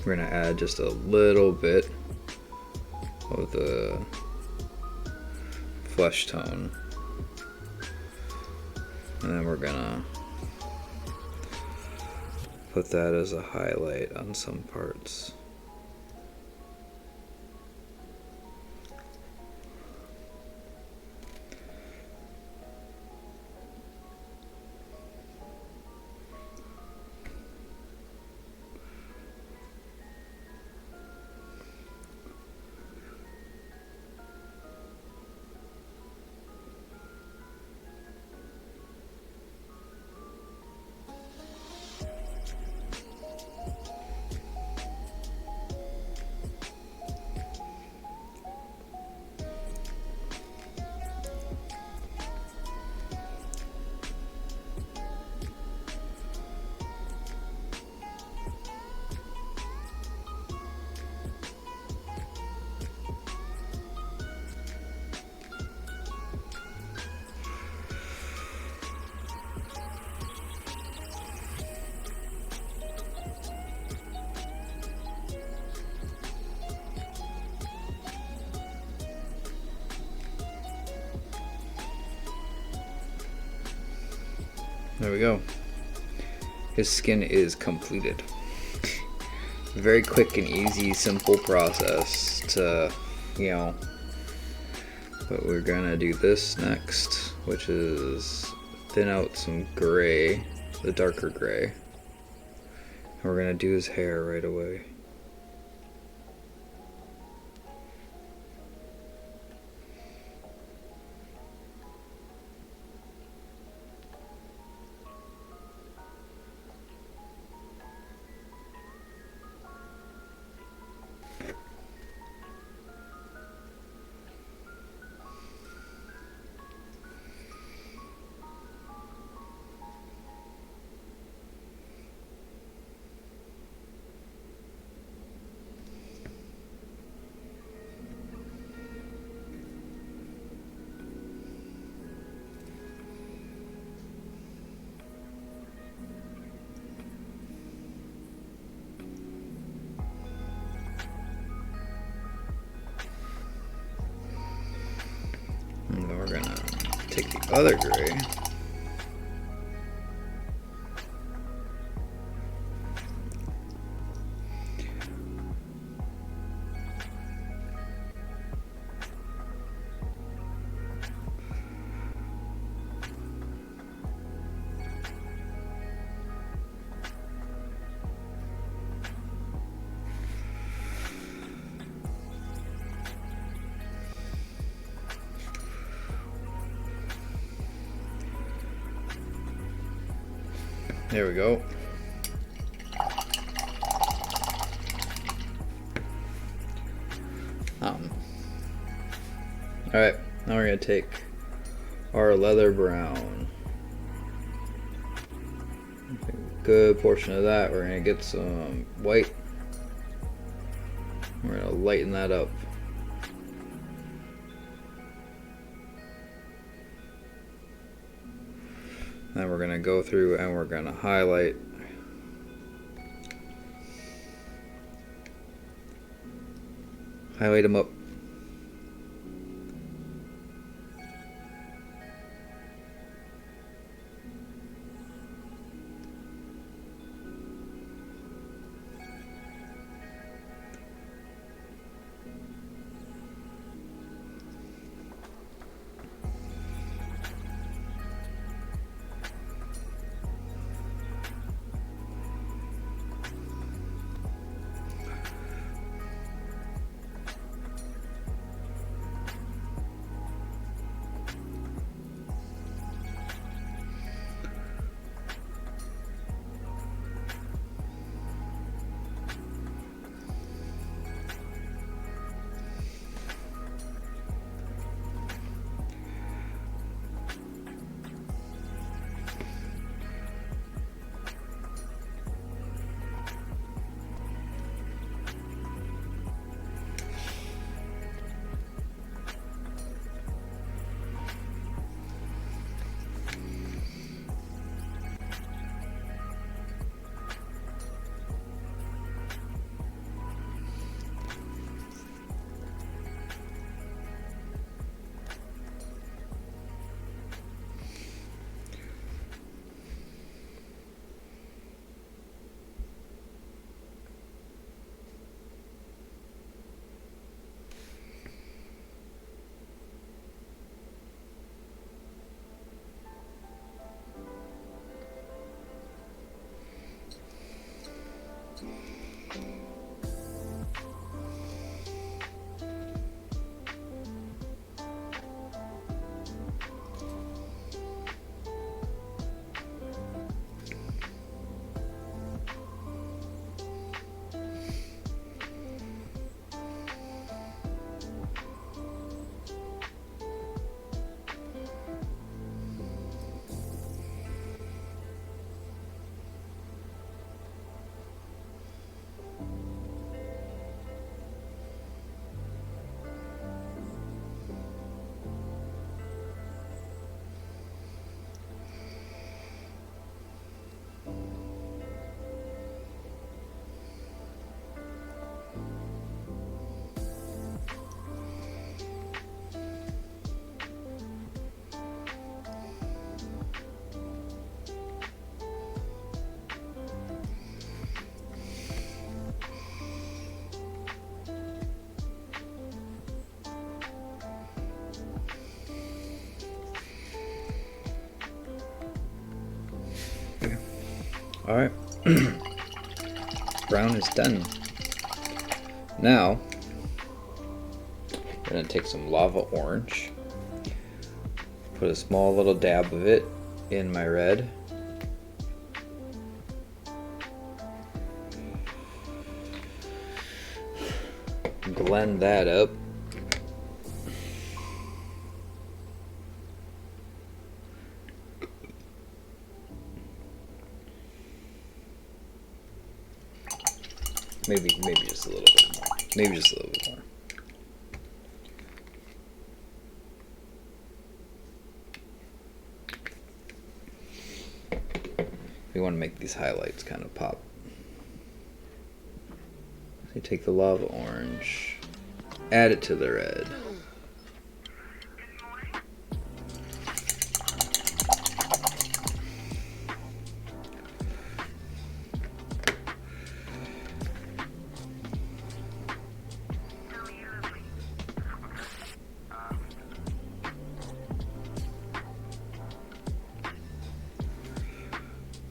We're gonna add just a little bit of the flesh tone, and then we're gonna put that as a highlight on some parts. There we go. His skin is completed. Very quick and easy, simple process to, but we're gonna do this next, which is thin out some gray, the darker gray. And we're gonna do his hair right away. And then we're gonna take the other gray. There we go. Alright, now we're going to take our leather brown. A good portion of that. We're going to get some white. We're going to lighten that up. Then we're going to go through and we're going to highlight them up. Alright, brown is done. Now, I'm going to take some lava orange, put a small little dab of it in my red. Blend that up. Maybe just a little bit more. Maybe just a little bit more. We want to make these highlights kind of pop. So you take the lava orange, add it to the red.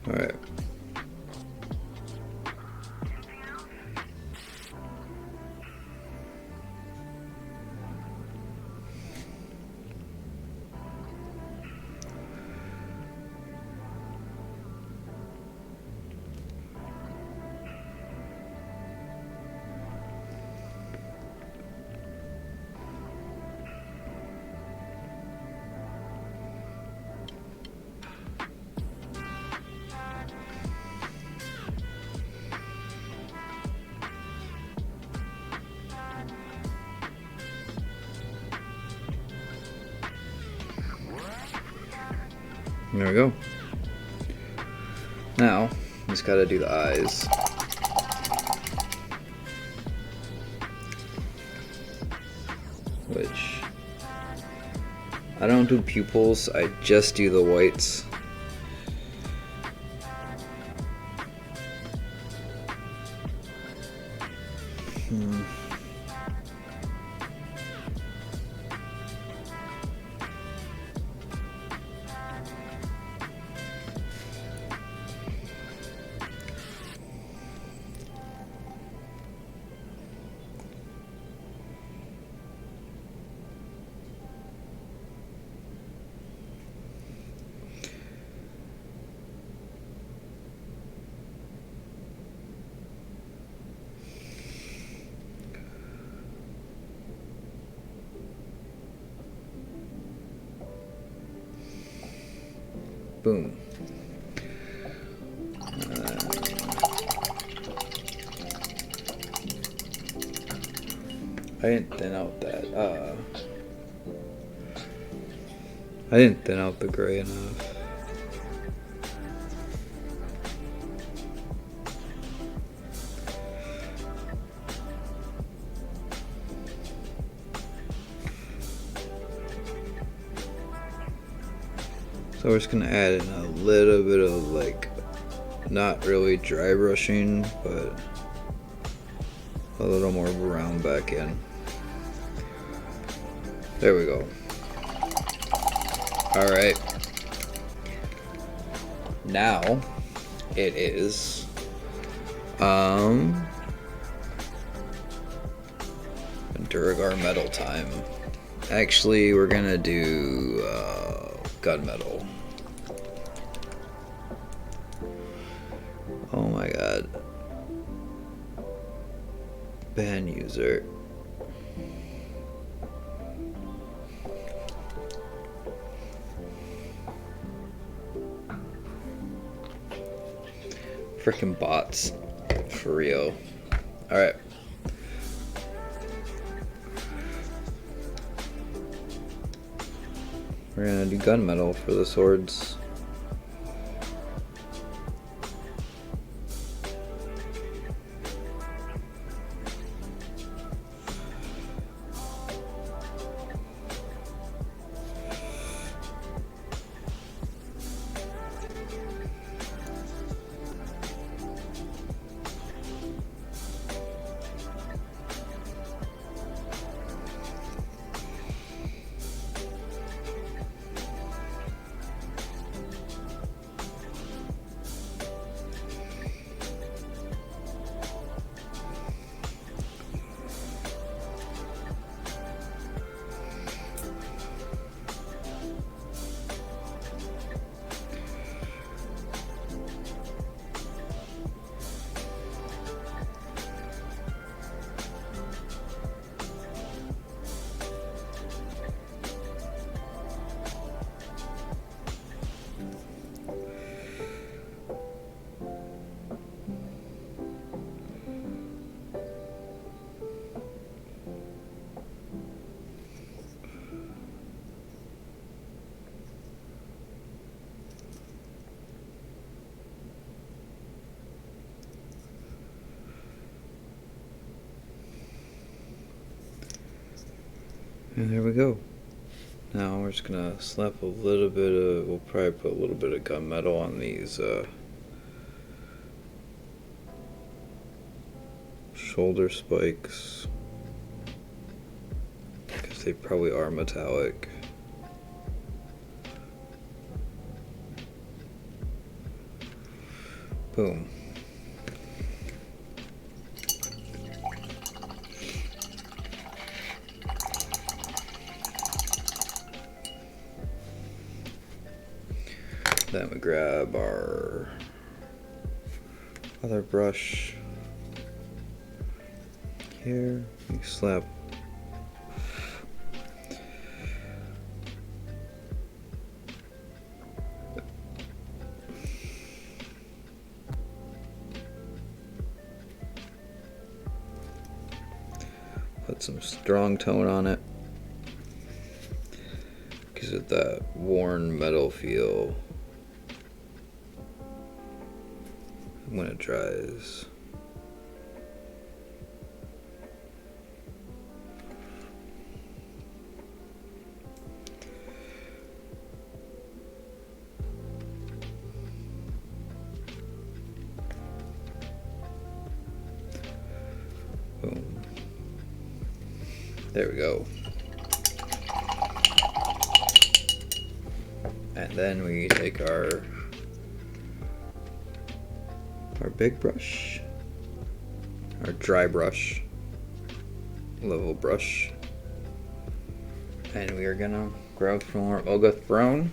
All right. There we go. Now, just gotta do the eyes. Which, I don't do pupils, I just do the whites. Boom. I didn't thin out that, I didn't thin out the gray enough. So we're just gonna add in a little bit of like, not really dry brushing, but a little more brown back in. There we go. Alright. Now it is Duragar metal time. Actually, we're gonna do gunmetal. Oh my god. Ban user. Freaking bots. For real. Alright. We're gonna do gunmetal for the swords. And there we go. Now we're just gonna slap a little bit of, we'll probably put a little bit of gunmetal on these shoulder spikes, because they probably are metallic. Boom. Then we grab our other brush here, we slap put some strong tone on it, gives it that worn metal feel. when it dries. Boom. There we go. And then we take our big brush, our dry brush, level brush, and we are gonna grab from our Oghth Brown.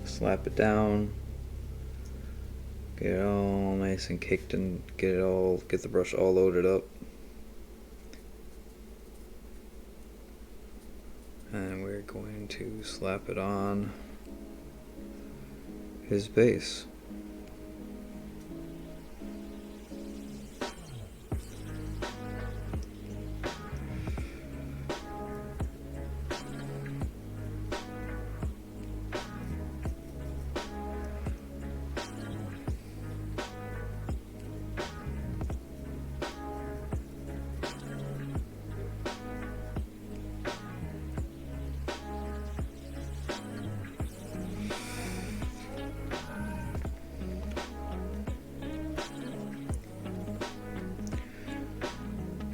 Slap it down, get it all nice and caked and get the brush all loaded up. And we're going to slap it on his base.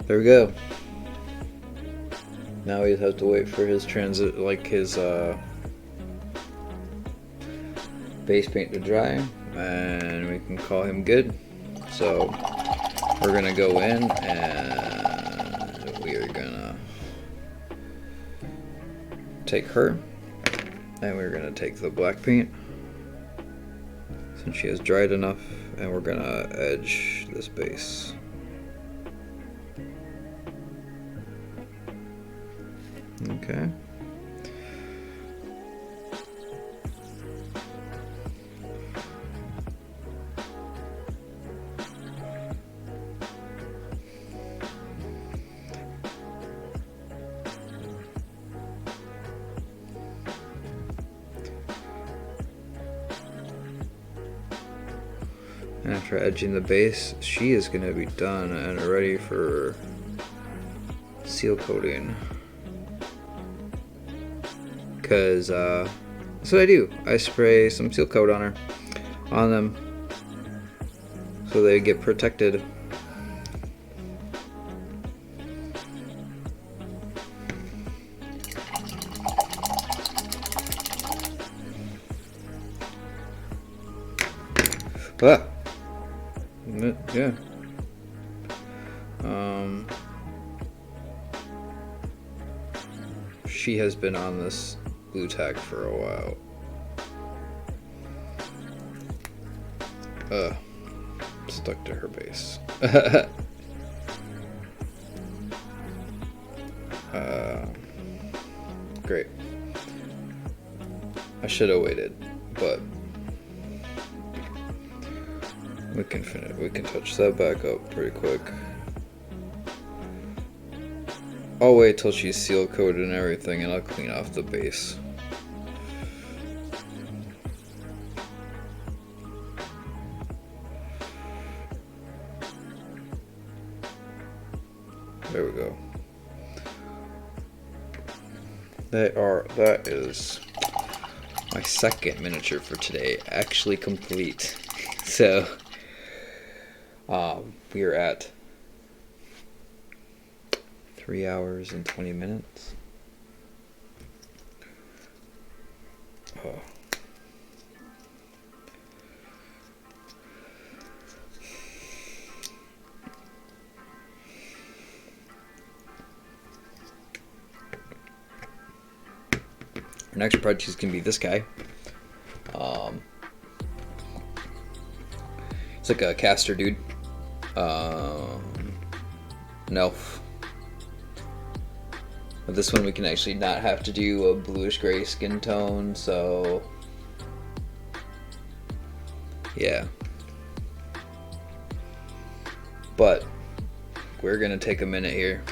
There we go. Now we just have to wait for his base paint to dry, and we can call him good. So we're gonna go in and we are gonna take her, and we're gonna take the black paint since she has dried enough, and we're gonna edge this base. Okay. And after edging the base, she is going to be done and ready for seal coating. Because that's what I do. I spray some seal coat on them, so they get protected. Ah, yeah. She has been on this blue tack for a while. Stuck to her base. Great. I should have waited, but we can finish. We can touch that back up pretty quick. I'll wait till she's seal coated and everything, and I'll clean off the base. There we go. That is my second miniature for today, actually complete. So we are at 3 hours and 20 minutes. Oh. Our next project is going to be this guy. It's like a caster dude. An elf. But this one we can actually not have to do a bluish gray skin tone, so yeah. But we're gonna take a minute here,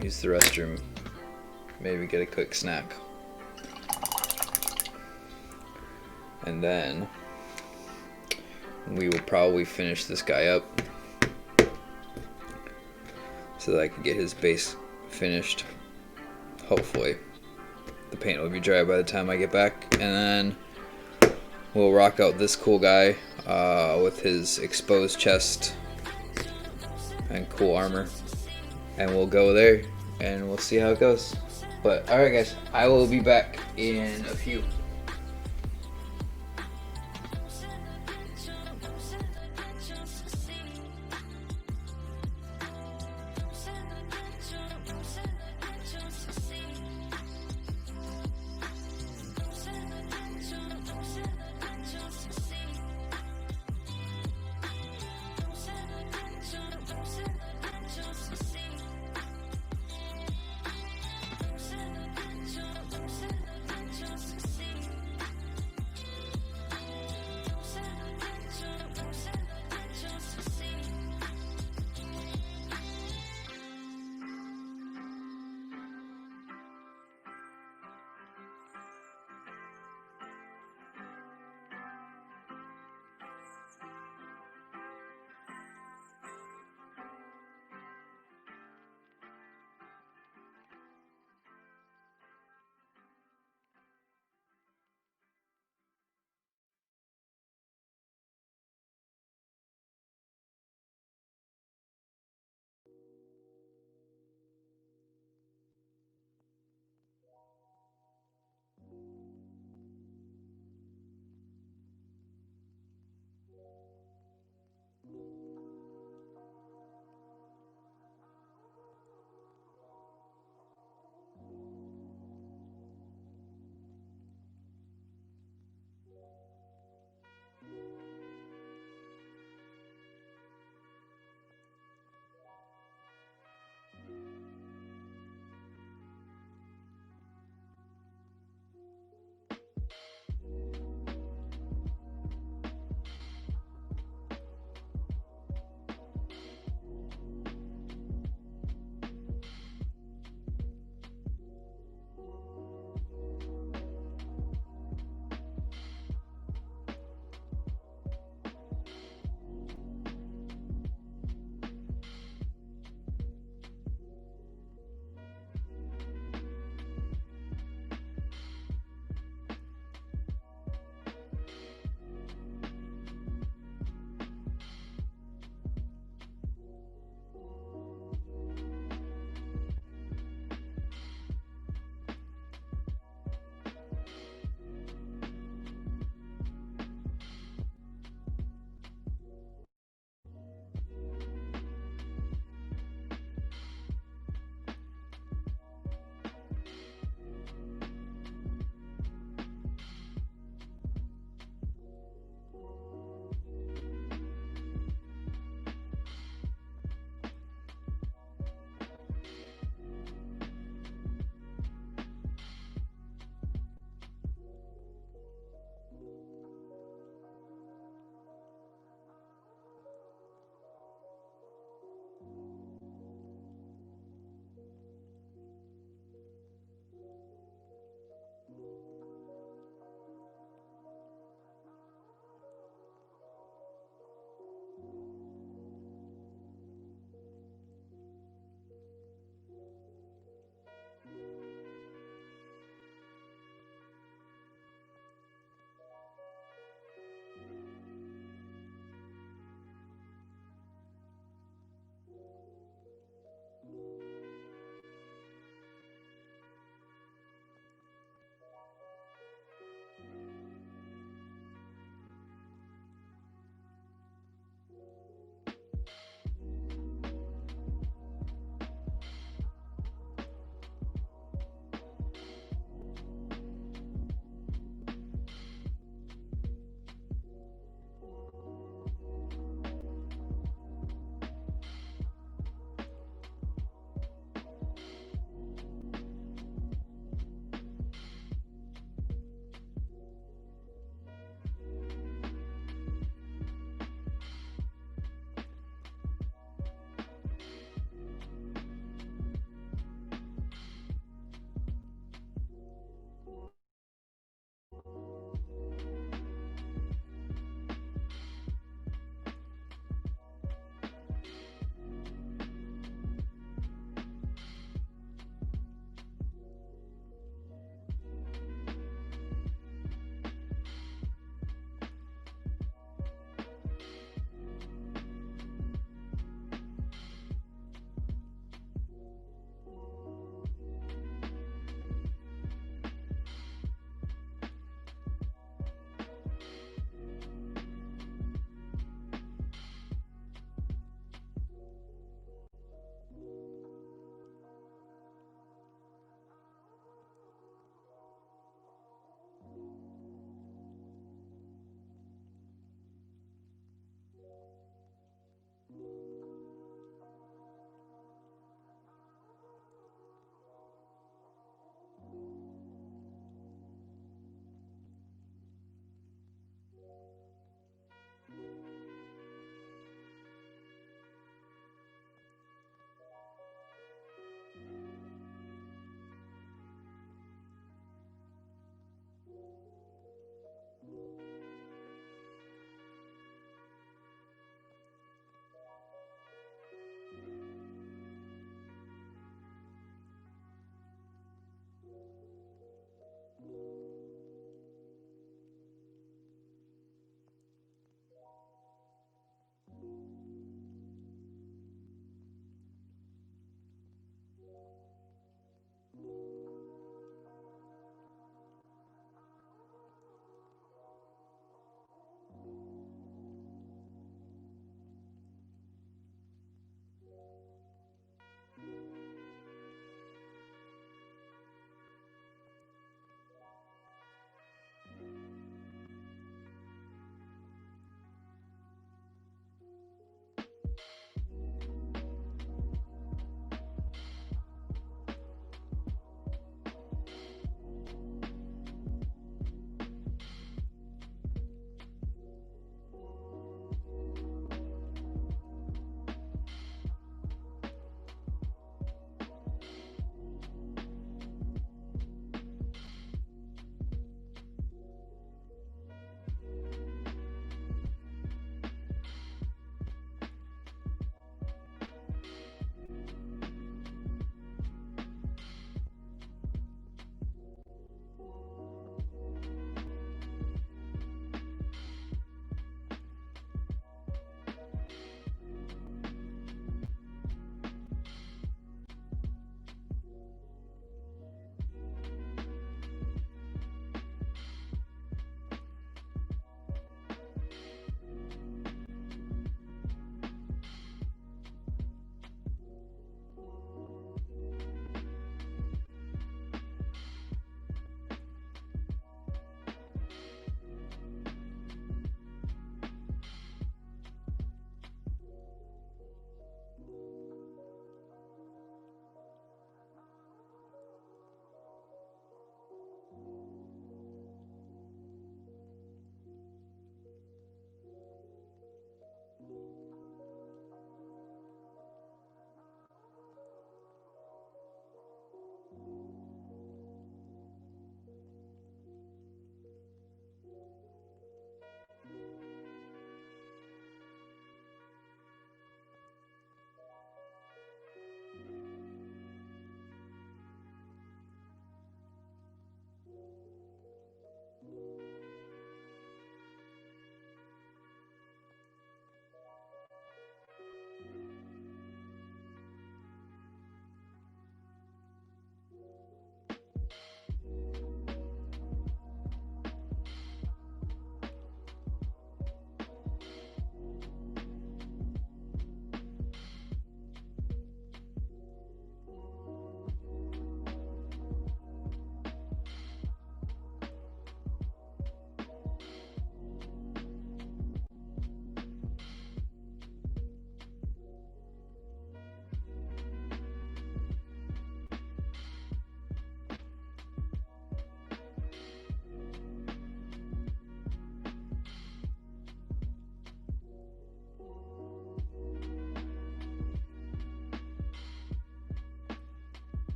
use the restroom, maybe get a quick snack. And then we will probably finish this guy up so that I can get his base finished. Hopefully. The paint will be dry by the time I get back. And then we'll rock out this cool guy with his exposed chest and cool armor. And we'll go there and we'll see how it goes. But alright guys, I will be back in a few.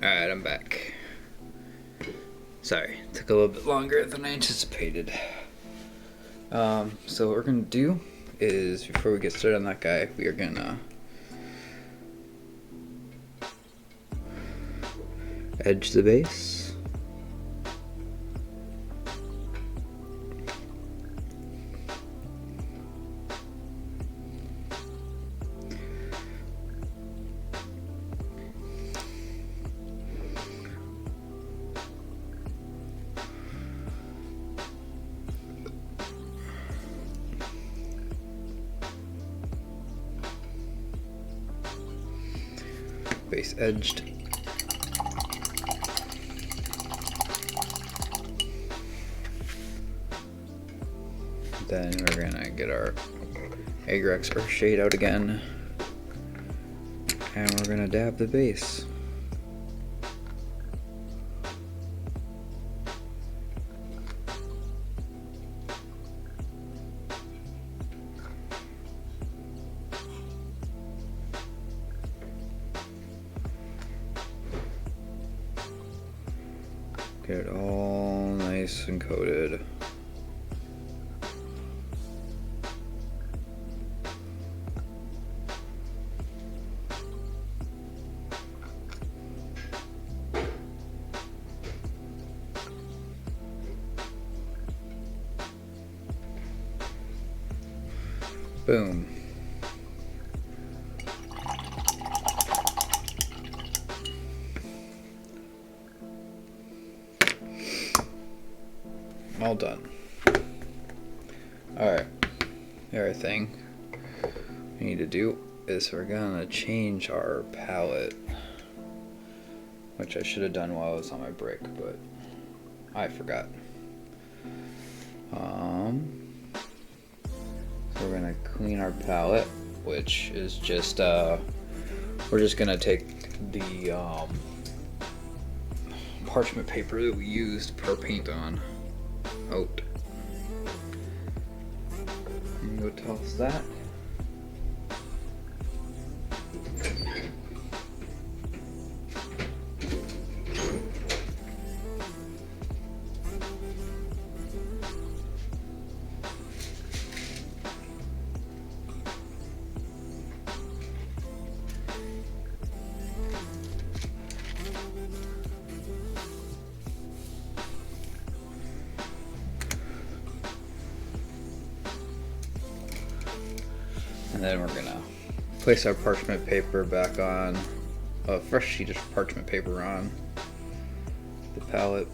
Alright, I'm back. Sorry, took a little bit longer than I anticipated. So what we're gonna do is, before we get started on that guy, we are gonna edge the base. Base edged. Then we're gonna get our Agrax Earthshade out again, and we're gonna dab the base. Get it all nice and coated. Boom. All done. Alright. The other thing we need to do is we're gonna change our palette, which I should have done while I was on my break, but I forgot. So we're gonna clean our palette, which is just we're just gonna take the parchment paper that we used per paint on out. And go toss that. And then we're gonna place our parchment paper back on, a fresh sheet of parchment paper on the palette.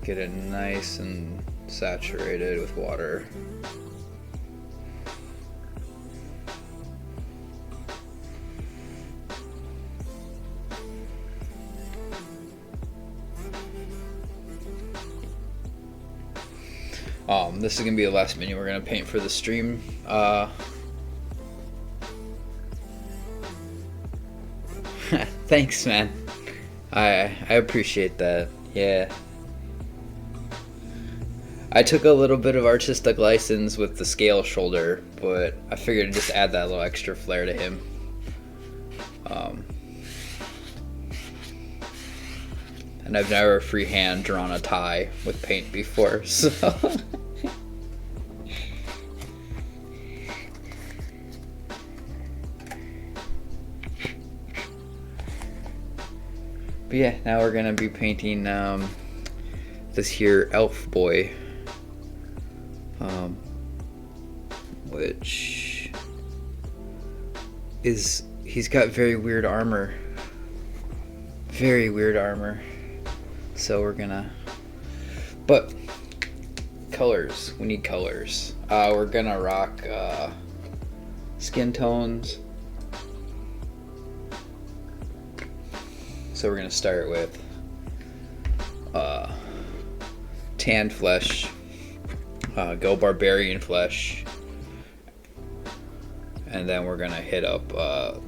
Get it nice and saturated with water. This is gonna be the last mini we're gonna paint for the stream. Thanks, man. I appreciate that. Yeah. I took a little bit of artistic license with the scale shoulder, but I figured to just add that little extra flair to him. And I've never freehand drawn a tie with paint before, so. But yeah, now we're gonna be painting this here elf boy, which is, he's got very weird armor. Very weird armor. So we're gonna, but colors, we need colors. We're gonna rock skin tones. So we're gonna start with tanned flesh, go barbarian flesh, and then we're gonna hit up, well,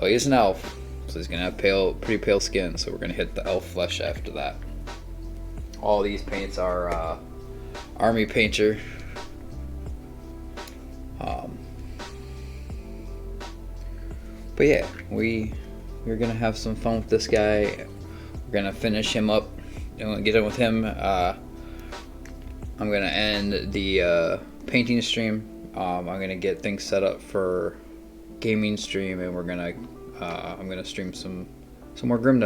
he's an elf, so he's gonna have pretty pale skin, so we're gonna hit the elf flesh after that. All these paints are Army Painter. But yeah, we're gonna have some fun with this guy. We're gonna finish him up and get in with him. I'm gonna end the painting stream. I'm gonna get things set up for gaming stream, and I'm gonna stream some more Grim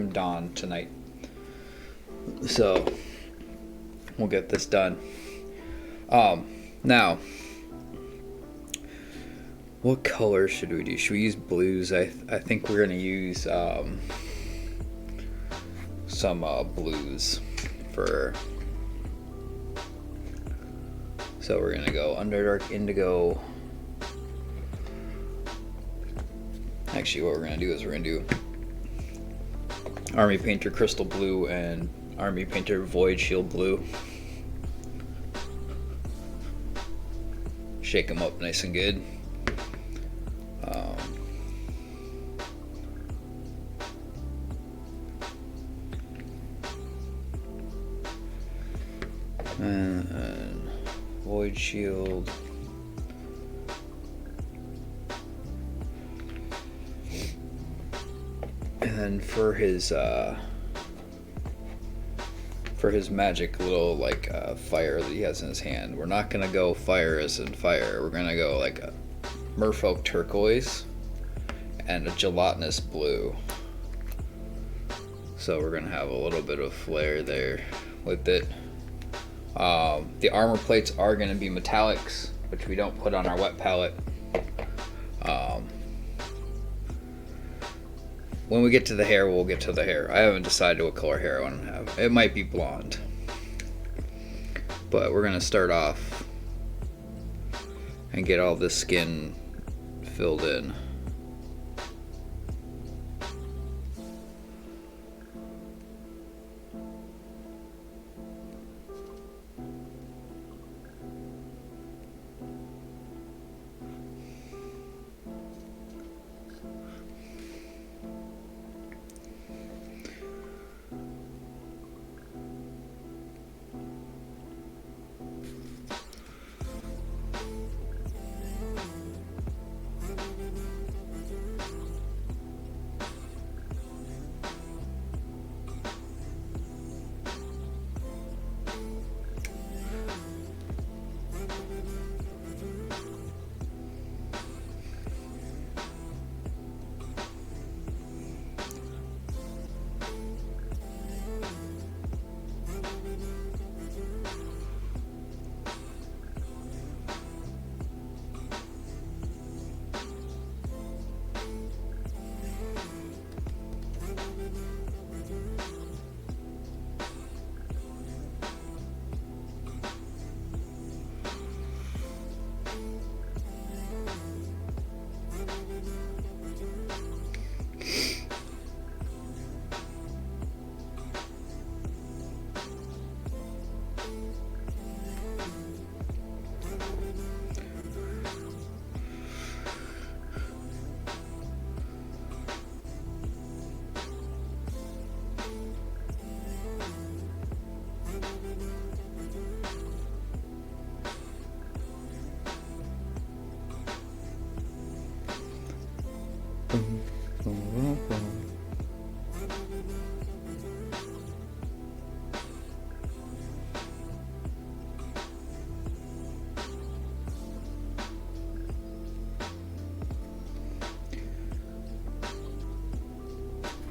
Dawn tonight. So we'll get this done. Now, what color should we do? Should we use blues? I think we're gonna use some blues for. So we're gonna go Underdark Indigo. Actually, what we're gonna do is we're gonna do Army Painter Crystal Blue and Army Painter Void Shield Blue. Shake them up nice and good. And Void Shield. And then for his magic little fire that he has in his hand, we're not gonna go fire as in fire. We're gonna go like a Merfolk Turquoise and a Gelatinous Blue. So we're gonna have a little bit of flair there with it. The armor plates are gonna be metallics, which we don't put on our wet palette. When we get to the hair, we'll get to the hair. I haven't decided what color hair I want to have. It might be blonde. But we're going to start off and get all this skin filled in.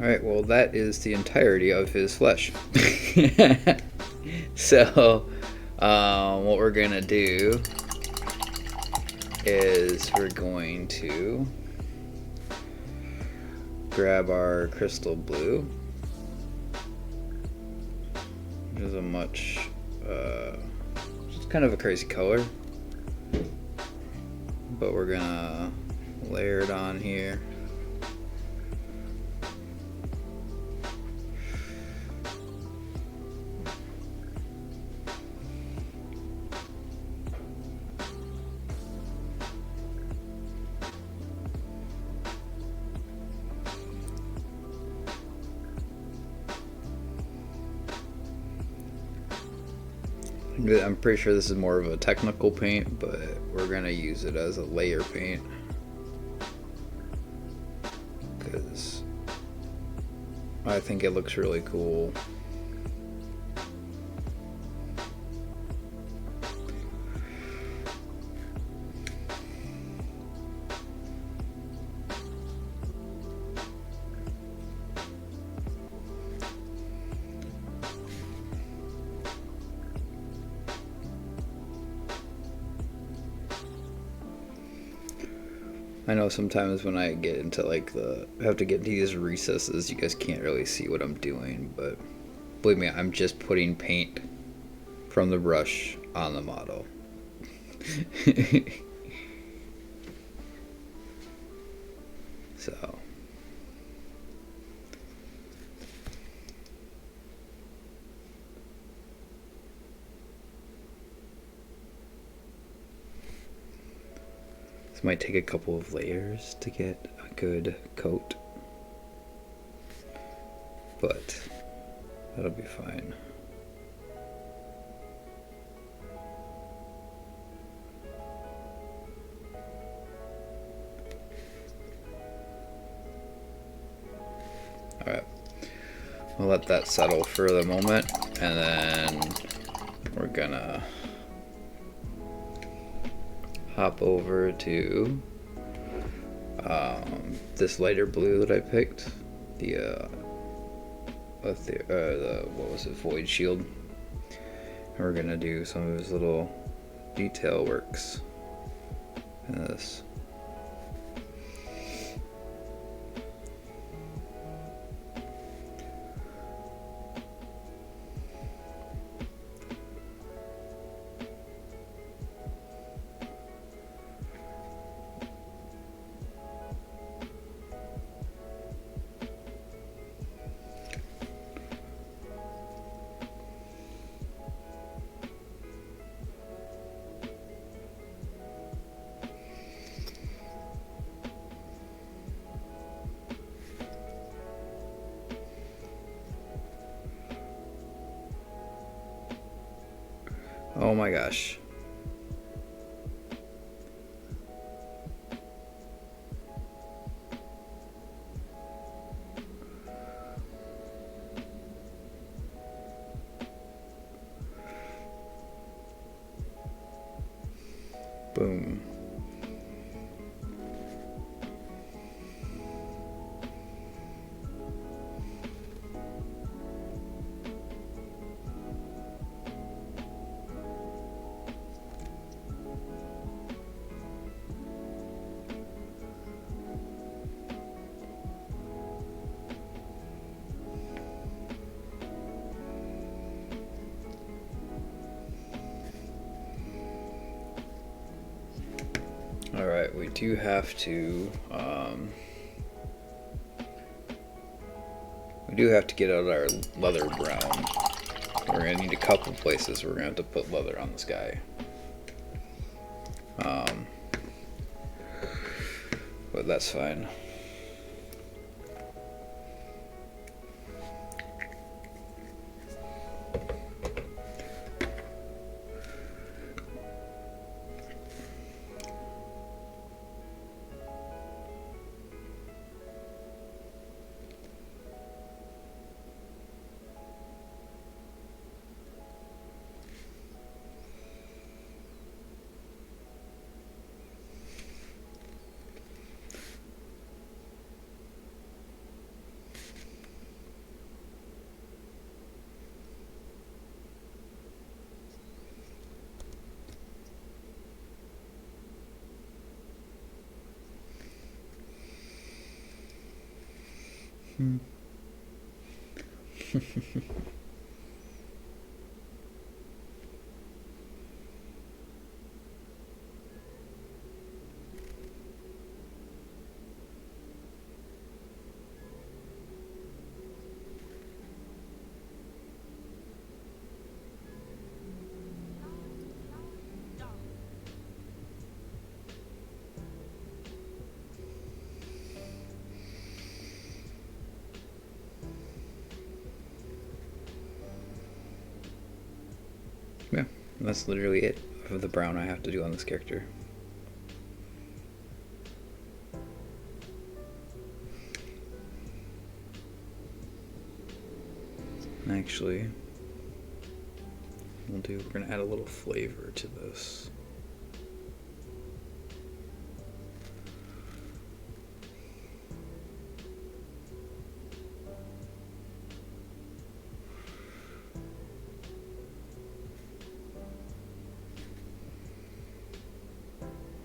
Alright, well that is the entirety of his flesh. So, what we're gonna do is we're going to grab our crystal blue, which is a much, it's kind of a crazy color, but we're gonna layer it on here. I'm pretty sure this is more of a technical paint, but we're gonna use it as a layer paint. because I think it looks really cool. I know sometimes when I get into like I have to get into these recesses, you guys can't really see what I'm doing, but believe me, I'm just putting paint from the brush on the model. So. Might take a couple of layers to get a good coat, but that'll be fine. Alright, we'll let that settle for the moment, and then we're gonna hop over to this lighter blue that I picked, the what was it, Void Shield, and we're gonna do some of his little detail works in this. Oh my gosh. Boom. Alright, we do have to get out our leather brown. We're gonna need a couple places we're gonna have to put leather on this guy. But that's fine. Yeah, that's literally it of the brown I have to do on this character. Actually, we're gonna add a little flavor to this.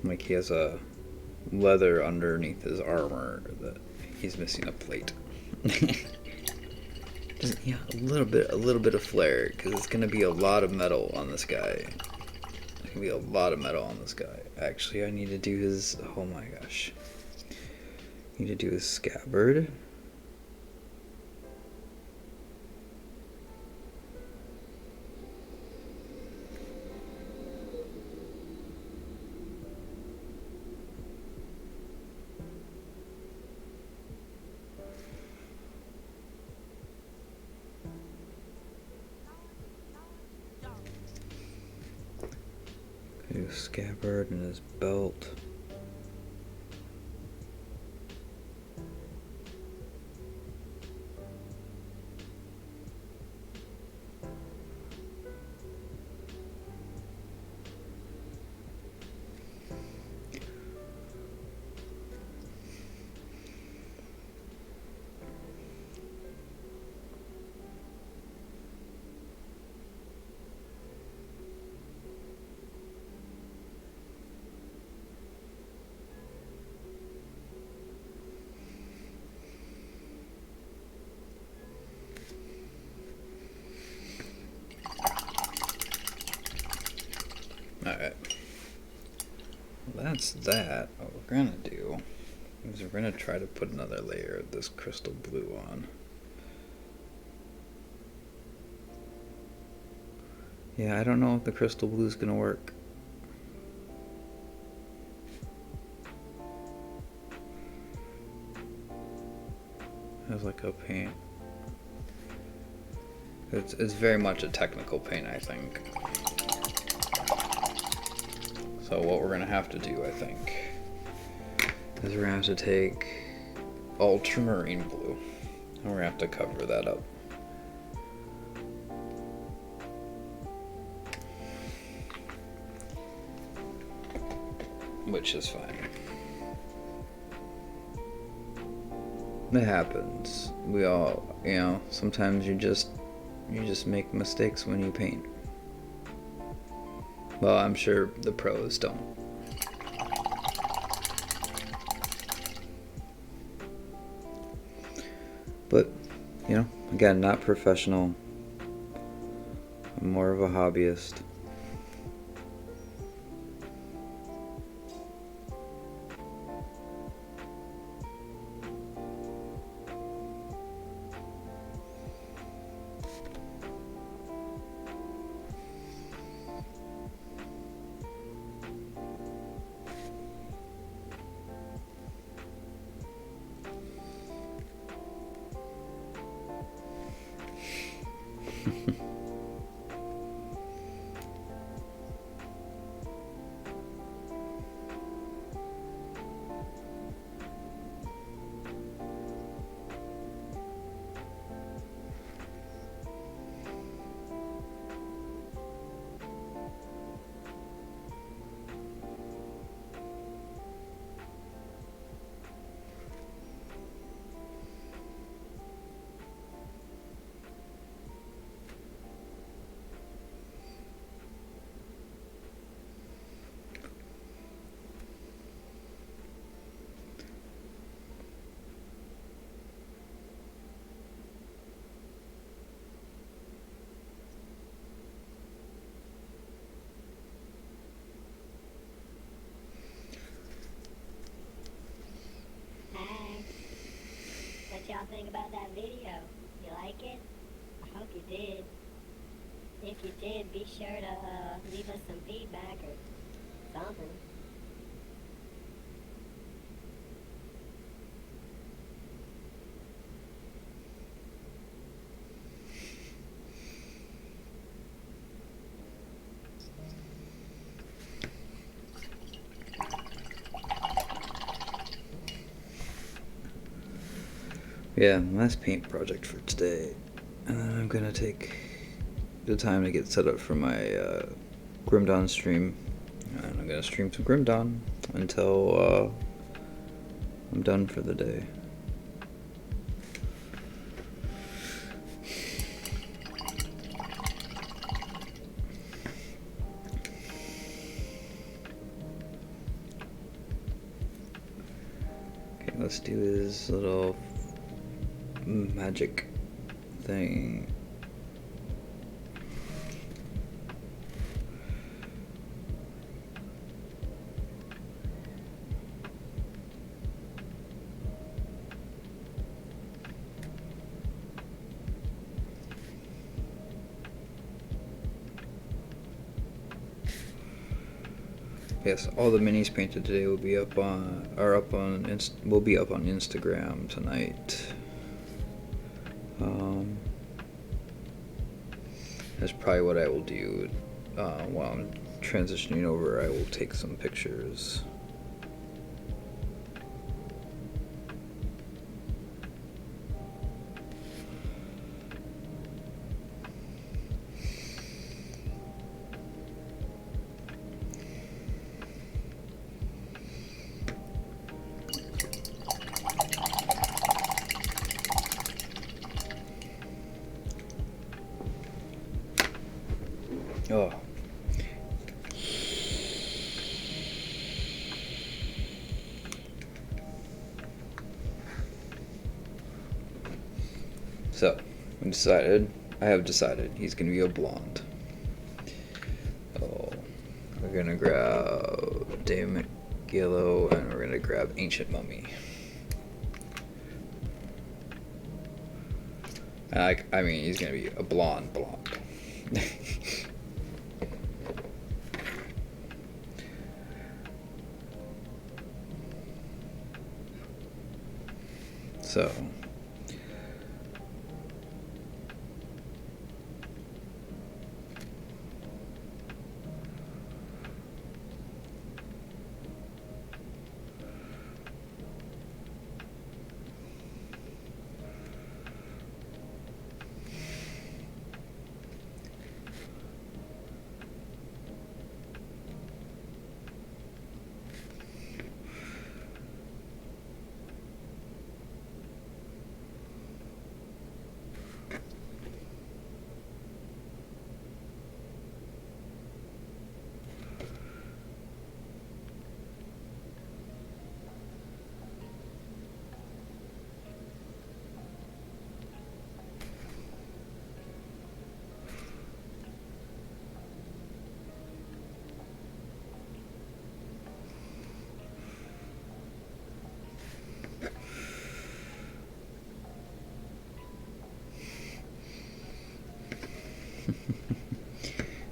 Like he has a leather underneath his armor that he's missing a plate. Yeah, a little bit of flair, because it's gonna be a lot of metal on this guy. There's gonna be a lot of metal on this guy. Actually, I need to do his. Oh my gosh. Need to do his scabbard. Do scabbard and his belt. Alright. Well, that's that. What we're gonna do is we're gonna try to put another layer of this crystal blue on. Yeah, I don't know if the crystal blue is gonna work. Has like a paint. It's very much a technical paint, I think. So what we're gonna have to do, I think, is we're gonna have to take ultramarine blue, and we're gonna have to cover that up. Which is fine. It happens. We all, sometimes you just make mistakes when you paint. Well, I'm sure the pros don't. But, again, not professional. I'm more of a hobbyist. What y'all think about that video? You like it? I hope you did. If you did, be sure to leave us some feedback or something. Yeah, last paint project for today. And then I'm gonna take the time to get set up for my Grim Dawn stream. And I'm gonna stream some Grim Dawn until I'm done for the day. Okay, let's do this little magic thing. Yes, all the minis painted today will be up on Instagram tonight. That's probably what I will do while I'm transitioning over. I will take some pictures. Oh. So, I have decided he's gonna be a blonde. Oh, we're gonna grab Dame Yellow and we're gonna grab Ancient Mummy. I mean, he's gonna be a blonde. So,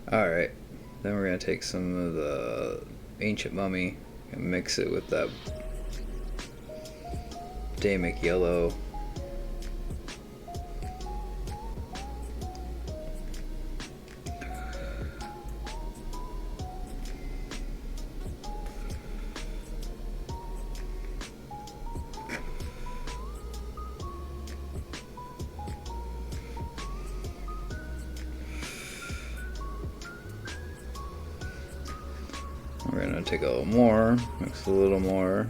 alright, then we're gonna take some of the Ancient Mummy and mix it with that Damic Yellow. We're gonna take a little more, mix a little more.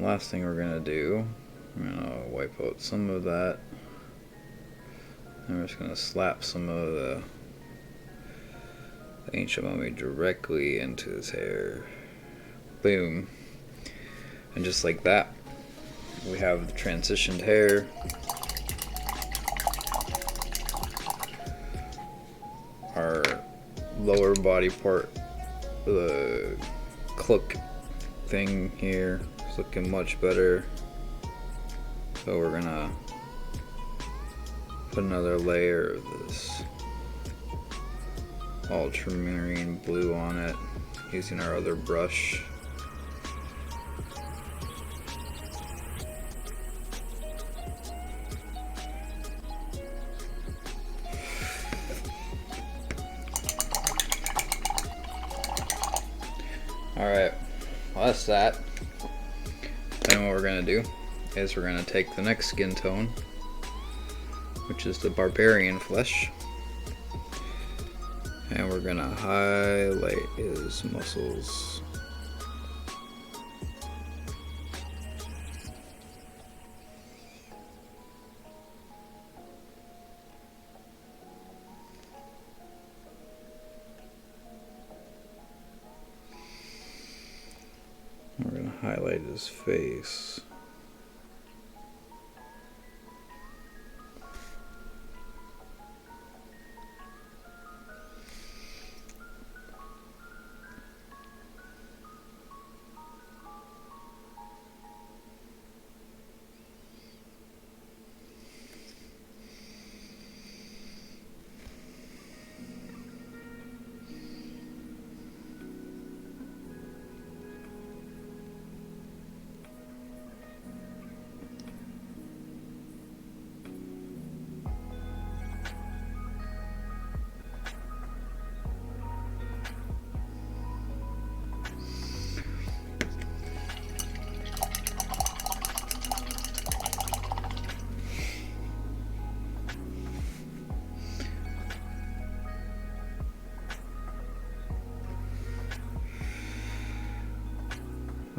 Last thing we're gonna do, I'm gonna wipe out some of that. And we're just gonna slap some of the Ancient Mummy directly into his hair. Boom. And just like that, we have the transitioned hair. Our lower body part, the cloak thing here is looking much better. So we're gonna put another layer of this ultramarine blue on it using our other brush. test that, then what we're gonna do is we're gonna take the next skin tone, which is the Barbarian Flesh, and we're gonna highlight his muscles. We're going to highlight his face.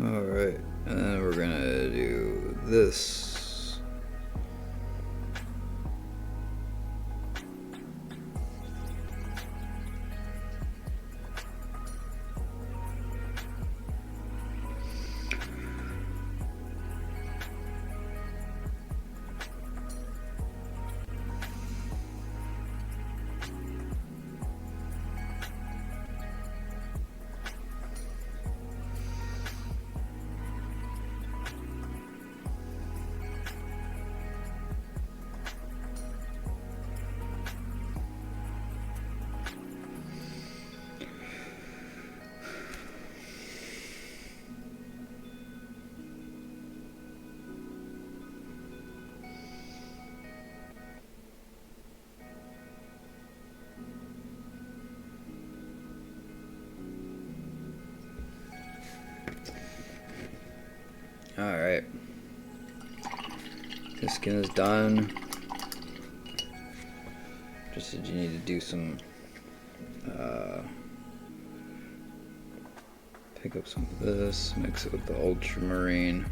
Alright, and then we're gonna do this. Alright, the skin is done. Just that you need to do some, pick up some of this, mix it with the ultramarine.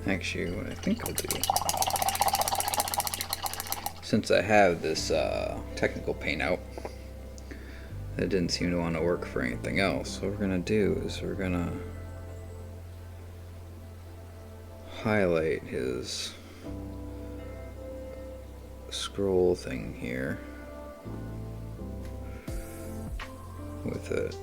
Actually, what I think I'll do, since I have this technical paint out, that didn't seem to want to work for anything else. What we're gonna do is we're gonna highlight his scroll thing here with it.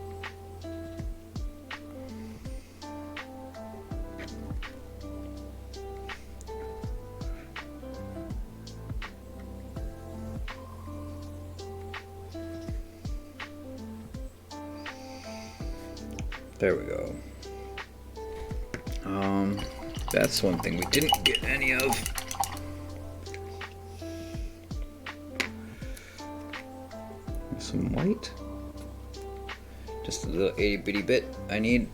There we go. That's one thing we didn't get any of. Some white. Just a little itty bitty bit I need.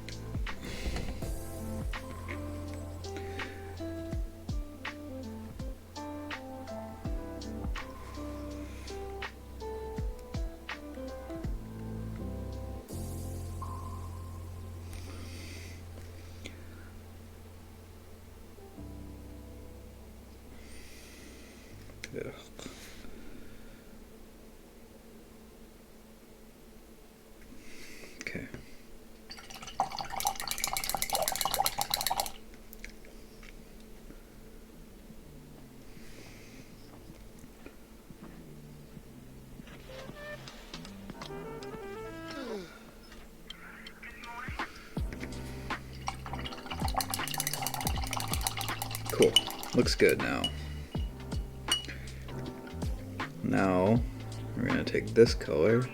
Ugh. Okay. Cool. Looks good now. Now we're gonna take this color.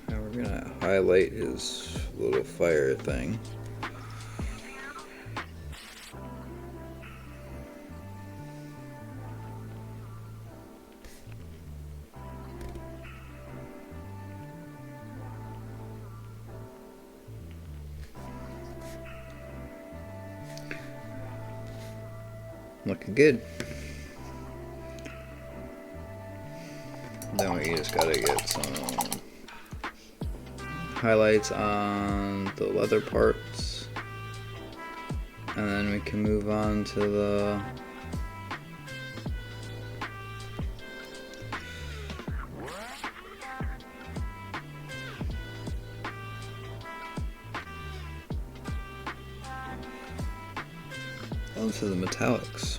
And we're gonna highlight his little fire thing. Looking good. Then we just gotta get some highlights on the leather parts, and then we can move on to the metallics.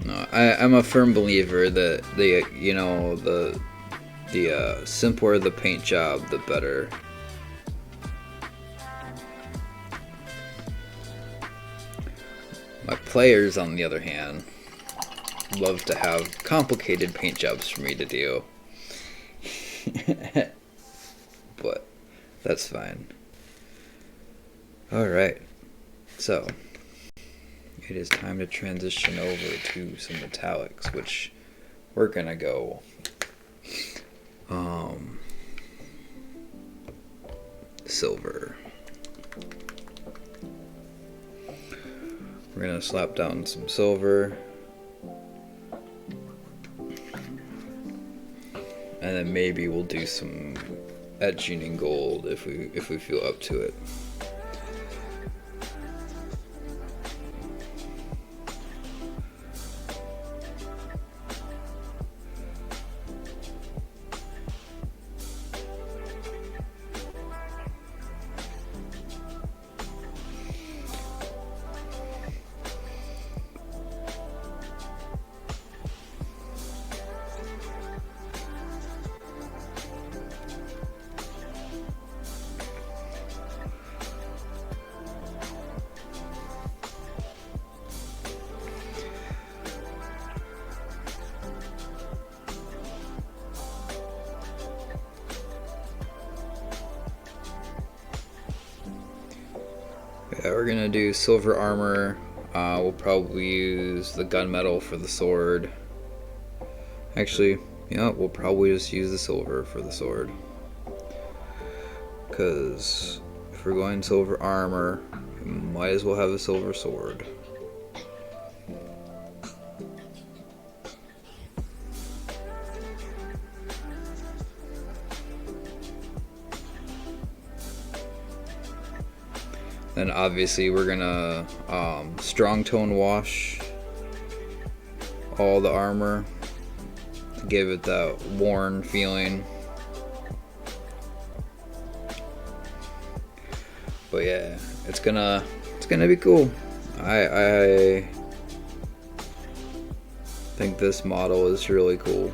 No, I'm a firm believer that the simpler the paint job, the better. My players, on the other hand, love to have complicated paint jobs for me to do. But that's fine. Alright, so it is time to transition over to some metallics, which we're gonna go silver. We're gonna slap down some silver, and then maybe we'll do some etching in gold if we feel up to it. Yeah, we're gonna do silver armor. We'll probably use the gunmetal for the sword. Actually, yeah, we'll probably just use the silver for the sword. Because if we're going silver armor, we might as well have a silver sword. Then obviously we're gonna strong tone wash all the armor to give it that worn feeling. But yeah, it's gonna be cool. I think this model is really cool.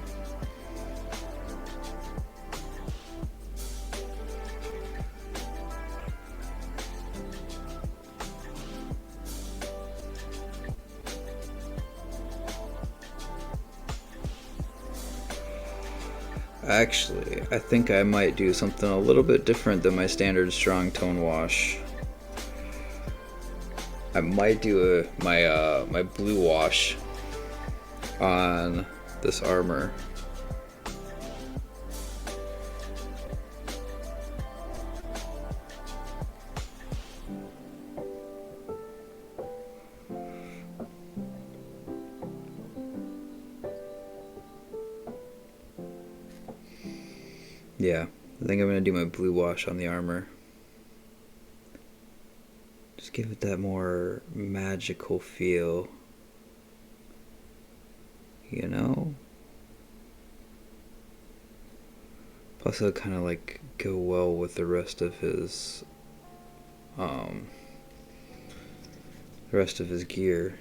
Actually, I think I might do something a little bit different than my standard strong tone wash. I might do my blue wash on this armor. Yeah, I think I'm gonna do my blue wash on the armor. Just give it that more magical feel. You know? Plus it'll kind of like go well with the rest of his gear.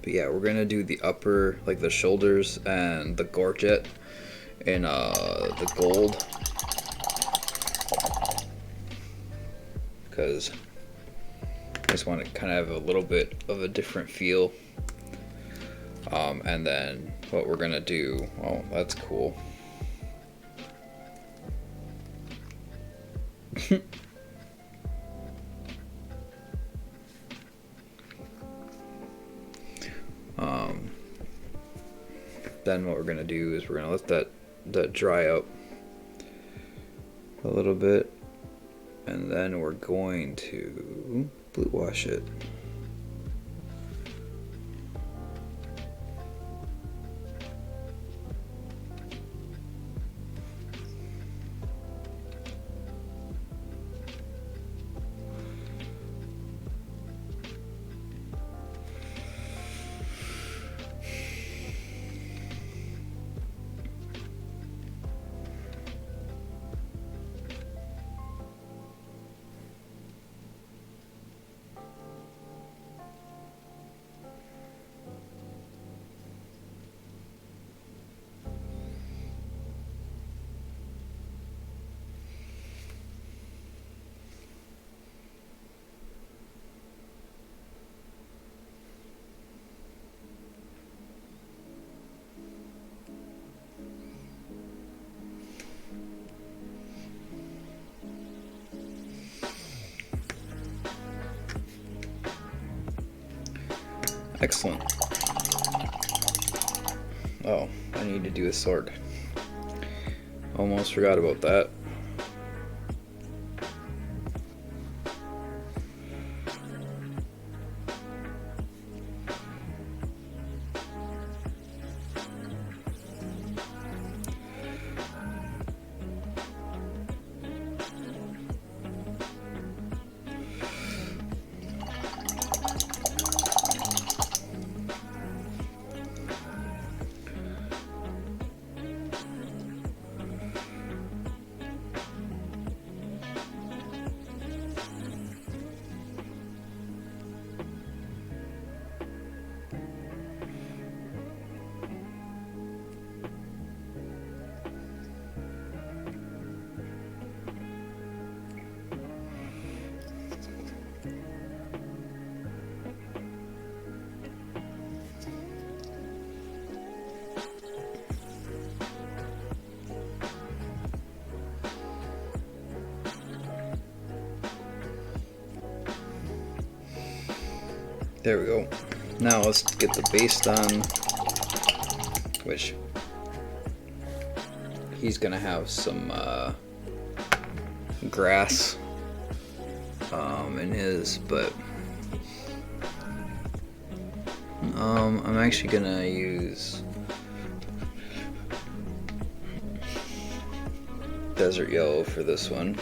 But yeah, we're gonna do the upper, like the shoulders and the gorget in the gold, because I just want to kind of have a little bit of a different feel. And then what we're gonna do, oh, that's cool. Then what we're gonna do is we're gonna let that dry out a little bit, and then we're going to blue wash it. Excellent. Oh, I need to do a sword. Almost forgot about that. There we go. Now let's get the base done, which he's gonna have some grass in his, but I'm actually gonna use desert yellow for this one.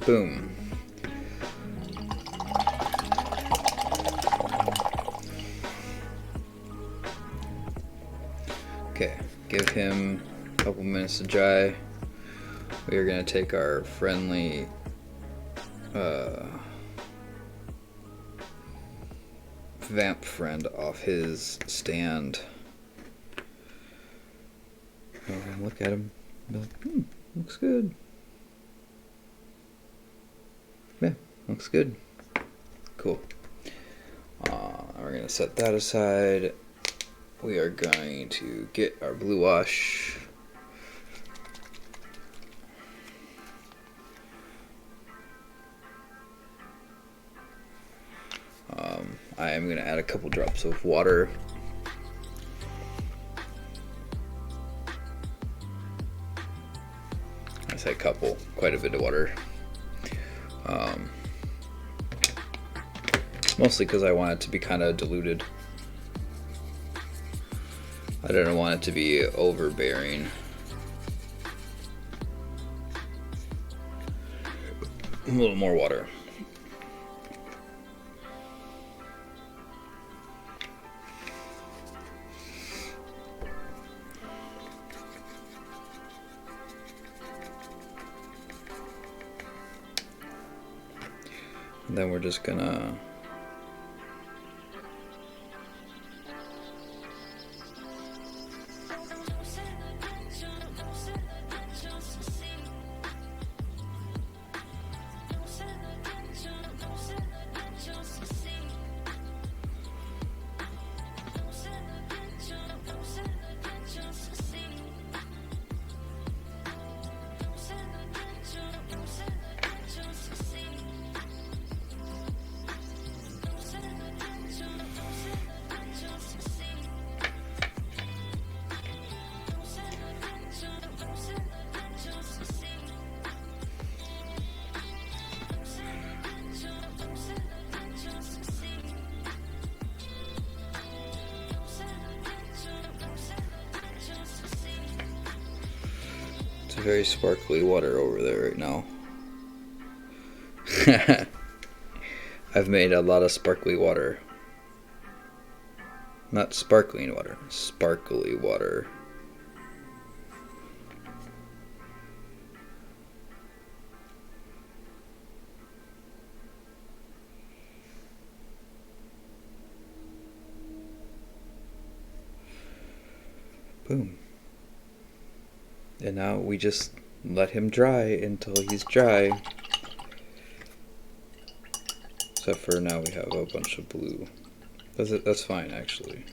Boom. Okay, give him a couple minutes to dry. We are going to take our friendly vamp friend off his stand. Look at him. Be like, looks good. Yeah, looks good. Cool. We're going to set that aside. We are going to get our blue wash. I am going to add a couple drops of water. I say a couple, quite a bit of water. Mostly because I want it to be kind of diluted. I don't want it to be overbearing. A little more water. And then we're just gonna It's very sparkly water over there right now. I've made a lot of sparkly water. Not sparkling water, sparkly water. Boom. And now we just let him dry until he's dry. Except for now we have a bunch of blue. That's fine actually.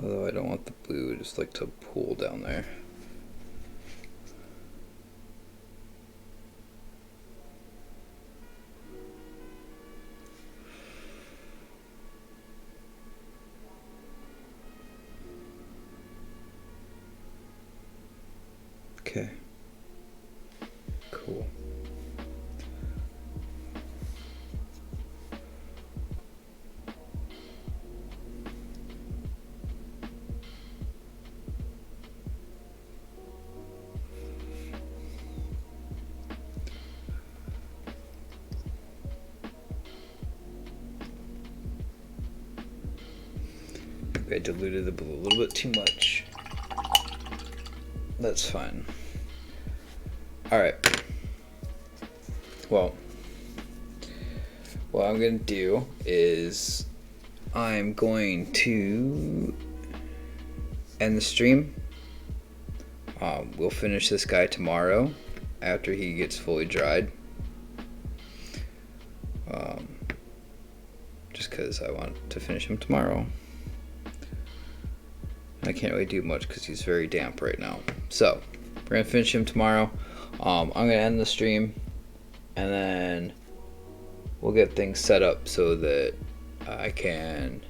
Although I don't want the blue just like to pool down there. Okay. Cool. I diluted the blue a little bit too much. That's fine. Alright. Well, what I'm going to do is I'm going to end the stream. We'll finish this guy tomorrow after he gets fully dried. Just because I want to finish him tomorrow. I can't really do much because he's very damp right now. So, we're going to finish him tomorrow. I'm going to end the stream. And then we'll get things set up so that I can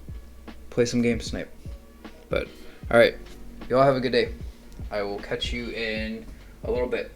play some game Snipe. But, alright. Y'all have a good day. I will catch you in a little bit.